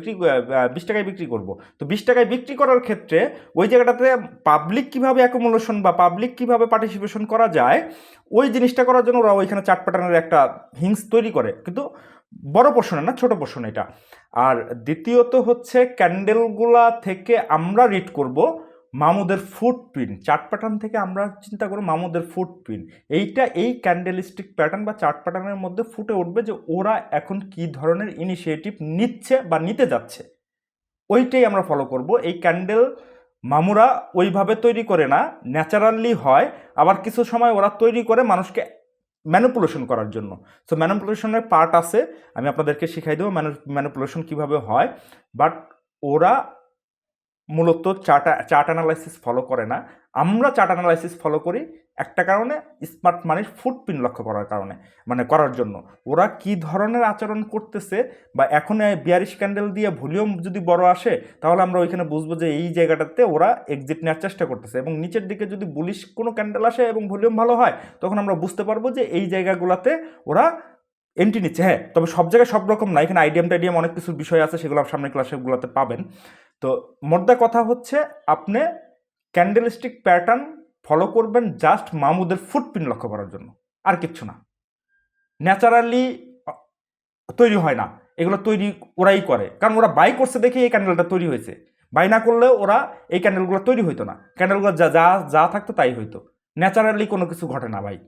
20 টাকায় বিক্রি করব। তো 20 টাকায় বিক্রি করার ক্ষেত্রে ওই জায়গাটাতে পাবলিক কীভাবে অ্যাকোমোলেশন বা পাবলিক কীভাবে পার্টিসিপেশন করা যায়, ওই জিনিসটা করার জন্য ওরা ওইখানে চার্ট প্যাটার্নের একটা হিংস তৈরি করে, কিন্তু বড় পোর্শনে না, ছোট পোর্শন এটা। আর দ্বিতীয়ত হচ্ছে ক্যান্ডেলগুলা থেকে আমরা রিড করব মামুদের ফুটপ্রিন্ট। চার্ট প্যাটার্ন থেকে আমরা চিন্তা করব মামুদের ফুটপ্রিন্ট। এইটা এই ক্যান্ডেলিস্টিক প্যাটার্ন বা চার্ট প্যাটার্নের মধ্যে ফুটে উঠবে যে ওরা এখন কি ধরনের ইনিশিয়েটিভ নিচ্ছে বা নিতে যাচ্ছে, ওইটাই আমরা ফলো করব। এই ক্যান্ডেল মামুরা ওইভাবে তৈরি করে না, ন্যাচারালি হয়। আবার কিছু সময় ওরা তৈরি করে মানুষকে ম্যানিপুলেশন করার জন্য। সো ম্যানিপুলেশনের পার্ট আছে, আমি আপনাদেরকে শিখাই দেবো ম্যানিপুলেশন কীভাবে হয়। বাট ওরা মূলত চার্ট অ্যানালাইসিস ফলো করে না, আমরা চার্ট অ্যানালাইসিস ফলো করি একটা কারণে, স্মার্ট মানির ফুটপ্রিন্ট লক্ষ্য করার কারণে, মানে করার জন্য। ওরা কি ধরনের আচরণ করতেছে, বা এখন বিয়ারিশ ক্যান্ডেল দিয়ে ভলিউম যদি বড় আসে তাহলে আমরা ওইখানে বুঝবো যে এই জায়গাটাতে ওরা এক্সিট নেওয়ার চেষ্টা করতেছে। এবং নিচের দিকে যদি বুলিশ কোনো ক্যান্ডেল আসে এবং ভলিউম ভালো হয়, তখন আমরা বুঝতে পারবো যে এই জায়গাগুলোতে ওরা এন্ট্রি নিচ্ছে। হ্যাঁ, তবে সব জায়গায় সব রকম না, এখানে টাইডিয়াম অনেক কিছু বিষয় আছে, সেগুলো সামনের ক্লাসেগুলোতে পাবেন। তো মোদ্দা কথা হচ্ছে আপনি ক্যান্ডেলস্টিক প্যাটার্ন ফলো করবেন জাস্ট মামুদের ফুটপ্রিন্ট লক্ষ্য করার জন্য, আর কিচ্ছু না। ন্যাচারালি তৈরি হয় না, এগুলো তৈরি ওরাই করে, কারণ ওরা বাই করছে দেখে এই ক্যান্ডেলটা তৈরি হয়েছে। বাই না করলে ওরা এই ক্যান্ডেলগুলো তৈরি হইতো না, ক্যান্ডেলগুলো যা যা যা থাকতো তাই হইতো। ন্যাচারালি কোনো কিছু ঘটে না ভাই।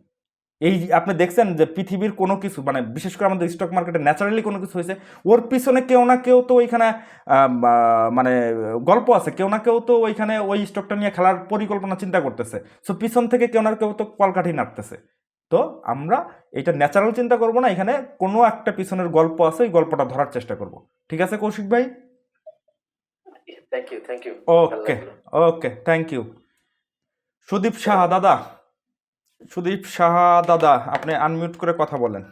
এই আপনি দেখছেন যে পৃথিবীর কোনো কিছু, মানে বিশেষ করে আমাদের স্টক মার্কেটে ন্যাচারালি কোনো কিছু হয়েছে, ওর পিছনে কেউ না কেউ তো ওইখানে মানে গল্প আছে, কেউ না কেউ তো ওইখানে ওই স্টকটা নিয়ে খেলার পরিকল্পনা চিন্তা করতেছে। সো পিছন থেকে কেউ না কেউ তো কলকাঠি নাড়তেছে। তো আমরা এটা ন্যাচারাল চিন্তা করব না, এখানে কোনো একটা পিছনের গল্প আছে, ওই গল্পটা ধরার চেষ্টা করব। ঠিক আছে কৌশিক ভাই? Thank you. Okay okay, thank you. Sudip Saha দাদা, সুদীপ সাহা দাদা, আপনি আনমিউট করে কথা বলেন।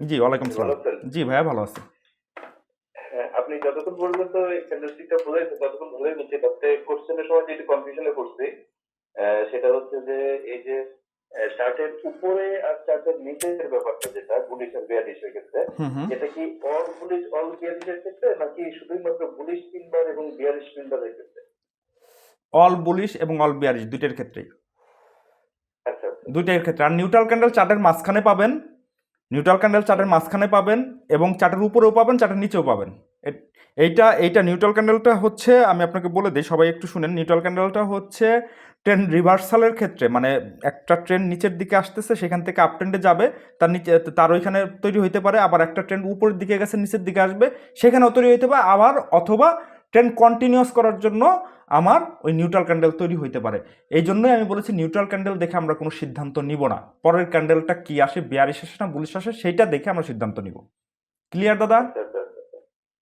জি ওয়ালাইকুম সালাম। জি ভাইয়া ভালো আছি। আপনি যতক্ষণ পর্যন্ত ক্যান্ডেলস্টিকটা বলেছেন ততক্ষণ ধরে নিচ্ছে, তাতে কোশ্চেনের সময় যেটি কনফিউশনে পড়ছি সেটা হচ্ছে যে এই যে চার্টের উপরে আর চার্টের নিচের ব্যাপারটা, যেটা বুলিশ আর বিয়ারিশের ক্ষেত্রে, এটা কি অল বুলিশ অল বিয়ারিশের ক্ষেত্রে নাকি শুধুমাত্র বুলিশ তিনবার এবং বিয়ারিশ তিনবারের ক্ষেত্রে? অল বুলিশ এবং অল বিয়ারিশ দুইটার ক্ষেত্রেই। আচ্ছা আচ্ছা দুইটার ক্ষেত্রে। আর নিউট্রাল ক্যান্ডেল চার্টের মাঝখানে পাবেন, নিউট্রাল ক্যান্ডেল চার্টের মাঝখানে পাবেন এবং চার্টের উপরেও পাবেন, চার্টের নিচেও পাবেন। এইটা নিউট্রাল ক্যান্ডেলটা হচ্ছে, আমি আপনাকে বলে দিই, সবাই একটু শুনেন। নিউট্রাল ক্যান্ডেলটা হচ্ছে ট্রেন রিভার্সালের ক্ষেত্রে, মানে একটা ট্রেন নিচের দিকে আসতেছে, সেখান থেকে আপ ট্রেন্ডে যাবে, তার নিচে তার ওইখানে তৈরি হইতে পারে। আবার একটা ট্রেন উপরের দিকে গেছে, নিচের দিকে আসবে, সেখানেও তৈরি হইতে পারে। আবার অথবা ট্রেন কন্টিনিউয়াস করার জন্য আমার ওই নিউট্রাল ক্যান্ডেল তৈরি হইতে পারে। এই জন্যই আমি বলেছি নিউট্রাল ক্যান্ডেল দেখে আমরা কোনো সিদ্ধান্ত নিব না। পরের ক্যান্ডেলটা কি আসে, বেয়ারিশ আসে না বুলিশ আসে, সেইটা দেখে আমরা সিদ্ধান্ত নিব। ক্লিয়ার দাদা? আচ্ছা আচ্ছা আচ্ছা আচ্ছা।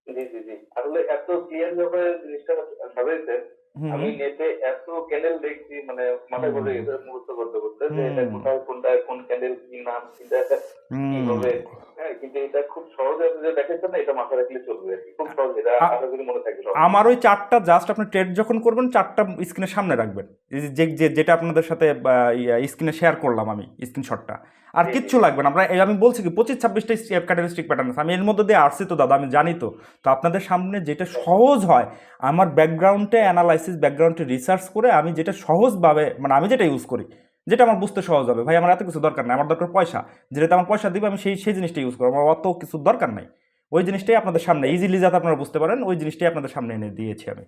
জি জি জি, আসলে এত ক্লিয়ার ভাবে জিনিসটা সাজাইছে, হুম আমি নেটে এত ক্যান্ডেল দেখছি, মানে মাথায় বলে গেছে মুহূর্ত করতে করতে যে এটা হুম কোথায় কোনটা কোন ক্যান্ডেল কি নাম এটা কি হুম হবে। হ্যাঁ, কিন্তু এটা খুব সহজে আপনি যে দেখাচ্ছেন না, এটা মাথায় রাখলে চলবে আর কি, খুব সহজ, এটা আ- আশা করি মনে থাকবে সব। আমার ওই চারটা জাস্ট আপনি ট্রেড যখন করবেন, চারটা স্ক্রিনের সামনে রাখবেন, এই যেটা আপনাদের সাথে স্ক্রিনে শেয়ার করলাম আমি স্ক্রিনশটটা। আর জি জি কিচ্ছু লাগবে না। আমরা আমি বলছি কি 25-26টা ক্যান্ডেলস্টিক প্যাটার্ন আছে, আমি এর মধ্যে দিয়ে আসছি তো দাদা, আমি জানি তো। তো আপনাদের সামনে যেটা সহজ হয়, আমার ব্যাকগ্রাউন্ডে অ্যানালাইসিস, ব্যাকগ্রাউন্ডে রিসার্চ করে আমি যেটা সহজভাবে, মানে আমি যেটা ইউজ করি, যেটা আমার বুঝতে সহজ হবে। ভাই আমার এত কিছু দরকার নাই, আমার দরকার পয়সা, যেটাতে আমার পয়সা দিবে আমি সেই জিনিসটা ইউজ করবো, আমার অত কিছু দরকার নাই। ওই জিনিসটাই আপনাদের সামনে ইজিলি যাতে আপনারা বুঝতে পারেন, ওই জিনিসটাই আপনাদের সামনে এনে দিয়েছি আমি।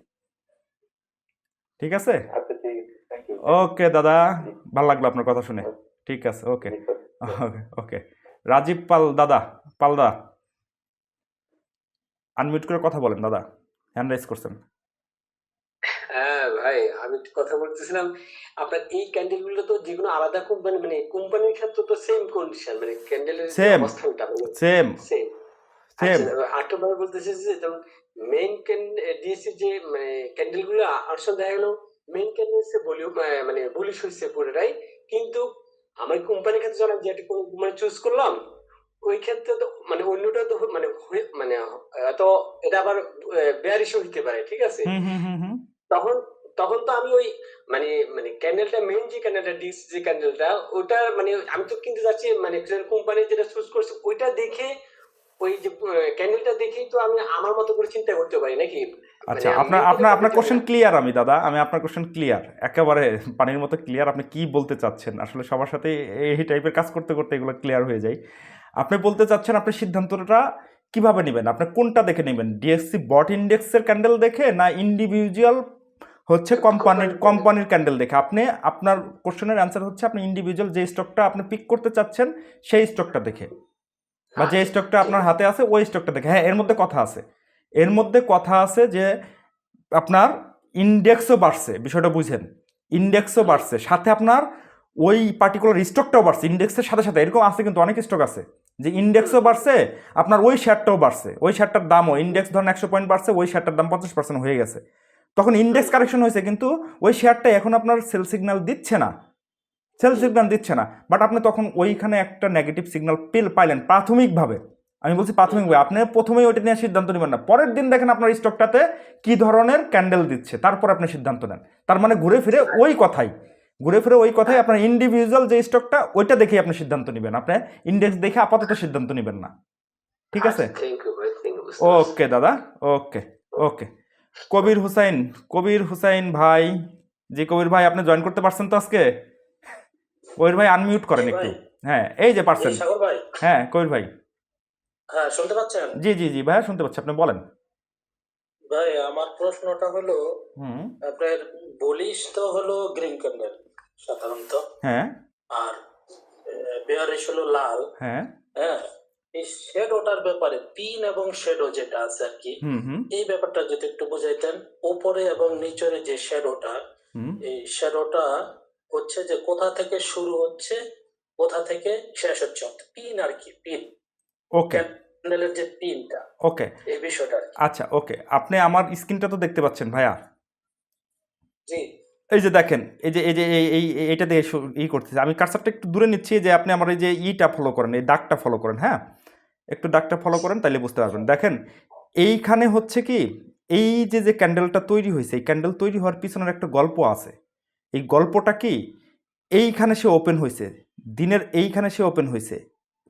ঠিক আছে? আচ্ছা, ঠিক আছে, থ্যাংক ইউ। ওকে দাদা, ভালো লাগলো আপনার কথা শুনে। ঠিক আছে, ওকে ওকে ওকে। রাজীব পাল দাদা, পালদা, আনমিউট করে কথা বলেন দাদা, হ্যান্ড রাইজ করছেন। হ্যাঁ ভাই, আমি একটু কথা বলতেছিলাম, আপনার এই ক্যান্ডেল গুলো তো যেকোনো আলাদা কোম্পানি, মানে কোম্পানির ক্ষেত্রে তো সেম কন্ডিশন, মানে ক্যান্ডেলের যে সেম অবস্থানটা সেম সেম। সেম। আচ্ছা, আরেকটা বলতেছি যে যেমন মেইন ডিএসসি যে ক্যান্ডেল গুলো আসলে দেখা গেল মেইন ক্যান্ডেল ভলিউম মানে বুলিশ হয়েছে পুরোটাই, কিন্তু আমার কোম্পানির ক্ষেত্রে যখন আমি যেটা কোম্পানি চুজ করলাম, ওই ক্ষেত্রে তো মানে অন্যটা তো মানে তো এটা আবার বেয়ারিশ হইতে পারে, ঠিক আছে? হুম হুম হুম হুম তখন তখন তো আমি ওই মানে মানে ক্যান্ডেলটা মেইন যে ক্যান্ডেলটা ডিস যে ক্যান্ডেলটা ওটা মানে আমি তো কিনতে যাচ্ছি, মানে কোম্পানি যেটা চুজ করছে ওইটা দেখে, ওই যে ক্যান্ডেলটা দেখেই তো আমি আমার মতো করে চিন্তা করতে পারি নাকি? আচ্ছা, মানে আপনার main আপনার যেটা আপনার করতে কোশ্চেন চাই না। ক্লিয়ার আমি দাদা, আমি আপনার কোশ্চেন ক্লিয়ার, একেবারে পানির মতো ক্লিয়ার। আপনি কি বলতে চাচ্ছেন, আসলে সবার সাথে এই টাইপের কাজ করতে করতে এগুলো ক্লিয়ার হয়ে যায়। আপনি বলতে চাচ্ছেন আপনি সিদ্ধান্তটা কিভাবে নেবেন, আপনি কোনটা দেখে নেবেন, ডিএসসি বট ইন্ডেক্সের ক্যান্ডেল দেখে না ইন্ডিভিজুয়াল হচ্ছে কোম্পানির ক্যান্ডেল দেখে? আপনি আপনার কোশ্চেনের অ্যান্সার হচ্ছে আপনি ইন্ডিভিজুয়াল যে স্টকটা আপনি পিক করতে চাচ্ছেন সেই স্টকটা দেখে, বা যে স্টকটা আপনার হাতে আছে ওই স্টকটা দেখে। হ্যাঁ, এর মধ্যে কথা আছে, এর মধ্যে কথা আছে যে আপনার ইন্ডেক্সও বাড়ছে, বিষয়টা বুঝেন, ইন্ডেক্সও বাড়ছে, সাথে আপনার ওই পার্টিকুলার স্টকটাও বাড়ছে ইন্ডেক্সের সাথে সাথে। এরকম আছে কিন্তু অনেক স্টক আছে যে ইন্ডেক্সও বাড়ছে, আপনার ওই শেয়ারটাও বাড়ছে, ওই শেয়ারটার দামও, ইন্ডেক্স ধরেন 100 পয়েন্ট বাড়ছে, ওই শেয়ারটার দাম 50% হয়ে গেছে। তখন ইন্ডেক্স কারেকশন হয়েছে, কিন্তু ওই শেয়ারটা এখন আপনার সেল সিগন্যাল দিচ্ছে না, বাট আপনি তখন ওইখানে একটা নেগেটিভ সিগন্যাল পাইলেন প্রাথমিকভাবে। আমি বলছি প্রাথমিকভাবে, আপনি প্রথমেই ওইটা নিয়ে সিদ্ধান্ত নেবেন না, পরের দিন দেখেন আপনার স্টকটাতে কি ধরনের ক্যান্ডেল দিচ্ছে, তারপর আপনি সিদ্ধান্ত নেন। তার মানে ঘুরে ফিরে ওই কথাই আপনার ইন্ডিভিজুয়াল যে স্টকটা ওইটা দেখেই আপনি সিদ্ধান্ত নেবেন, আপনি ইন্ডেক্স দেখে আপাতত সিদ্ধান্ত নেবেন না। ঠিক আছে? থ্যাংক ইউ ভাই, থ্যাংক ইউ। ওকে দাদা, ওকে ওকে। কবির হুসাইন ভাই, জি কবির ভাই, আপনি জয়েন করতে পারছেন তো আজকে? কবির ভাই আনমিউট করেন একটু। হ্যাঁ, এই যে পারছেন। সাগর ভাই, হ্যাঁ কবির ভাই, হ্যাঁ শুনতে পাচ্ছেন? জি জি জি ভাইয়া শুনতে পাচ্ছি, আপনি বলেন। ভাই আমার প্রশ্নটা হলো, হুম। আপনার বলিশ তো হলো গ্রিন ক্যান্ডেল সাধারণত, হ্যাঁ আর বেয়ারিশ হলো লাল। হ্যাঁ হ্যাঁ, এই শেডোটার ব্যাপারে পিন এবং শেডো যেটা আছে আর কি, হুম হুম এই ব্যাপারটা যদি একটু বুঝাইতেন। উপরে এবং নিচের যে শেডোটা, হুম এই শেডোটা হচ্ছে যে কোথা থেকে শুরু হচ্ছে, কোথা থেকে শেষ হচ্ছে, পিন আর কি, পিন ওকে ক্যান্ডেলের যে পিনটা, ওকে এই বিষয়টা আর কি। আচ্ছা ওকে, আপনি আমার স্ক্রিনটা তো দেখতে পাচ্ছেন ভাইয়া? জি এই যে দেখেন, এইটা দিয়ে করতেছে, আমি কার্সারটা একটু দূরে নিচ্ছি, যে আপনি আমার এই যে ইটা ফলো করেন, এই দাগটা ফলো করেন। হ্যাঁ, একটু দাগটা ফলো করেন, তাইলে বুঝতে পারবেন। দেখেন এইখানে হচ্ছে কি, এই যে ক্যান্ডেলটা তৈরি হয়েছে, এই ক্যান্ডেল তৈরি হওয়ার পিছনের একটা গল্প আছে। এই গল্পটা কি, এইখানে সে ওপেন হয়েছে, দিনের এইখানে সে ওপেন হয়েছে,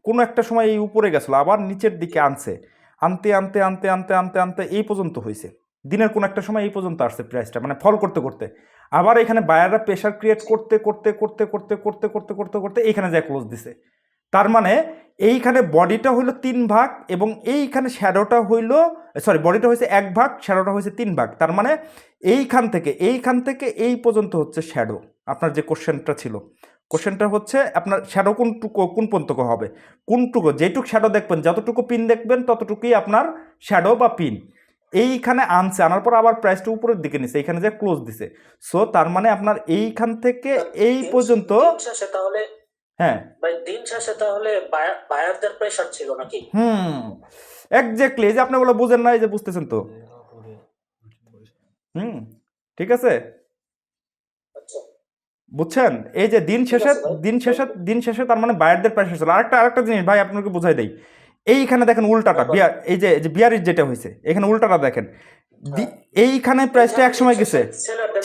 কোনো একটা সময় এই উপরে গেছিলো, আবার নিচের দিকে আনছে, আনতে আনতে আনতে আনতে আনতে আনতে এই পর্যন্ত হয়েছে। দিনের কোন একটা সময় এই পর্যন্ত আসছে প্রাইসটা, মানে ফল করতে করতে, আবার এখানে বায়াররা প্রেশার ক্রিয়েট করতে করতে করতে করতে করতে করতে করতে করতে এইখানে যায় ক্লোজ দিছে। তার মানে এইখানে বডিটা হইলো 3 ভাগ এবং এইখানে শ্যাডোটা হইলো, সরি, বডিটা হয়েছে 1 ভাগ, শ্যাডোটা হয়েছে 3 ভাগ। তার মানে এইখান থেকে এই পর্যন্ত হচ্ছে শ্যাডো। আপনার যে কোশ্চেনটা ছিল, কোশ্চেনটা হচ্ছে আপনার শ্যাডো কোন পর্যন্ত হবে, কোনটুকু, যেটুকু শ্যাডো দেখবেন, যতটুকু পিন দেখবেন ততটুকুই আপনার শ্যাডো বা পিন। এইখানে আনার পর আবার প্রাইসটা উপরের দিকে নিছে, এইখানে যে ক্লোজ দিছে। সো তার মানে আপনার এইখান থেকে এই পর্যন্ত, দিন শেষে তাহলে হ্যাঁ ভাই দিন শেষে তাহলে বায়ারদের প্রেসার ছিল নাকি? এক্স্যাক্টলি, এই যে আপনি বলে বুঝেন না, এই যে বুঝতেছেন তো। ঠিক আছে, আচ্ছা বুঝছেন? এই যে দিন ঠিক শেষে আছে ভাই। দিন শেষে তার মানে বায়ারদের প্রেসার ছিল। আরেকটা জিনিস ভাই আপনাকে বুঝাই দেই, এইখানে দেখেন উল্টাটা, এই যে বিয়ারির যেটা হয়েছে, এখানে উল্টাটা দেখেন, এইখানে প্রাইসটা এক সময় গেছে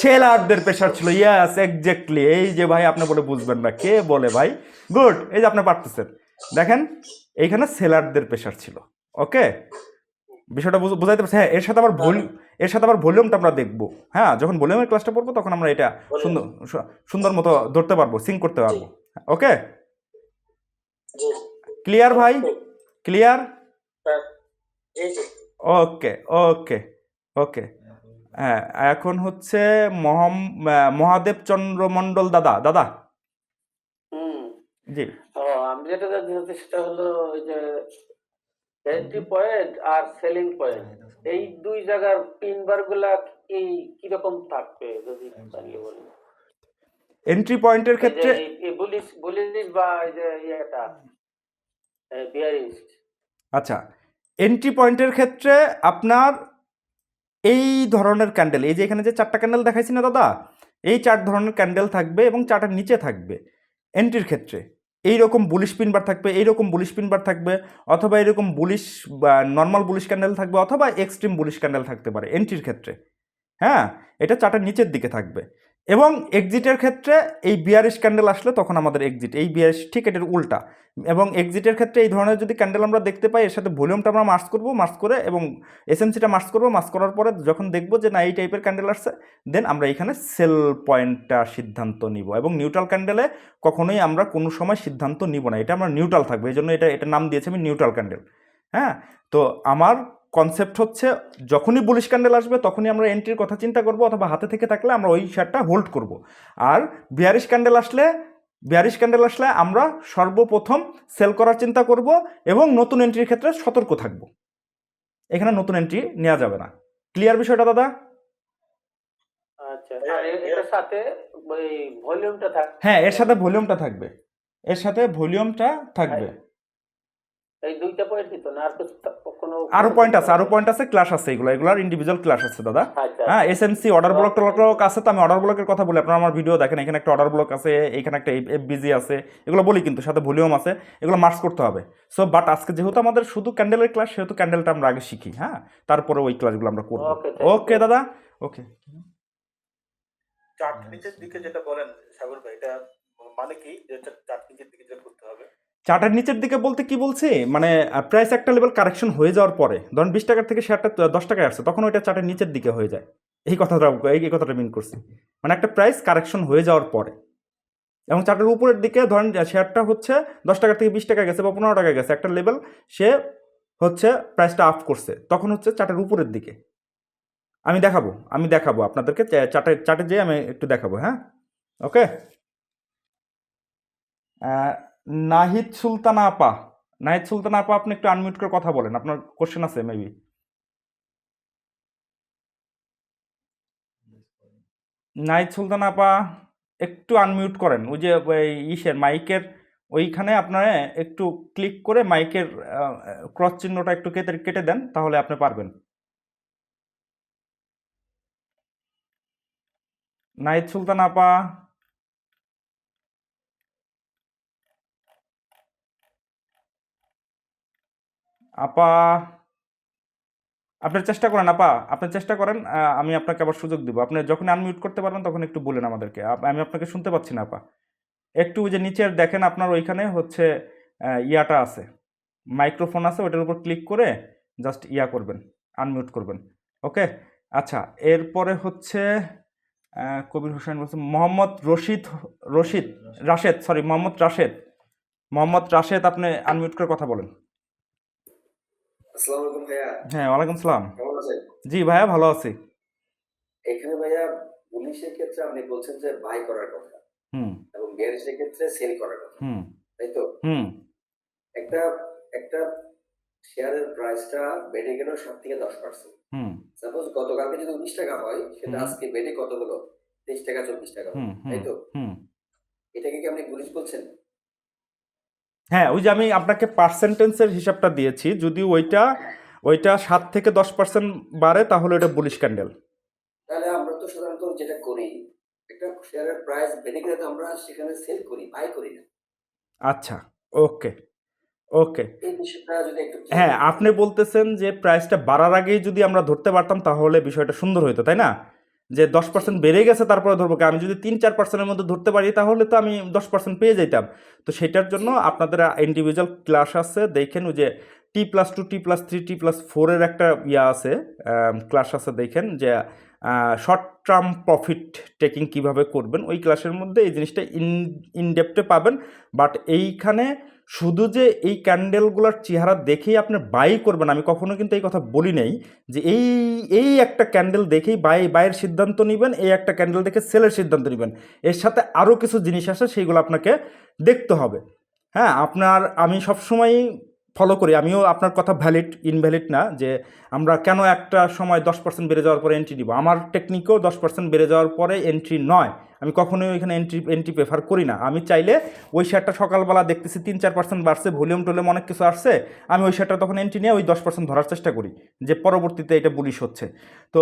সেলারদের প্রেসার ছিল। ইয়াস, এক্স্যাক্টলি, এই যে ভাই আপনি বলে বুঝবেন না, কে বলে ভাই, গুড, এই যে আপনি পারতেছেন, দেখেন এইখানে সেলারদের প্রেসার ছিল। ওকে, বিষয়টা বুঝাইতে পারছি? হ্যাঁ, এর সাথে আবার ভলিউমটা আমরা দেখবো। হ্যাঁ, যখন ভলিউমের ক্লাসটা পড়বো তখন আমরা এটা সুন্দর মতো ধরতে পারবো, সিঙ্ক করতে পারবো। ওকে, ক্লিয়ার ভাই, ক্লিয়ার? ওকে ওকে ওকে। হ্যাঁ, এখন হচ্ছে মহাদেব চন্দ্র মন্ডল দাদা। জি, আমি যেটা জানতে সেটা হলো ওই যে এন্ট্রি পয়েন্ট আর সেলিং পয়েন্ট, এই দুই জায়গার পিন বার গুলা কিরকম থাকবে যদি জানিয়ে বলেন। এন্ট্রি পয়েন্টের ক্ষেত্রে বুলিশ বা এই যে ইয়েটা বিয়ারিশ। আচ্ছা, এন্ট্রি পয়েন্টের ক্ষেত্রে আপনার এই ধরনের ক্যান্ডেল, এই যে এখানে যে 4টা ক্যান্ডেল দেখাইছি না দাদা, এই 4 ধরনের ক্যান্ডেল থাকবে এবং 4টার নিচে থাকবে এন্ট্রির ক্ষেত্রে। এইরকম বুলিশ পিন বার থাকবে, এইরকম বুলিশ পিন বার থাকবে, অথবা এরকম বুলিশ বা নর্মাল বুলিশ ক্যান্ডেল থাকবে, অথবা এক্সট্রিম বুলিশ ক্যান্ডেল থাকতে পারে এন্ট্রির ক্ষেত্রে। হ্যাঁ, এটা 4টার নিচের দিকে থাকবে। এবং এক্সিটের ক্ষেত্রে এই বিয়ারিশ ক্যান্ডেল আসলে তখন আমাদের এক্সিট, এই বিয়ারিশ ঠিক এটার উল্টা। এবং এক্সিটের ক্ষেত্রে এই ধরনের যদি ক্যান্ডেল আমরা দেখতে পাই, এর সাথে ভলিউমটা আমরা মার্চ করে এবং এসএমসিটা মার্চ করার পরে যখন দেখবো যে না এই টাইপের ক্যান্ডেল আসছে, দেন আমরা এখানে সেল পয়েন্টটা সিদ্ধান্ত নিব। এবং নিউট্রাল ক্যান্ডেলে কখনোই আমরা কোনো সময় সিদ্ধান্ত নিব না, এটা আমরা নিউট্রাল থাকবে, এই জন্য এটা নাম দিয়েছি আমি নিউট্রাল ক্যান্ডেল। হ্যাঁ, তো আমার কনসেপ্ট হচ্ছে যখনই বুলিশ ক্যান্ডেল আসবে তখনই আমরা এন্ট্রির কথা চিন্তা করব, অথবা হাতে থেকে থাকলে আমরা ওই শেয়ারটা হোল্ড করব। আর বিয়ারিশ ক্যান্ডেল আসলে আমরা সর্বপ্রথম সেল করার চিন্তা করব এবং নতুন এন্ট্রির ক্ষেত্রে সতর্ক থাকব। এখানে নতুন এন্ট্রি নেওয়া যাবে না। ক্লিয়ার বিষয়টা দাদা? আচ্ছা, আর এর সাথে ওই ভলিউমটা থাকবে। হ্যাঁ, এর সাথে ভলিউমটা থাকবে। এই দুইটা পয়েন্ট দিত না, আর কোনো আরো পয়েন্ট আছে, ক্লাস আছে, এগুলার ইন্ডিভিজুয়াল ক্লাস আছে দাদা। আচ্ছা, হ্যাঁ, এসএমসি অর্ডার ব্লক আছে, তো আমি অর্ডার ব্লকের কথা বলি, আপনারা আমার ভিডিও দেখেন, এখানে একটা অর্ডার ব্লক আছে, এখানে একটা এফবিজি আছে, এগুলো বলি, কিন্তু সাথে ভলিউম আছে, এগুলো মার্চ করতে হবে। সো বাট আজকে যেহেতু আমাদের শুধু ক্যান্ডেলের ক্লাস, সেহেতু ক্যান্ডেলটা আমরা আগে শিখি। হ্যাঁ, তারপরে ওই ক্লাসগুলো আমরা করবো। ওকে দাদা, ওকে। চার্ট নিচের দিকে যেটা বলেন সাগর ভাই, এটা মানে কি যে চার্ট নিচের দিকে যেটা করতে হবে? চার্টের নিচের দিকে বলতে কি বলছি, মানে প্রাইস একটা লেভেল কারেকশন হয়ে যাওয়ার পরে, ধরুন 20 টাকার থেকে শেয়ারটা 10 টাকায় আসছে, তখন ওইটা চার্টের নিচের দিকে হয়ে যায়। এই কথাটা মিন করছি, মানে একটা প্রাইস কারেকশন হয়ে যাওয়ার পরে। এবং চার্টের উপরের দিকে ধরেন শেয়ারটা হচ্ছে 10 টাকা থেকে 20 টাকা গেছে বা 15 টাকা গেছে, একটা লেভেল সে হচ্ছে প্রাইসটা আপ করছে, তখন হচ্ছে চার্টের উপরের দিকে। আমি দেখাবো আপনাদেরকে, চার্টে যেয়ে আমি একটু দেখাবো। হ্যাঁ, ওকে। নাহিদ সুলতানা আপা, আপনি একটু আনমিউট করে কথা বলেন, আপনার কোশ্চেন আছে মেবি। নাহিদ সুলতানা আপা একটু আনমিউট করেন, ওই যে মাইকের ওইখানে আপনারা একটু ক্লিক করে মাইকের ক্রস চিহ্নটা একটু কেটে দেন, তাহলে আপনি পারবেন। নাহিদ সুলতানা আপা, আপনি চেষ্টা করেন, আমি আপনাকে আবার সুযোগ দিব। আপনি যখন আনমিউট করতে পারবেন তখন একটু বলেন আমাদেরকে। আমি আপনাকে শুনতে পাচ্ছি না আপা। একটু যে নিচের দেখেন আপনার ওইখানে হচ্ছে ইয়াটা আছে, মাইক্রোফোন আছে, ওটার উপর ক্লিক করে জাস্ট করবেন, আনমিউট করবেন। ওকে, আচ্ছা, এরপরে হচ্ছে কবির হোসেন বলছে মোহাম্মদ মোহাম্মদ রাশেদ, আপনি আনমিউট করে কথা বলেন। আসসালামু আলাইকুম ভাইয়া, হ্যাঁ, ওয়ালাইকুম সালাম। কেমন আছেন? জি ভাইয়া, ভালো আছি। এখানে ভাইয়া পুলিশের ক্ষেত্রে আপনি বলছেন যে বাই করার কথা হুম এবং গ্যারেজের ক্ষেত্রে সেল করার কথা, হুম তাই তো? হুম একটা একটা শেয়ারের প্রাইসটা বেড়ে গেল 7 থেকে 10%। হুম সাপোজ গতকালকে যদি 19 টাকা হয়, সেটা হুম আজকে বেড়ে কত হলো? 23 টাকা 24 টাকা হলো, হুম তাই হুম তো? হুম এটাকে কি আপনি পুলিশ বলছেন? হ্যাঁ, ওই যে আমি আপনাকে পার্সেন্টেন্সের হিসাবটা দিয়েছি, যদি ওইটা 7 থেকে 10% বাড়ে তাহলে ওটা বুলিশ ক্যান্ডেল। তাহলে আমরা তো সাধারণত যেটা করি, একটা শেয়ারের প্রাইস বেড়ে গেলে তো আমরা সেখানে সেল করি, বাই করি না। আচ্ছা, ওকে ওকে। এই বিষয়টা যদি একটু হ্যাঁ, আপনি বলতেছেন যে প্রাইসটা বাড়ার আগেই যদি আমরা ধরতে পারতাম তাহলে বিষয়টা সুন্দর হতো, তাই না? যে 10% বেড়ে গেছে তারপরে ধরবো, আমি যদি 3-4%-এর মধ্যে ধরতে পারি তাহলে তো আমি 10% পেয়ে যেতাম। তো সেটার জন্য আপনাদের ইন্ডিভিজুয়াল ক্লাস আছে, দেখেন ওই যে T+2 T+3 T+4 এর একটা আছে, ক্লাস আছে, দেখেন যে শর্ট টার্ম প্রফিট টেকিং কিভাবে করবেন, ওই ক্লাসের মধ্যে এই জিনিসটা ইনডেপথে পাবেন। বাট এইখানে শুধু যে এই ক্যান্ডেলগুলোর চেহারা দেখেই আপনি বাই করবেন, আমি কখনো কিন্তু এই কথা বলি নাই যে এই একটা ক্যান্ডেল দেখেই বাইয়ের সিদ্ধান্ত নেবেন, এই একটা ক্যান্ডেল দেখে সেলের সিদ্ধান্ত নেবেন। এর সাথে আরও কিছু জিনিস আছে, সেইগুলো আপনাকে দেখতে হবে। হ্যাঁ, আমি সবসময়ই ফলো করি, আমিও আপনার কথা ইনভ্যালিড না যে আমরা কেন একটা সময় 10% বেড়ে যাওয়ার পরে এন্ট্রি দিব। আমার টেকনিকও 10% বেড়ে যাওয়ার পরে এন্ট্রি নয়, আমি কখনোই ওইখানে এন্ট্রি প্রেফার করি না। আমি চাইলে ওই শেয়ারটা সকালবেলা দেখতেছি 3-4% বাড়ছে, ভলিউম অনেক কিছু আসছে, আমি ওই শেয়ারটা তখন এন্ট্রি নিয়ে ওই 10% ধরার চেষ্টা করি, যে পরবর্তীতে এটা বুলিশ হচ্ছে। তো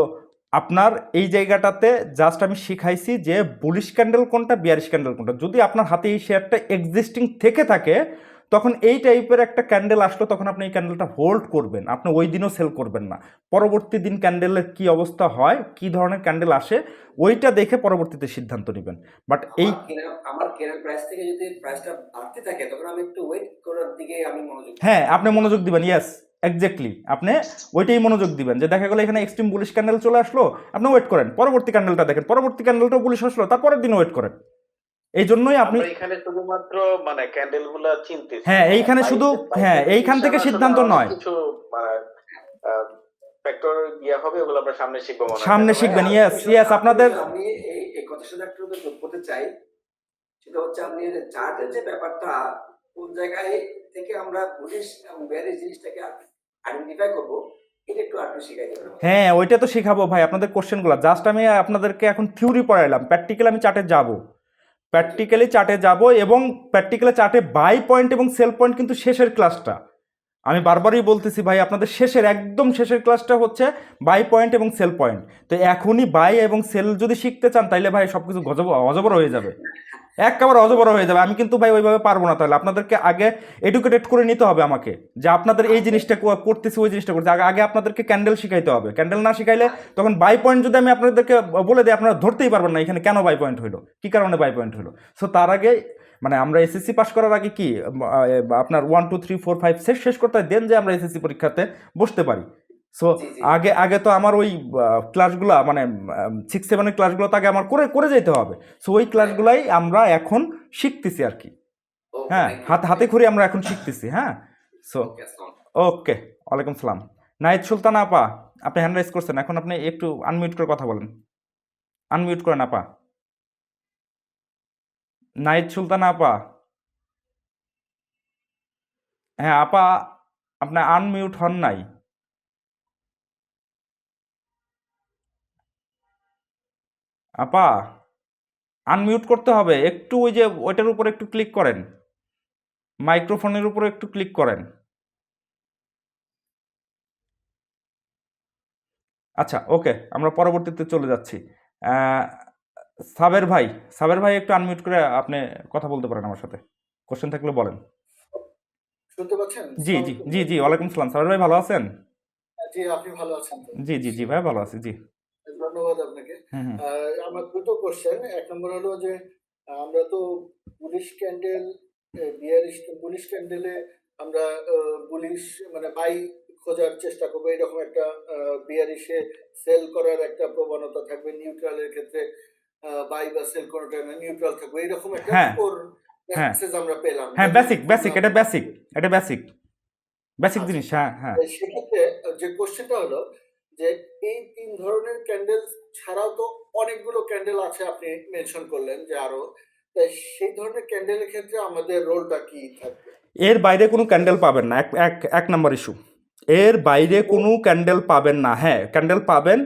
আপনার এই জায়গাটাতে জাস্ট আমি শিখাইছি যে বুলিশ ক্যান্ডেল কোনটা, বিয়ারিশ ক্যান্ডেল কোনটা। যদি আপনার হাতে এই শেয়ারটা এক্সিস্টিং থেকে থাকে, তখন এই টাইপের একটা ক্যান্ডেল আসলো, তখন আপনি এই ক্যান্ডেলটা হোল্ড করবেন, আপনি ওই দিনও সেল করবেন না। পরবর্তী দিন ক্যান্ডেলের কি অবস্থা হয়, কি ধরনের ক্যান্ডেল আসে, ওইটা দেখে পরবর্তীতে সিদ্ধান্ত নেবেন। বাট এই আমার কেনার প্রাইস থেকে যদি প্রাইসটা বাড়তে থাকে, তখন আমি একটু ওয়েট করার দিকে আমি মনোযোগ দিই। হ্যাঁ, আপনি মনোযোগ দিবেন, ইয়েস এক্স্যাক্টলি, আপনি ওইটাই মনোযোগ দিবেন। যে দেখা গেলো এখানে এক্সট্রিম বুলিশ ক্যান্ডেল চলে আসলো, আপনি ওয়েট করেন, পরবর্তী ক্যান্ডেলটা দেখেন, পরবর্তী ক্যান্ডেলটাও বুলিশ আসলো, তারপরের দিন ওয়েট করেন। এই জন্যই আপনি আমরা এখানে শুধুমাত্র মানে ক্যান্ডেলগুলো চিনতেছি। হ্যাঁ, এইখানে শুধু এইখান থেকে সিদ্ধান্ত নয়, কিছু মানে ফ্যাক্টর হবে, ওগুলো আমরা সামনে শিখবো মনে হয়। সামনে শিখবেন। ইয়েস আপনাদের আমি এই কথার সাথে একটু যোগ করতে চাই, সেটা হচ্ছে আপনি চার্টের যে ব্যাপারটা, কোন জায়গায় থেকে আমরা বুলিশ এবং বেয়ারিশ জিনিসটাকে আইডেন্টিফাই করবো, এটা একটু আপনি শিখাই দেবেন। হ্যাঁ, ওইটা তো শেখাবো ভাই, আপনাদের কোশ্চেনগুলো জাস্ট আমি আপনাদেরকে এখন থিওরি পড়াইলাম, প্র্যাকটিক্যালি আমি চার্টে যাব, এবং প্র্যাকটিক্যালি চার্টে বাই পয়েন্ট এবং সেল পয়েন্ট কিন্তু শেষের ক্লাসটা। আমি বারবারই বলতেছি ভাই, আপনাদের একদম শেষের ক্লাসটা হচ্ছে বাই পয়েন্ট এবং সেল পয়েন্ট। তো এখনই বাই এবং সেল যদি শিখতে চান, তাইলে ভাই সব কিছু অজবর হয়ে যাবে, একেবারে অজবর হয়ে যাবে। আমি কিন্তু ভাই ওইভাবে পারবো না। তাহলে আপনাদেরকে আগে এডুকেটেড করে নিতে হবে আমাকে, যে আপনাদের এই জিনিসটা করতেছি, ওই জিনিসটা করতেছি। আগে আপনাদেরকে ক্যান্ডেল শিখাইতে হবে। ক্যান্ডেল না শিখাইলে তখন বাই পয়েন্ট যদি আমি আপনাদেরকে বলে দিই, আপনারা ধরতেই পারবেন না এখানে কেন বাই পয়েন্ট হলো, কী কারণে বাই পয়েন্ট হলো। সো তার আগে মানে আমরা এসএসসি পাস করার আগে কি আপনার 1 2 3 4 5 6 শেষ করতে হয়, দেন যে আমরা এসএসসি পরীক্ষাতে বসতে পারি। সো আগে তো আমার ওই ক্লাসগুলা মানে 6-7 এর ক্লাসগুলো তো আগে আমার করে যেতে হবে। সো ওই ক্লাসগুলাই আমরা এখন শিখতেছি আর কি। হ্যাঁ, হাতে খড়ি আমরা এখন শিখতেছি। হ্যাঁ, সো ওকে, ওয়ালাইকুম সালাম। নাহিদ সুলতানা আপা, আপনি হ্যান্ড রাইজ করছেন, এখন আপনি একটু আনমিউট করে কথা বলেন, আনমিউট করেন আপা। নাহিদ সুলতানা আপা, হ্যাঁ আপা, আপনি আনমিউট হন নাই। আপা, আনমিউট করতে হবে একটু, ওই যে ওইটার উপর একটু ক্লিক করেন, মাইক্রোফোনের উপর একটু ক্লিক করেন। আচ্ছা, ওকে, আমরা পরবর্তীতে চলে যাচ্ছি। সাবের ভাই একটু আনমিউট করে আপনি কথা বলতে পারেন আমার সাথে, কোশ্চেন থাকলে বলেন। শুনতে পাচ্ছেন? জি, ওয়ালাইকুম সালাম। সাবের ভাই ভালো আছেন? জি, আপনি ভালো আছেন তো? জি ভাই, ভালো আছি। জি, ধন্যবাদ আপনাকে। আমার দুটো কোশ্চেন। এক নম্বর হলো যে আমরা তো বুলিশ ক্যান্ডেলে আমরা বুলিশ মানে বাই খোঁজার চেষ্টা করবো, এরকম একটা বিয়ারিশে সেল করার একটা প্রবণতা থাকবে, নিউট্রালের ক্ষেত্রে বাই বা সেল কোনোটা না, নিউট্রাল থাকবে, এরকম একটা হ্যাঁ কোর হ্যাঁ মেসেজ আমরা পেলাম। হ্যাঁ, যেটা বেসিক যদি বেসিক, আমরা এটা বেসিক, এটা বেসিক বেসিক আচ্ছা, জিনিস। হ্যাঁ হ্যাঁ সেক্ষেত্রে যে কোশ্চেনটা হলো যে এই 3 ধরনের ক্যান্ডেল ছাড়াও তো অনেকগুলো ক্যান্ডেল আছে, আপনি মেনশন করলেন যে আরো, তাই সেই ধরনের ক্যান্ডেলের ক্ষেত্রে আমাদের রোলটা কি থাকবে? এর বাইরে কোনো ক্যান্ডেল পাবেন না, এক নাম্বার ইস্যু। এর বাইরে কোনো ক্যান্ডেল পাবেন না। হ্যাঁ, ক্যান্ডেল পাবেন,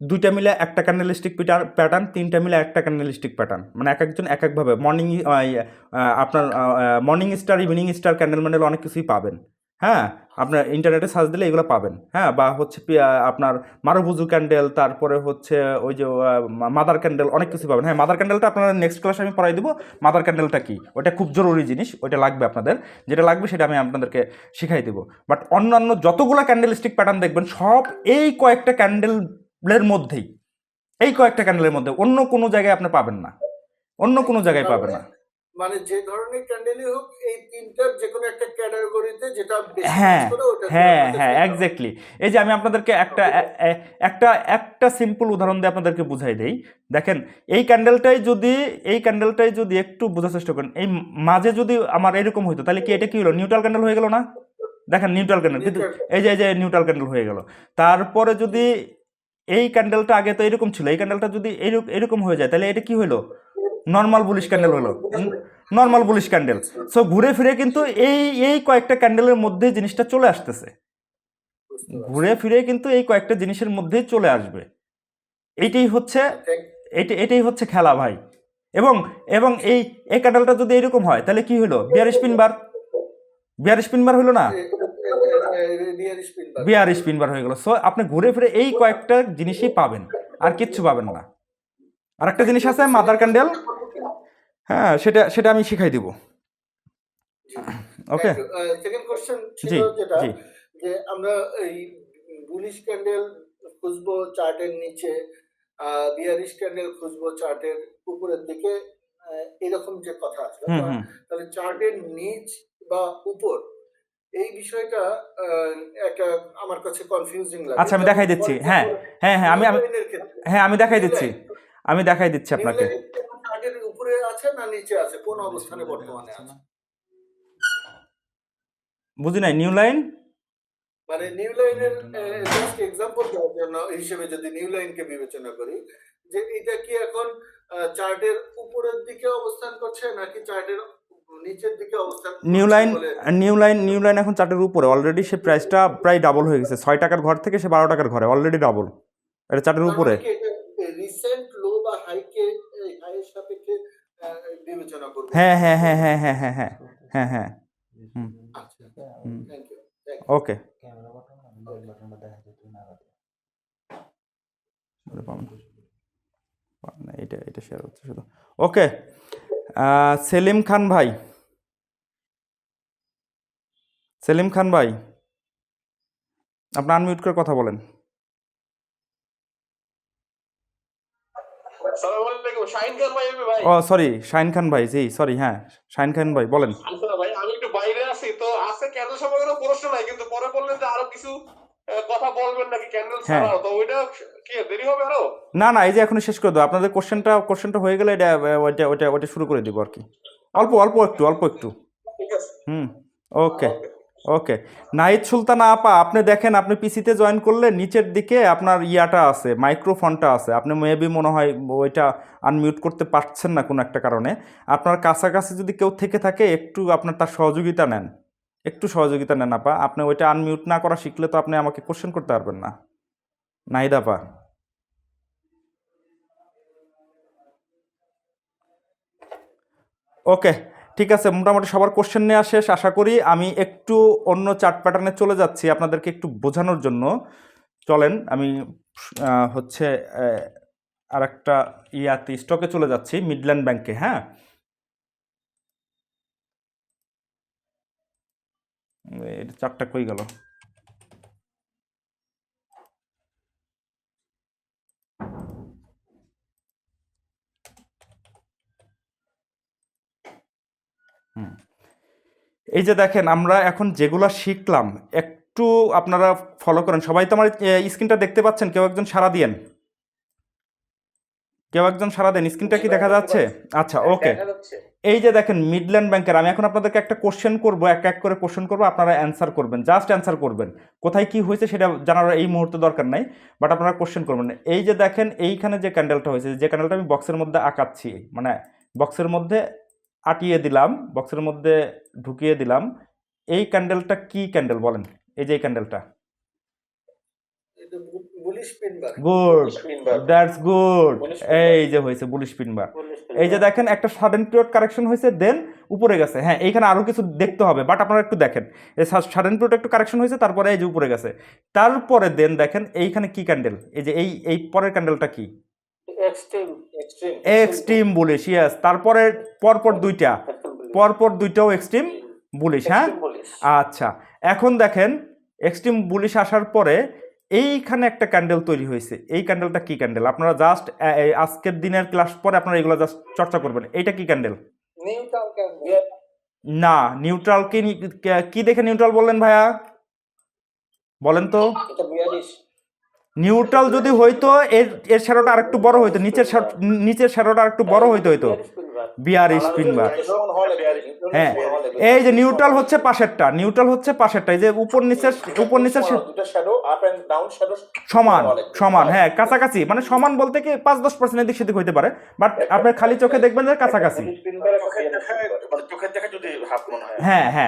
দুইটা মিলে একটা ক্যান্ডেলিস্টিক প্যাটার্ন, তিনটা মিলে একটা ক্যান্ডেলিস্টিক প্যাটার্ন, মানে এক একজন এক একভাবে। আপনার morning star, evening star, candle Mendel অনেক কিছুই পাবেন। হ্যাঁ, আপনার ইন্টারনেটে সার্চ দিলে এগুলো পাবেন। হ্যাঁ, বা হচ্ছে আপনার মারুবুজু ক্যান্ডেল, তারপরে হচ্ছে ওই যে মাদার ক্যান্ডেল, অনেক কিছু পাবেন। হ্যাঁ, মাদার ক্যান্ডেলটা আপনারা নেক্সট ক্লাসে আমি পড়াই দেবো। মাদার ক্যান্ডেলটা কি, ওটা খুব জরুরি জিনিস, ওইটা লাগবে আপনাদের। যেটা লাগবে সেটা আমি আপনাদেরকে শিখাই দেবো। বাট অন্যান্য যতগুলো ক্যান্ডেলিস্টিক প্যাটার্ন দেখবেন সব এই কয়েকটা ক্যান্ডেলের মধ্যেই, এই কয়েকটা ক্যান্ডেলের মধ্যে, অন্য কোনো জায়গায় আপনি পাবেন না, অন্য কোনো জায়গায় পাবেন না। মানে যে ধরনের ক্যান্ডেলই হোক, এই তিনটার যে কোনো একটা ক্যাটাগরিতে যেটা বেশি ম্যাচ হ্যাঁ করে ওটা হ্যাঁ হ্যাঁ, এক্স্যাক্টলি। এই যে আমি আপনাদেরকে একটা সিম্পল উদাহরণ দিয়ে আপনাদেরকে বুঝাই দেই। দেখেন, এই ক্যান্ডেলটাই যদি একটু বোঝার চেষ্টা করেন, এই মাঝে যদি আমার এরকম হইতো, তাহলে কি এটা কি হলো, নিউট্রাল ক্যান্ডেল হয়ে গেল না? দেখেন, নিউট্রাল ক্যান্ডেল, কিন্তু এই যে নিউট্রাল ক্যান্ডেল হয়ে গেল। তারপরে যদি এই ক্যান্ডেলটা আগে তো এরকম ছিল, এই ক্যান্ডেলটা যদি এরকম হয়ে যায়, তাহলে এটা কি হলো, নর্মাল বুলিশ ক্যান্ডেল হলো, নর্মাল বুলিশ ক্যান্ডেল। সো ঘুরে ফিরে কিন্তু এই কয়েকটা ক্যান্ডেলের মধ্যে জিনিসটা চলে আসতেছে, ঘুরে ফিরে কিন্তু এই কয়েকটা জিনিসের মধ্যেই চলে আসবে। এটাই হচ্ছে খেলা ভাই। এবং এই ক্যান্ডেলটা যদি এরকম হয়, তাহলে কি হলো, বিয়ারিশ পিনবার হলো না, বিয়ারিশ পিনবার হয়ে গেল। সো আপনি ঘুরে ফিরে এই কয়েকটা জিনিসই পাবেন, আর কিচ্ছু পাবেন না। আর একটা জিনিস আছে মাদার ক্যান্ডেল, হ্যাঁ, সেটা আমি শিখাই দিব। ওকে, সেকেন্ড কোশ্চেন ছিল জি যেটা, জি যে আমরা এই বুলিশ ক্যান্ডেল খুঁজবো চার্টের নিচে, বিয়ারিশ ক্যান্ডেল খুঁজবো চার্টের উপরের দিকে, এরকম যে কথা আছে, হুম হুম তাহলে চার্টের নিচ বা উপর, এই বিষয়টা একটা আমার কাছে কনফিউজিং লাগে। আচ্ছা, আমি দেখাই দিচ্ছি। হ্যাঁ হ্যাঁ হ্যাঁ, আমি দেখাই দিচ্ছি আপনাকে। চার্টের উপরে আছে না নিচে আছে, কোন অবস্থানে বর্তমানে আছে? বুঝি নাই, নিউ লাইন মানে নিউ লাইনের জাস্ট এক্সাম্পল দেওয়ার জন্য হিসেবে যদি নিউ লাইনকে বিবেচনা করি, যে এটা কি এখন চার্টের উপরের দিকে অবস্থান করছে নাকি চার্টের নিচের দিকে অবস্থান করছে? নিউ লাইন এখন চার্টের উপরে, অলরেডি সে প্রাইসটা প্রায় ডাবল হয়ে গেছে। 6 টাকার ঘর থেকে সে 12 টাকার ঘরে, অলরেডি ডাবল, এটা চার্টের উপরে। রিসেন্ট লো বা হাইকে হাইয়ের সাপেক্ষে বিবেচনা করব। হ্যাঁ হ্যাঁ হ্যাঁ হ্যাঁ হ্যাঁ হ্যাঁ হ্যাঁ হ্যাঁ হ্যাঁ, হুম আচ্ছা, হুম, থ্যাংক ইউ। ওকে। এটা শেয়ার হচ্ছে শুধু। ওকে, সেলিম খান ভাই, আপনি আনমিউট করে কথা বলেন। ও সরি, শাহিন খান ভাই, জি সরি, হ্যাঁ শাহিন খান ভাই বলেন। ভাই আমি একটু বাইরে আছি, তো আছে ক্যান্ডেল সম্পর্কে কোনো প্রশ্ন নাই, কিন্তু পরে বললেন যে আরো কিছু কথা বলবেন নাকি ক্যান্ডেল ছাড়াও, তো ওইটা কি দেরি হবে আরো? না না, এই যে এখনই শেষ করে দেবো, আপনাদের কোশ্চেনটা হয়ে গেলে এটা ওইটা শুরু করে দিব আর কি, অল্প একটু। ঠিক আছে, হুম, ওকে ওকে। নাহিদ সুলতান আপা, আপনি দেখেন, আপনি পিসিতে জয়েন করলে নিচের দিকে আপনার ইয়াটা আছে, মাইক্রোফোনটা আছে, আপনি মেবি মনে হয় ওইটা আনমিউট করতে পারছেন না কোনো একটা কারণে। আপনার কাছাকাছি যদি কেউ থেকে থাকে, একটু আপনার তার সহযোগিতা নেন, আপা। আপনি ওইটা আনমিউট না করা শিখলে তো আপনি আমাকে কোশ্চেন করতে পারবেন না, নাহিদ আপা। ওকে, ঠিক আছে, মোটামুটি সবার কোশ্চেন নেওয়া শেষ আশা করি। আমি একটু অন্য চার্ট প্যাটার্নে চলে যাচ্ছি আপনাদেরকে একটু বোঝানোর জন্য। চলেন, আমি হচ্ছে আর একটা স্টকে চলে যাচ্ছি, মিডল্যান্ড ব্যাংকে। হ্যাঁ, চারটা কই গেল? এই যে দেখেন, আমরা এখন যেগুলা শিখলাম একটু আপনারা ফলো করেন। সবাই তো আমার স্ক্রিনটা দেখতে পাচ্ছেন? কেউ একজন সাড়া দিয়েন, কেউ একজন সাড়া দেন। স্ক্রিনটা কি দেখা যাচ্ছে? আচ্ছা, ওকে। দেখা যাচ্ছে। এই যে দেখেন মিডল্যান্ড ব্যাংকের, আমি এখন আপনাদেরকে একটা কোশ্চেন করবো, এক এক করে কোশ্চেন করবো, আপনারা অ্যান্সার করবেন, জাস্ট অ্যান্সার করবেন। কোথায় কি হয়েছে সেটা জানার এই মুহূর্তে দরকার নাই, বাট আপনারা কোশ্চেন করবেন। এই যে দেখেন এইখানে যে ক্যান্ডেলটা হয়েছে, যে ক্যান্ডেলটা আমি বক্সের মধ্যে আঁকাচ্ছি, মানে বক্সের মধ্যে আটিয়ে দিলাম, বক্সের মধ্যে ঢুকিয়ে দিলাম, এই ক্যান্ডেলটা কি ক্যান্ডেল বলেন? এই যে এই ক্যান্ডেলটা, এটা bullish pin bar. Good, Spinbar. That's good. Bullish pin bar. এই যে হয়েছে বুলিশ পিন বার। এই যে দেখেন একটা সাডেন পিরিয়ড কারেকশন হয়েছে, দেন উপরে গেছে। হ্যাঁ, এইখানে আরো কিছু দেখতে হবে, বাট আপনারা একটু দেখেন, এই সাডেন পিরিয়ড একটু কারেকশন হয়েছে, তারপরে এই যে উপরে গেছে, তারপরে দেন দেখেন এইখানে কি ক্যান্ডেল, এই যে এই পরের ক্যান্ডেলটা কি? Extreme extreme bullish, yes. তারপরে পরপর দুইটাও এক্সট্রিম বুলিশ। হ্যাঁ, আচ্ছা, এখন দেখেন এক্সট্রিম বুলিশ আসার পরে এইখানে একটা ক্যান্ডেল তৈরি হয়েছে। এই ক্যান্ডেলটা কি ক্যান্ডেল? আপনারা জাস্ট আজকের দিনের ক্লাস পরে আপনারা এগুলো জাস্ট চর্চা করবেন। এইটা কি ক্যান্ডেল? Neutral candle. না, নিউট্রাল কি দেখে নিউট্রাল বললেন ভাইয়া? বলেন তো। এটা বিয়ারিশ। নিউট্রাল যদি হইতো এর শ্যাডোটা আরেকটু বড় হইতো, নিচের শ্যাডোটা আরেকটু বড় হইতো। বিয়ারিশ পিন বার। হ্যাঁ, এই যে নিউট্রাল হচ্ছে পাশেরটা, এই যে উপর নিচের দুটো shadow up and down shadow সমান। হ্যাঁ, কাছাকাছি, মানে সমান বলতে কি 5-10% এদিক সেদিক হইতে পারে, বাট আপনার খালি চোখে দেখবেন যে কাছাকাছি। চোখের দেখা যদি হাফ মনে হয়।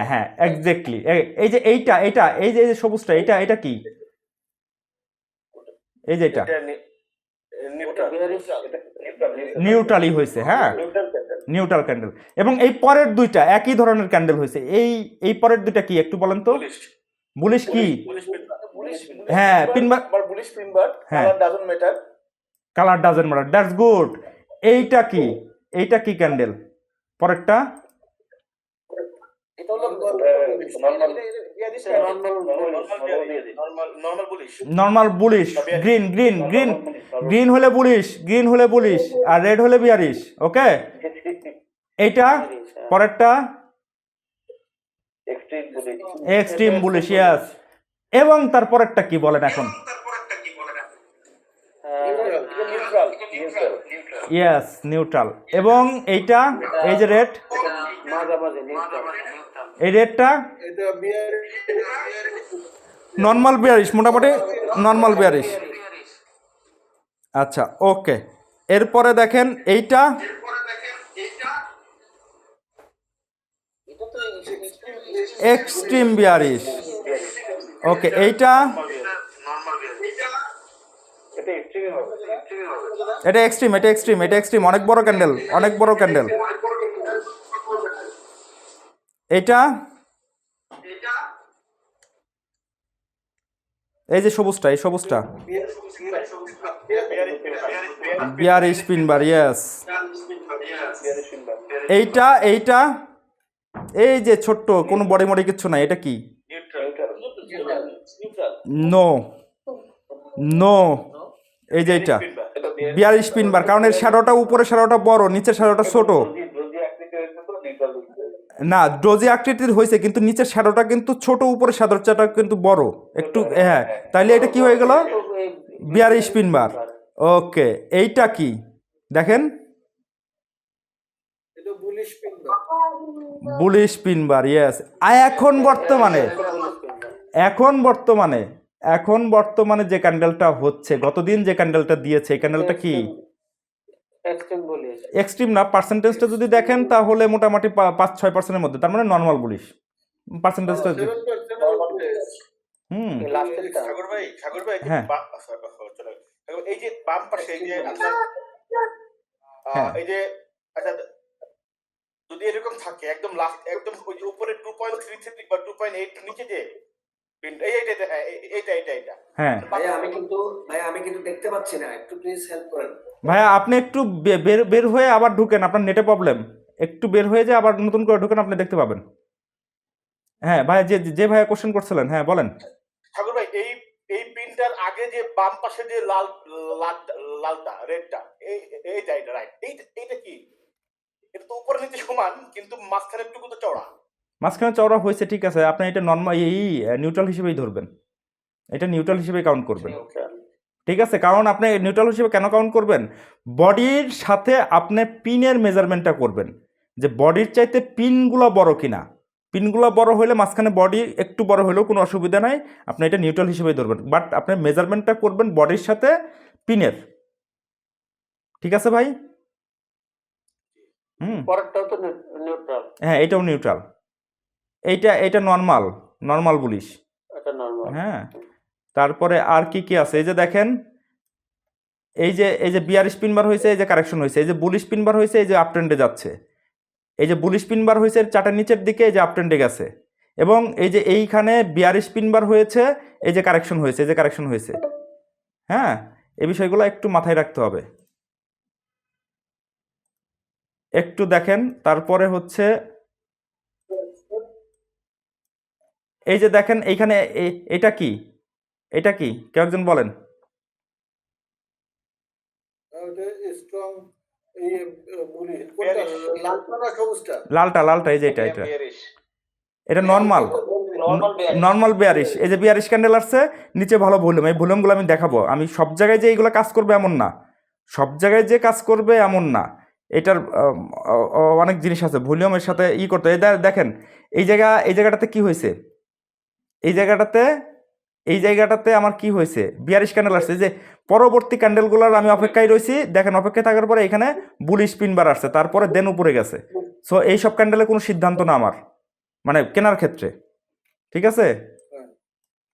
হ্যাঁ, এক্স্যাক্টলি। এই যে এই যে সবুজটা, এটা কি? এই যে এটা নিউট্রালই হয়েছে। হ্যাঁ, নিউট্রাল ক্যান্ডেল। এবং এই পরের দুইটা একই ধরনের ক্যান্ডেল হয়েছে। এই পরের দুইটা কি একটু বলেন তো? বুলিশ কি? হ্যাঁ, পিনবার। বুলিশ পিনবার, হ্যাঁ, colour doesn't matter. That's good. এইটা কি ক্যান্ডেল? পরেরটা এটা হলো নর্মাল বুলিশ। গ্রিন হলে বুলিশ, আর রেড হলে বিয়ারিশ। ওকে, এইটা পরেরটা এক্সট্রিম বুলিশ, ইয়েস। এবং তারপরেরটা কি বলেন এখন? Yes, neutral. এবং এইটা, এই যে রেড, এই রেডটা নর্মাল বিয়ারিশ, মোটামুটি নর্মাল বিয়ারিশ। আচ্ছা, ওকে। এরপরে দেখেন এইটা, এক্সট্রিম বিয়ারিশ। ওকে, এইটা এটা এক্সট্রিম, অনেক বড় ক্যান্ডেল। এটা এই যে সবুজটা, বিয়ারিশ পিন বার, ইয়েস। এইটা এই যে ছোট্ট, কোনো বডি মডি কিচ্ছু নাই, এটা কি? নো, এই যে এটা বিয়ারিশ পিন বার, কারণ এর শ্যাডোটা উপরের শ্যাডোটা বড়, নিচের শ্যাডোটা ছোট। না, ডোজি আকৃতির হয়েছে, কিন্তু নিচের শ্যাডোটা কিন্তু ছোট, উপরের শ্যাডোটা কিন্তু বড় একটু। হ্যাঁ, তাইলে এটা কি হয়ে গেল? বিয়ারিশ পিন বার। ওকে, এইটা কি দেখেন? বুলিশ পিন বার, ইয়েস। এখন বর্তমানে যে ক্যান্ডেলটা হচ্ছে, গতদিন যে ক্যান্ডেলটা দিয়েছে, এই ক্যান্ডেলটা কি? এক্সট্রিম না, পার্সেন্টেজটা যদি দেখেন তাহলে মোটামুটি 5-6%-এর মধ্যে, তার মানে নর্মাল বুলিশ পার্সেন্টেজটা। সাগর ভাই, হ্যাঁ, এই যে বাম পাশে এই যে এই যে, আচ্ছা, যদি এরকম থাকে একদম লাস্ট, একদম ওই যে উপরে 2.33 বা 2.8 নিচে যে এইটা। হ্যাঁ ভাইয়া, আমি কিন্তু দেখতে পাচ্ছি না, একটু প্লিজ হেল্প করেন। ভাইয়া, আপনি একটু বের হয়ে আবার ঢুকেন, আপনার নেটে প্রবলেম, একটু বের হয়ে যে আবার নতুন করে ঢুকেন, আপনি দেখতে পাবেন। হ্যাঁ ভাইয়া, যে ভাইয়া কোশ্চেন করছিলেন, হ্যাঁ বলেন। ঠাকুর ভাই, এই পিনটার আগে যে বাম পাশে যে লালটা রেডটা, এইটা রাইট, এইটা কি? এটা তো উপরে নিচে সমান, কিন্তু মাঝখানে একটু তো চওড়া। মাঝখানে চওড়া হয়েছে ঠিক আছে, আপনি এটা নর্মাল এই নিউট্রাল হিসেবেই ধরবেন, এটা নিউট্রাল হিসেবে কাউন্ট করবেন, ঠিক আছে? কারণ আপনি নিউট্রাল হিসেবে কেন কাউন্ট করবেন, বডির সাথে আপনি পিনের মেজারমেন্টটা করবেন যে বডির চাইতে পিনগুলো বড় কিনা। পিনগুলো বড় হলে মাঝখানে বডি একটু বড় হলেও কোনো অসুবিধা নাই, আপনি এটা নিউট্রাল হিসেবেই ধরবেন, বাট আপনি মেজারমেন্টটা করবেন বডির সাথে পিনের, ঠিক আছে ভাই? পরেরটাও তো নিউট্রাল। হ্যাঁ, এটাও নিউট্রাল, এটা নর্মাল বুলিশ। এটা নরমাল। হ্যাঁ, তারপরে আর কি কি আছে, এই যে দেখেন, এই যে বিয়ার স্পিন বার হয়েছে, এই যে কারেকশন হয়েছে, এই যে বুলিশ স্পিন বার হয়েছে, এই যে আপ ট্রেন্ডে যাচ্ছে, এই যে বুলিশ স্পিন বার হয়েছে চার্টের নিচের দিকে, এই যে আপ ট্রেন্ডে গেছে, এবং এই যে এইখানে বিয়ার স্পিন বার হয়েছে, এই যে কারেকশন হয়েছে, এই যে কারেকশন হয়েছে। হ্যাঁ, এই বিষয়গুলো একটু মাথায় রাখতে হবে, একটু দেখেন। তারপরে হচ্ছে এই যে দেখেন এইখানে এটা কি, এটা কি কেউ একজন বলেন? স্ট্রং এই বলি কোনটা, লালটা না সবুজটা? লালটা, এই যে এটা এটা নর্মাল বেয়ারিশ। এই যে বেয়ারিশ ক্যান্ডেল আসছে, নিচে ভালো ভলিউম, এই ভলিউমগুলো আমি দেখাবো। আমি সব জায়গায় যে এইগুলো কাজ করবে এমন না, সব জায়গায় যে কাজ করবে এমন না, এটার অনেক জিনিস আছে ভলিউমের সাথে করতে। দেখেন এই জায়গাটাতে কি হয়েছে, এই জায়গাটাতে আমার কি হয়েছে, বিয়ারিশ ক্যান্ডেল আসছে, যে পরবর্তী ক্যান্ডেলগুলোর আমি অপেক্ষায় রয়েছি। দেখেন অপেক্ষায় থাকার পরে এখানে বুলিশ স্পিন বার আসছে, তারপরে দেন উপরে গেছে। সো এই সব ক্যান্ডেলে কোনো সিদ্ধান্ত না আমার, মানে কেনার ক্ষেত্রে, ঠিক আছে?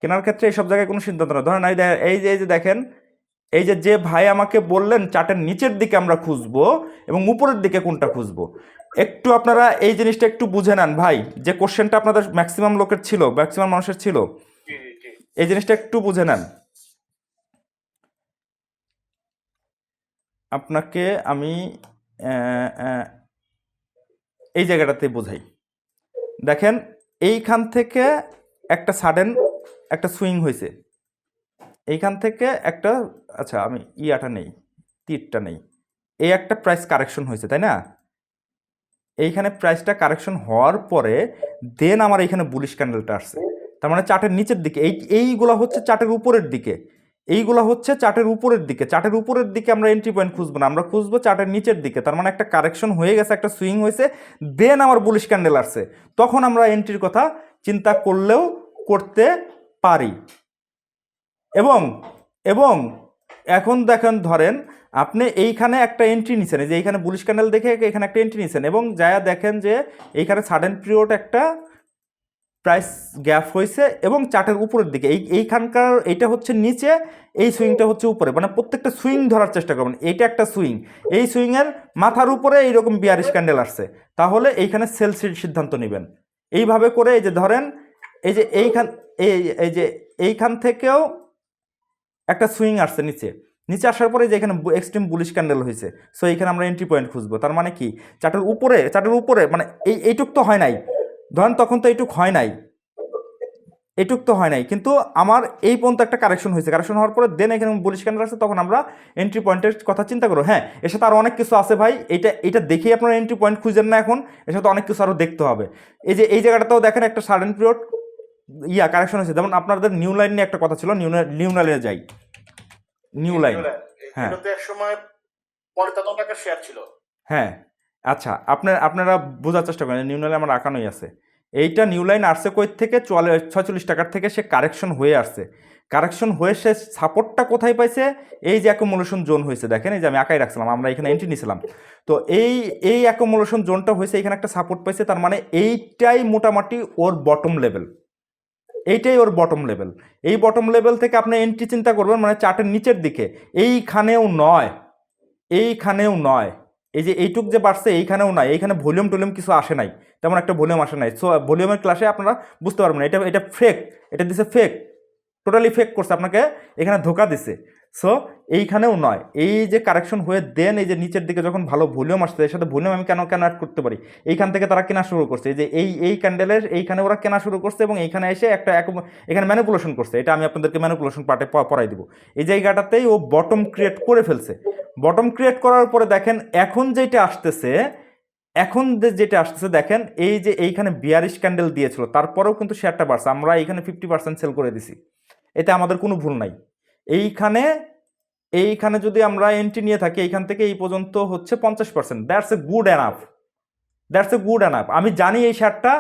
কেনার ক্ষেত্রে এইসব জায়গায় কোনো সিদ্ধান্ত না। ধরেন এই যে দেখেন, এই যে ভাই আমাকে বললেন চার্টের নিচের দিকে আমরা খুঁজবো এবং উপরের দিকে কোনটা খুঁজবো, একটু আপনারা এই জিনিসটা একটু বুঝে নেন ভাই। যে কোশ্চেনটা আপনাদের ম্যাক্সিমাম লোকের ছিল, ম্যাক্সিমাম মানুষের ছিল, এই জিনিসটা একটু বুঝে নেন। আপনাকে আমি এই জায়গাটাতে বোঝাই। দেখেন এইখান থেকে একটা সাডেন একটা সুইং হয়েছে, এইখান থেকে একটা, আচ্ছা আমি ইয়াটা নেই, তীরটা নেই, এই একটা প্রাইস কারেকশন হয়েছে, তাই না? এইখানে প্রাইসটা কারেকশন হওয়ার পরে দেন আমার এইখানে বুলিশ ক্যান্ডেলটা আসছে, তার মানে চার্টের নিচের দিকে। এইগুলো হচ্ছে চার্টের উপরের দিকে, এইগুলো হচ্ছে চার্টের উপরের দিকে। চার্টের উপরের দিকে আমরা এন্ট্রি পয়েন্ট খুঁজবো না, আমরা খুঁজবো চার্টের নিচের দিকে। তার মানে একটা কারেকশন হয়ে গেছে, একটা সুইং হয়েছে, দেন আমার বুলিশ ক্যান্ডেল আসছে, তখন আমরা এন্ট্রির কথা চিন্তা করলেও করতে পারি। এবং এখন দেখেন, ধরেন আপনি এইখানে একটা এন্ট্রি নিছেন, এই যে এইখানে বুলিশ ক্যান্ডেল দেখে এখানে একটা এন্ট্রি নিছেন, এবং যায়া দেখেন যে এইখানে সাডেন পিরিয়ড একটা প্রাইস গ্যাপ হয়েছে এবং চার্টের উপরের দিকে এইখানকার এইটা হচ্ছে নিচে, এই সুইংটা হচ্ছে উপরে, মানে প্রত্যেকটা সুইং ধরার চেষ্টা করবেন। এইটা একটা সুইং, এই সুইংয়ের মাথার উপরে এইরকম বিয়ারিশ ক্যান্ডেল আসছে, তাহলে এইখানে সেল সিদ্ধান্ত নেবেন। এইভাবে করে এই যে ধরেন এই যে এইখান থেকেও একটা সুইং আসছে নিচে আসার পরে যে এখানে এক্সট্রিম বুলিশ ক্যান্ডেল হয়েছে, সো এইখানে আমরা এন্ট্রি পয়েন্ট খুঁজবো। তার মানে কি, চার্টের উপরে মানে এইটুক তো হয় নাই, ধরেন তখন তো এইটুক হয় নাই, কিন্তু আমার এই পর্যন্ত একটা কারেকশন হয়েছে, কারেকশন হওয়ার পরে দেন এখানে বুলিশ ক্যান্ডেল আসছে, তখন আমরা এন্ট্রি পয়েন্টের কথা চিন্তা করবো। হ্যাঁ, এর সাথে আরও অনেক কিছু আছে ভাই, এটা দেখেই আপনারা এন্ট্রি পয়েন্ট খুঁজেন না, এখন এর সাথে অনেক কিছু আরও দেখতে হবে। এই জায়গাটাতেও দেখেন একটা সাডেন পিরিয়ড কারেকশন হয়েছে। যেমন আপনাদের নিউ লাইন নিয়ে একটা কথা ছিল, নিউ লাইনে যাই, নিউ লাইন, হ্যাঁ সময় 55 টাকা শেয়ার ছিল। হ্যাঁ, আচ্ছা আপনারা বোঝার চেষ্টা করেন, নিউ লাইন আমার আঁকানোই আছে। এইটা নিউ লাইন আসছে কই থেকে, 46 টাকার থেকে সে কারেকশন হয়ে আসছে। কারেকশন হয়ে সে সাপোর্টটা কোথায় পাইছে, এই যে অ্যাকুমুলেশন জোন হয়েছে, দেখেন এই যে আমি আঁকাই রাখছিলাম, আমরা এখানে এন্ট্রি নিয়েছিলাম, তো এই অ্যাকুমুলেশন জোনটা হয়েছে, এখানে একটা সাপোর্ট পাইছে, তার মানে এইটাই মোটামুটি ওর বটম লেভেল, এইটাই ওর বটম লেভেল। এই বটম লেভেল থেকে আপনি এন্ট্রি চিন্তা করবেন, মানে চার্টের নিচের দিকে, এইখানেও নয়, এই যে এইটুক যে বাড়ছে এইখানেও নয়, এইখানে ভলিউম টলিউম কিছু আসে নাই, তেমন একটা ভলিউম আসে নাই। সো ভলিউমের ক্লাসে আপনারা বুঝতে পারবেন না, এটা ফেক, এটা দিছে ফেক, টোটালি ফেক করছে, আপনাকে এখানে ধোকা দিছে। সো এইখানেও নয়, এই যে কারেকশন হয়ে দেন এই যে নিচের দিকে যখন ভালো ভলিউম আসছে, এর সাথে ভলিউম আমি কেন অ্যাড করতে পারি, এইখান থেকে তারা কেনা শুরু করছে, এই যে এই ক্যান্ডেলের এইখানে ওরা কেনা শুরু করছে, এবং এইখানে এসে এখানে ম্যানিপুলেশন করছে। এটা আমি আপনাদেরকে ম্যানিপুলেশন পার্টে পড়াই দিব। এই জায়গাটাতেই ও বটম ক্রিয়েট করে ফেলছে। বটম ক্রিয়েট করার পরে দেখেন এখন যেটা আসতেছে, এখন যেটা আসতেছে দেখেন, এই যে এইখানে 42 ক্যান্ডেল দিয়েছিল, তারপরেও কিন্তু শেয়ারটা বাড়ছে। আমরা এইখানে 50% সেল করে দিছি, এতে আমাদের কোনো ভুল নাই। এইখানে যদি আমরা এন্ট্রি নিয়ে থাকি, এইখান থেকে এই পর্যন্ত হচ্ছে 50%, দ্যাটস এ গুড এনাফ। আমি জানি এই শেয়ারটা,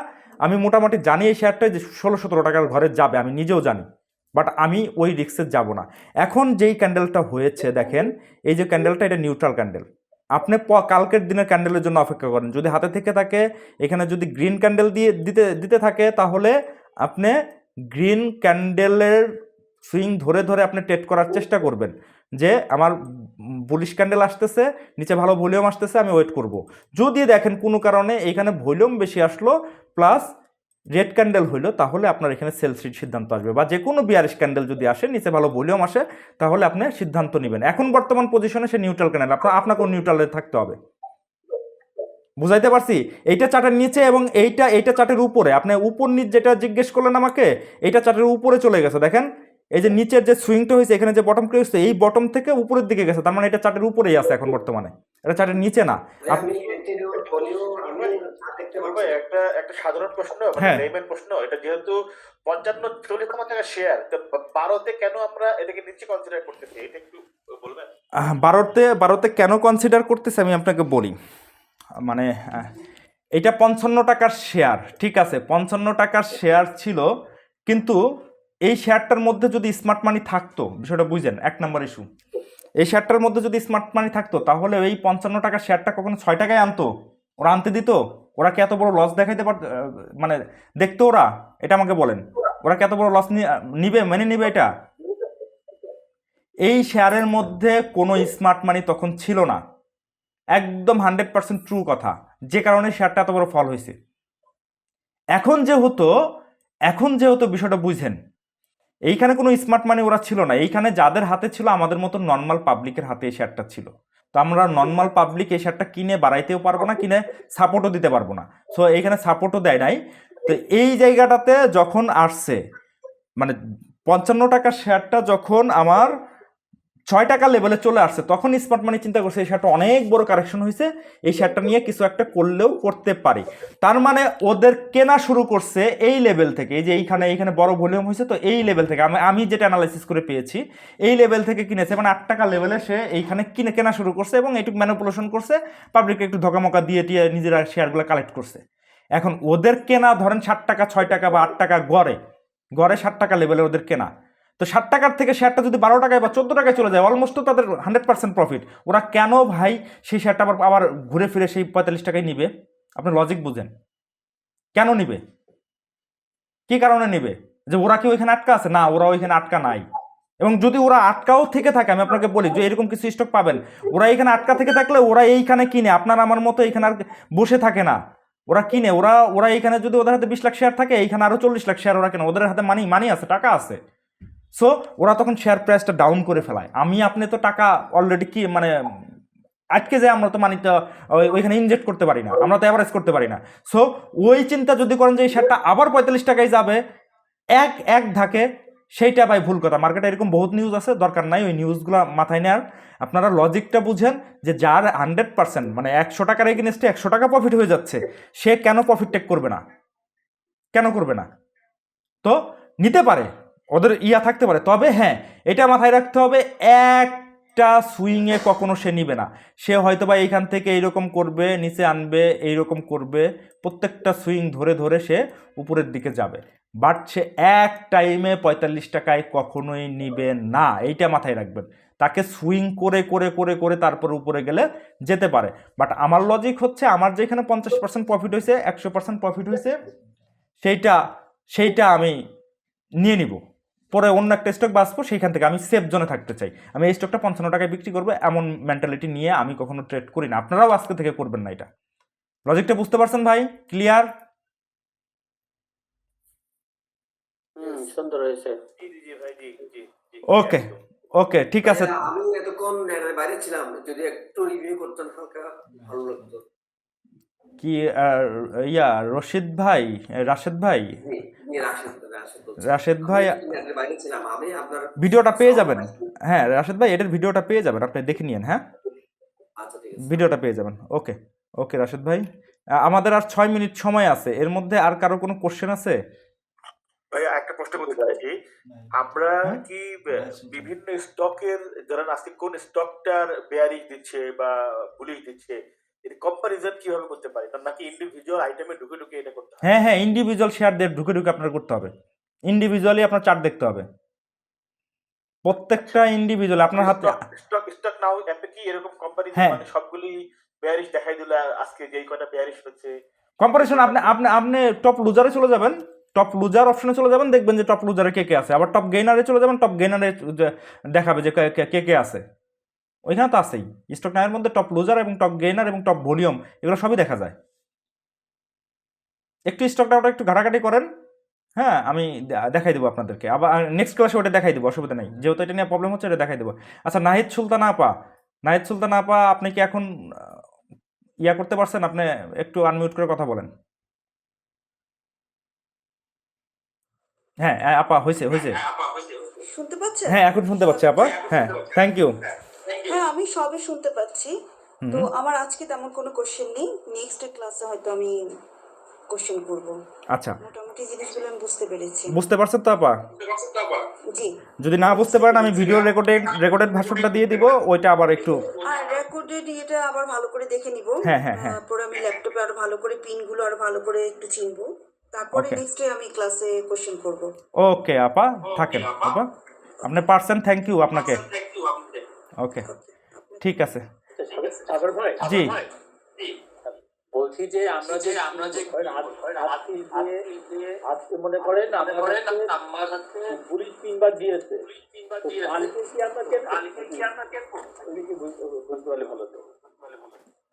আমি মোটামুটি জানি এই শেয়ারটা যে 16-17 টাকার ঘরে যাবে, আমি নিজেও জানি, বাট আমি ওই রিস্কে যাব না। এখন যেই ক্যান্ডেলটা হয়েছে দেখেন, এই যে ক্যান্ডেলটা, এটা নিউট্রাল ক্যান্ডেল। আপনি কালকের দিনের ক্যান্ডেলের জন্য অপেক্ষা করেন, যদি হাতে থেকে থাকে, এখানে যদি গ্রিন ক্যান্ডেল দিয়ে দিতে থাকে, তাহলে আপনি গ্রিন ক্যান্ডেলের সুইং ধরে ধরে আপনি ট্রেড করার চেষ্টা করবেন, যে আমার বুলিশ ক্যান্ডেল আসতেছে, নিচে ভালো ভলিউম আসতেছে, আমি ওয়েট করব। যদি দেখেন কোনো কারণে এইখানে ভলিউম বেশি আসলো প্লাস রেড ক্যান্ডেল হইলো, তাহলে আপনার এখানে সেল সিদ্ধান্ত আসবে। বা যে কোনো 42 ক্যান্ডেল যদি আসে, নিচে ভালো ভলিউম আসে, তাহলে আপনি সিদ্ধান্ত নেবেন। এখন বর্তমান পজিশনে সে নিউট্রাল ক্যান্ডেল, আপনাকে নিউট্রালে থাকতে হবে। বুঝাইতে পারছি? এইটা চার্টের নিচে এবং এইটা চার্টের উপরে। আপনি উপর নিচ যেটা জিজ্ঞেস করলেন আমাকে, এইটা চার্টের উপরে চলে গেছে। দেখেন এই যে নিচের যে সুইংটা হয়েছে, এখানে যে বটম ক্লোজ হয়েছে, এই বটম থেকে উপরের দিকে গেছে, তার মানে এটা চার্টের উপরেই আছে এখন বর্তমানে, এটা চার্টের নিচে না। ভাই একটা সাধারণ প্রশ্ন, মানে হ্যাঁ, লেমেন প্রশ্ন, এটা যেহেতু 55-40 টাকা শেয়ার, তো 12তে কেন আমরা এটাকে নিচে কনসিডার করতেছি, এটা একটু বলবেন? 12তে কেন কনসিডার করতেছে আমি আপনাকে বলি। মানে এটা 55 টাকার শেয়ার, ঠিক আছে, 55 টাকার শেয়ার ছিল, কিন্তু এই শেয়ারটার মধ্যে যদি স্মার্ট মানি থাকতো, বিষয়টা বুঝেন, 1 নম্বর ইস্যু, এই শেয়ারটার মধ্যে যদি স্মার্ট মানি থাকতো, তাহলে ওই 55 টাকার শেয়ারটা কখনো 6 টাকায় আনতো? ওরা আনতে দিত? ওরা কি এত বড় লস দেখাইতে পারত? মানে দেখতো ওরা? এটা আমাকে বলেন, ওরা কি এত বড় লস মেনে নিবে এটা? এই শেয়ারের মধ্যে কোনো স্মার্ট মানি তখন ছিল না, একদম 100% ট্রু কথা, যে কারণে শেয়ারটা এত বড় ফল হয়েছে। এখন যেহেতু বিষয়টা বুঝেন, এইখানে কোনো স্মার্ট মানি ওরা ছিল না, এইখানে যাদের হাতে ছিল, আমাদের মতো নর্মাল পাবলিকের হাতে এই শেয়ারটা ছিল। তো আমরা নর্মাল পাবলিক এই শেয়ারটা কিনে বাড়াইতেও পারবো না, কিনে সাপোর্টও দিতে পারবো না। সো এইখানে সাপোর্টও দেয় নাই। তো এই জায়গাটাতে যখন আসছে, মানে 55 টাকার শেয়ারটা যখন আমার 6 টাকা লেভেলে চলে আসছে, তখন স্মার্ট মানি চিন্তা করছে এই শেয়ারটা অনেক বড় কারেকশন হয়েছে, এই শেয়ারটা নিয়ে কিছু একটা করলেও করতে পারি। তার মানে ওদের কেনা শুরু করছে এই লেভেল থেকে, এই যে এইখানে বড় ভলিউম হয়েছে, তো এই লেভেল থেকে আমি যেটা অ্যানালাইসিস করে পেয়েছি, এই লেভেল থেকে কিনেছে, মানে 8 টাকা লেভেলে সে এইখানে কেনা শুরু করছে এবং এইটুকু ম্যানিপুলেশন করছে, পাবলিককে একটু ধকামকা দিয়ে নিজেরা শেয়ারগুলো কালেক্ট করছে। এখন ওদের কেনা ধরেন 7 টাকা, 6 টাকা বা 8 টাকা, গড়ে 7 টাকা লেভেলে ওদের কেনা। তো 7 টাকার থেকে শেয়ারটা যদি 12 টাকায় বা 14 টাকায় চলে যায়, অলমোস্ট তো তাদের 100% প্রফিট। ওরা কেন ভাই সেই শেয়ারটা আবার ঘুরে ফিরে সেই 45 টাকায় নিবে? আপনি লজিক বুঝেন, কেন নিবে? কি কারণে নিবে? যে ওরা কি ওইখানে আটকা আছে? না, ওরা ওইখানে আটকা নাই। এবং যদি ওরা আটকাও থেকে থাকে, আমি আপনাকে বলি যে এরকম কিছু স্টক পাবেন, ওরা এইখানে আটকা থেকে থাকলে ওরা এইখানে কিনে, আপনার আমার মতো এইখানে আর বসে থাকে না, ওরা কিনে। ওরা এইখানে যদি ওদের হাতে 20 লাখ শেয়ার থাকে, এইখানে আরো 40 লাখ শেয়ার ওরা কেনে, ওদের হাতে মানি আছে, টাকা আছে। সো ওরা তখন শেয়ার প্রাইসটা ডাউন করে ফেলায়। আপনি তো টাকা অলরেডি কি মানে আটকে যায়, আমরা তো মানিতে ওইখানে ইনজেক্ট করতে পারি না, আমরা তো অ্যাভারেজ করতে পারি না। সো ওই চিন্তা যদি করেন যে এই শেয়ারটা আবার 45 টাকায় যাবে এক ধাকে, সেইটা ভাই ভুল কথা। মার্কেটে এরকম বহুত নিউজ আছে, দরকার নাই ওই নিউজগুলো মাথায় নেওয়ার। আপনারা লজিকটা বুঝেন, যে যার 100% মানে 100 টাকার এগেনস্টে 100 টাকা প্রফিট হয়ে যাচ্ছে, সে কেন প্রফিট টেক করবে না? কেন করবে না? তো নিতে পারে, ওদের থাকতে পারে, তবে হ্যাঁ, এটা মাথায় রাখতে হবে, একটা সুইংয়ে কখনো সে নিবে না। সে হয়তো বা এইখান থেকে এইরকম করবে, নিচে আনবে, এইরকম করবে, প্রত্যেকটা সুইং ধরে ধরে সে উপরের দিকে যাবে, বাট সে এক টাইমে 45 টাকায় কখনোই নিবে না, এইটা মাথায় রাখবেন। তাকে সুইং করে করে করে করে তারপর উপরে গেলে যেতে পারে। বাট আমার লজিক হচ্ছে, আমার যেখানে 50% প্রফিট হয়েছে, 100% প্রফিট হয়েছে, সেইটা আমি নিয়ে নিব, পরে অন্য একটা স্টক বাঁচবো, সেইখান থেকে আমি সেফ জোনে থাকতে চাই। আমি এই স্টকটা 55 টাকায় বিক্রি করবো, এমন মেন্টালিটি নিয়ে আমি কখনো ট্রেড করি না। আপনারাও আজকে থেকে করবেন না। এটা লজিকটা বুঝতে পারছেন ভাই? ক্লিয়ার? সুন্দর হয়েছে। ওকে, ঠিক আছে। আমি এতক্ষণ বাইরে ছিলাম, যদি একটু রিভিউ করতেন হালকা ভালো লাগতো। কি রাশেদ ভাই ভিডিওটা পেয়ে যাবেন। হ্যাঁ রাশেদ ভাই, এটার ভিডিওটা পেয়ে যাবেন, আপনি দেখে নিন। হ্যাঁ, ভিডিওটা পেয়ে যাবেন। ওকে। ওকে রাশেদ ভাই, আমাদের আর 6 মিনিট সময় আছে, এর মধ্যে আর কারো কোনো কোশ্চেন আছে? ভাই একটা প্রশ্ন করতে চাচ্ছি, আমরা কি বিভিন্ন স্টকের ধরেন আজকে কোন স্টকটার বেয়ারিং দিচ্ছে বা বুলিশ দিচ্ছে, এর কম্পারিজন কিভাবে করতে পারি, কারণ নাকি ইন্ডিভিজুয়াল আইটেমে ঢুকে ঢুকে এটা করতে হয়? হ্যাঁ, ইন্ডিভিজুয়াল শেয়ার দিয়ে ঢুকে ঢুকে আপনার করতে হবে, ইন্ডিভিজুয়ালি আপনার চার্ট দেখতে হবে, প্রত্যেকটা ইন্ডিভিজুয়াল আপনার হাতে। স্টক নাও অ্যাপে কি এরকম কম্পারিজন, হ্যাঁ, মানে সবগুলি বেয়ারিশ দেখাই দিলে আজকে যেই কয়টা বেয়ারিশ হচ্ছে কম্পারিজন আপনি আপনি আপনি টপ লুজারে চলে যাবেন, টপ লুজার অপশনে চলে যাবেন, দেখবেন যে টপ লুজারে কে কে আছে। আবার টপ গেইনারে চলে যাবেন, টপ গেইনারে দেখাবে যে কে কে আছে। ওইখানে তো আছেই, স্টক নামের মধ্যে টপ লুজার এবং টপ গেইনার এবং টপ ভলিউম এগুলো সবই দেখা যায়। একটু স্টকটা ওটা একটু ঘাটাঘাটি করেন, হ্যাঁ আমি দেখাই দেবো আপনাদেরকে, আবার নেক্সট ক্লাসে ওটা দেখাই দেবো, অসুবিধা নেই, যেহেতু এটা নিয়ে প্রবলেম হচ্ছে এটা দেখাই দেবো। আচ্ছা, নাহিদ সুলতান আপা আপনি কি এখন ইয়া করতে পারছেন? আপনি একটু আনমিউট করে কথা বলেন। হ্যাঁ আপা, হয়েছে। শুনতে পাচ্ছেন? হ্যাঁ এখন শুনতে পাচ্ছি আপা, হ্যাঁ থ্যাংক ইউ। হ্যাঁ আমি সবই শুনতে পাচ্ছি। তো হুম, আমার আজকে তেমন কোনো কোশ্চেন নেই, নেক্সট ক্লাসে হয়তো আমি কোশ্চেন করব। আচ্ছা মোটামুটি জিনিসগুলো আমি বুঝতে পেরেছি। বুঝতে পারছেন তো আপা? জি। যদি না বুঝতে পারেন আমি ভিডিও রেকর্ডেড ভার্সনটা দিয়ে দিব, ওইটা আবার একটু। আর রেকর্ডেড এটা আবার ভালো করে দেখে নিব। হ্যাঁ। তারপরে আমি ল্যাপটপে আরো ভালো করে পিনগুলো আরো ভালো করে একটু চিনবো, তারপরে ওকে নেক্সট ডে আমি ক্লাসে কোশ্চেন করব। ওকে আপা, থাকেন আপা, আপনি পারছেন, থ্যাংক ইউ আপনাকে। ওকে ঠিক আছে। সাগর ভাই, জি বলছি যে আমরা যে আজকে মনে করেন আমার হাতে পুলিশ তিনবার দিয়েছে, তো কালকে কি আপনাকে বুঝতে পারলে ভালো তো।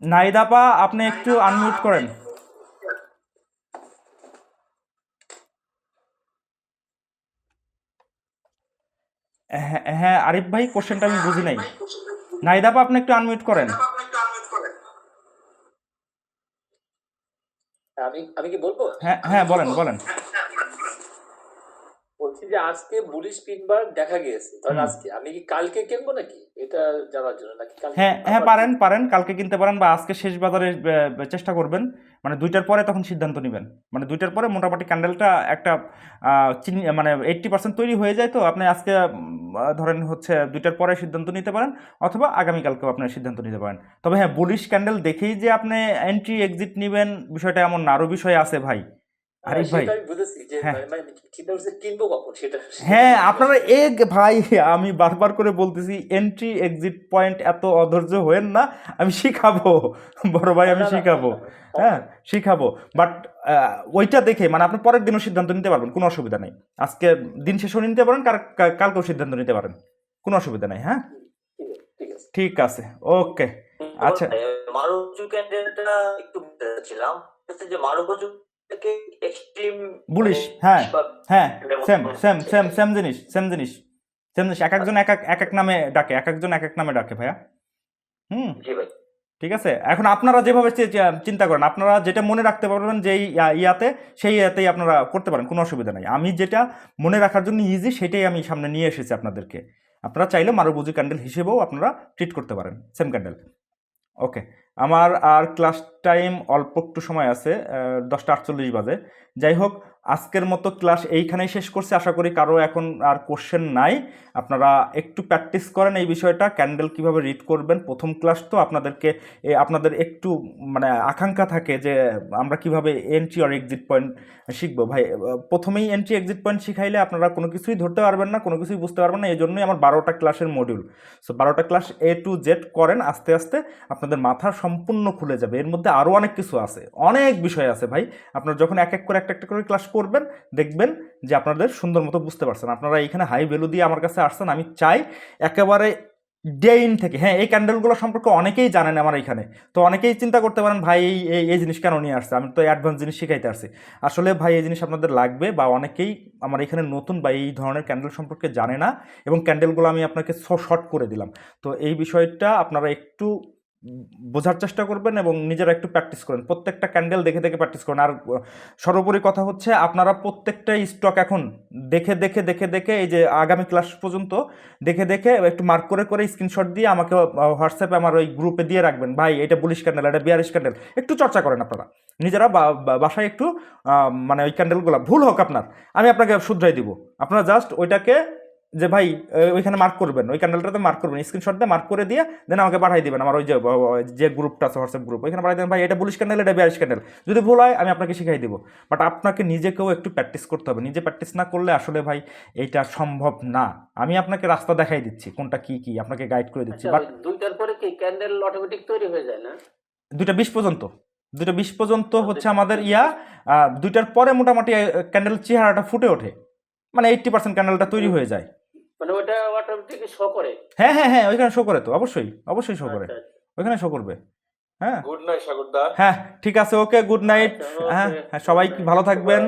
নাহিদ আপা আপনি একটু আনমিউট করেন। হ্যাঁ আরিফ ভাই, কোশ্চেনটা আমি বুঝি নাই। নাহিদ আপা আপনি একটু আনমিউট করেন। আমি কি বলবো? হ্যাঁ বলেন। বলছি যে আজকে বুলিশ তিনবার দেখা গিয়েছে, ধরেন আজকে আমি কি কালকে কিনবো নাকি এটা জানার জন্য, নাকি হ্যাঁ পারেন, কালকে কিনতে পারেন বা আজকে শেষ বাজারে চেষ্টা করবেন, মানে 2টার পরে তখন সিদ্ধান্ত নেবেন, মানে 2টার পরে মোটামুটি ক্যান্ডেলটা একটা মানে 80% তৈরি হয়ে যায়, তো আপনি আজকে ধরেন হচ্ছে 2টার পরে সিদ্ধান্ত নিতে পারেন, অথবা আগামীকালকেও আপনার সিদ্ধান্ত নিতে পারেন। তবে হ্যাঁ, বুলিশ ক্যান্ডেল দেখেই যে আপনি এন্ট্রি এক্সিট নেবেন বিষয়টা এমন না, আরও বিষয় আছে ভাই। আরিফ ভাই, হ্যাঁ আপনারা ভাই আমি বারবার করে বলতেছি, এন্ট্রি এক্সিট পয়েন্ট এত অধৈর্য হয়েন না, আমি শিখাবো বড় ভাই, আমি শিখাবো, হ্যাঁ শিখাবো, বাট ওইটা দেখে মানে আপনি পরের দিনও সিদ্ধান্ত নিতে পারবেন, কোনো অসুবিধা নেই। আজকে দিন শেষেও নিতে পারেন, কালকেও সিদ্ধান্ত নিতে পারেন, কোনো অসুবিধা নেই। হ্যাঁ ঠিক আছে, ওকে। আচ্ছা মারুকু ক্যান্ডেলটা একটু বলছিলাম যে মারুকু এক্সট্রিম বুলিশ, হ্যাঁ সেম জিনিস, এক একজন এক এক নামে ডাকে ভাইয়া। জি ভাই ঠিক আছে, এখন আপনারা যেভাবে চিন্তা করেন, আপনারা যেটা মনে রাখতে পারবেন যে সেই ইয়াতেই আপনারা করতে পারেন, কোনো অসুবিধা নেই। আমি যেটা মনে রাখার জন্য ইজি সেটাই আমি সামনে নিয়ে এসেছি আপনাদেরকে। আপনারা চাইলে মারুবুজি ক্যান্ডেল হিসেবেও আপনারা ট্রিট করতে পারেন, সেম ক্যান্ডেল। ওকে, আমার আর ক্লাস টাইম অল্প একটু সময় আছে, 10টা 48 বাজে। যাই হোক, আজকের মতো ক্লাস এইখানেই শেষ করছি। আশা করি কারো এখন আর কোশ্চেন নাই। আপনারা একটু প্র্যাকটিস করেন এই বিষয়টা, ক্যান্ডেল কিভাবে রিড করবেন। প্রথম ক্লাস তো আপনাদের একটু মানে আকাঙ্ক্ষা থাকে যে আমরা কিভাবে এন্ট্রি আর এক্সিট পয়েন্ট শিখবো। ভাই প্রথমেই এন্ট্রি এক্সিট পয়েন্ট শিখাইলে আপনারা কোনো কিছুই ধরতে পারবেন না, কোনো কিছুই বুঝতে পারবেন না। এই জন্যই আমার 12টা ক্লাসের মডিউল। সো 12টা ক্লাস A to Z করেন, আস্তে আস্তে আপনাদের মাথা সম্পূর্ণ খুলে যাবে। এর মধ্যে আরও অনেক কিছু আছে, অনেক বিষয় আছে ভাই। আপনারা যখন এক এক করে একটা করে ক্লাস করবেন, দেখবেন যে আপনাদের সুন্দর মতো বুঝতে পারছেন। আপনারা এইখানে হাই ভ্যালু দিয়ে আমার কাছে আসছেন, আমি চাই একেবারে ডে ইন থেকে। হ্যাঁ, এই ক্যান্ডেলগুলো সম্পর্কে অনেকেই জানেন আমার এখানে, তো অনেকেই চিন্তা করতে পারেন ভাই এই জিনিস কেন নিয়ে আসছে, আমি তো অ্যাডভান্স জিনিস শিখাইতে আসছি। আসলে ভাই এই জিনিস আপনাদের লাগবে, বা অনেকেই আমার এখানে নতুন বা এই ধরনের ক্যান্ডেল সম্পর্কে জানে না, এবং ক্যান্ডেলগুলো আমি আপনাকে শর্ট করে দিলাম। তো এই বিষয়টা আপনারা একটু বোঝার চেষ্টা করবেন এবং নিজেরা একটু প্র্যাকটিস করেন, প্রত্যেকটা ক্যান্ডেল দেখে দেখে প্র্যাকটিস করেন। আর সর্বোপরি কথা হচ্ছে আপনারা প্রত্যেকটা স্টক এখন দেখে দেখে দেখে দেখে এই যে আগামী ক্লাস পর্যন্ত দেখে দেখে একটু মার্ক করে করে স্ক্রিনশট দিয়ে আমাকে হোয়াটসঅ্যাপে আমার ওই গ্রুপে দিয়ে রাখবেন, ভাই এটা বুলিশ ক্যান্ডেল, এটা বিয়ারিশ ক্যান্ডেল। একটু চর্চা করেন আপনারা নিজেরা বাসায় একটু মানে ওই ক্যান্ডেলগুলো ভুল হোক আপনার, আমি আপনাকে শুধরাই দিব। আপনারা জাস্ট ওইটাকে যে ভাই ওইখানে মার্ক করবেন, ওই ক্যান্ডেলটাতে মার্ক করবেন, স্ক্রিনশট দিয়ে মার্ক করে দিয়ে দেন আমাকে পাঠিয়ে দিবেন আমার ওই যে গ্রুপটা আছে হোয়াটসঅ্যাপ গ্রুপ, ওইখানে পাঠিয়ে দেবেন ভাই এটা বুলিশ ক্যান্ডেল, এটা বিয়ারিশ ক্যান্ডেল। যদি ভুল হয় আমি আপনাকে শিখাই দিব, বাট আপনাকে নিজেকেও একটু প্র্যাকটিস করতে হবে। নিজে প্র্যাকটিস না করলে আসলে ভাই এইটা সম্ভব না। আমি আপনাকে রাস্তা দেখাই দিচ্ছি কোনটা কি কি, আপনাকে গাইড করে দিচ্ছি। আচ্ছা, বাট ওই দুইটার পরে কি ক্যান্ডেল অটোমেটিক তৈরি হয়ে যায় না? 2টা 20 পর্যন্ত হচ্ছে আমাদের ইয়া, 2টার পরে মোটামুটি ক্যান্ডেল চেহারাটা ফুটে ওঠে, মানে 80% ক্যান্ডেলটা তৈরি হয়ে যায়। মানে ওটা অটোমেটিক শো করে? হ্যাঁ হ্যাঁ হ্যাঁ, ওইখানে শো করে তো, অবশ্যই অবশ্যই শো করে, ওইখানে শো করবে। হ্যাঁ গুড নাইট সাগরদা। হ্যাঁ ঠিক আছে, ওকে, গুড নাইট। হ্যাঁ হ্যাঁ, সবাই ভালো থাকবেন।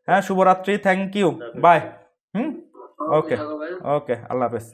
হ্যাঁ, শুভরাত্রি, থ্যাংক ইউ, বাই। ওকে ওকে, আল্লাহ হাফেজ।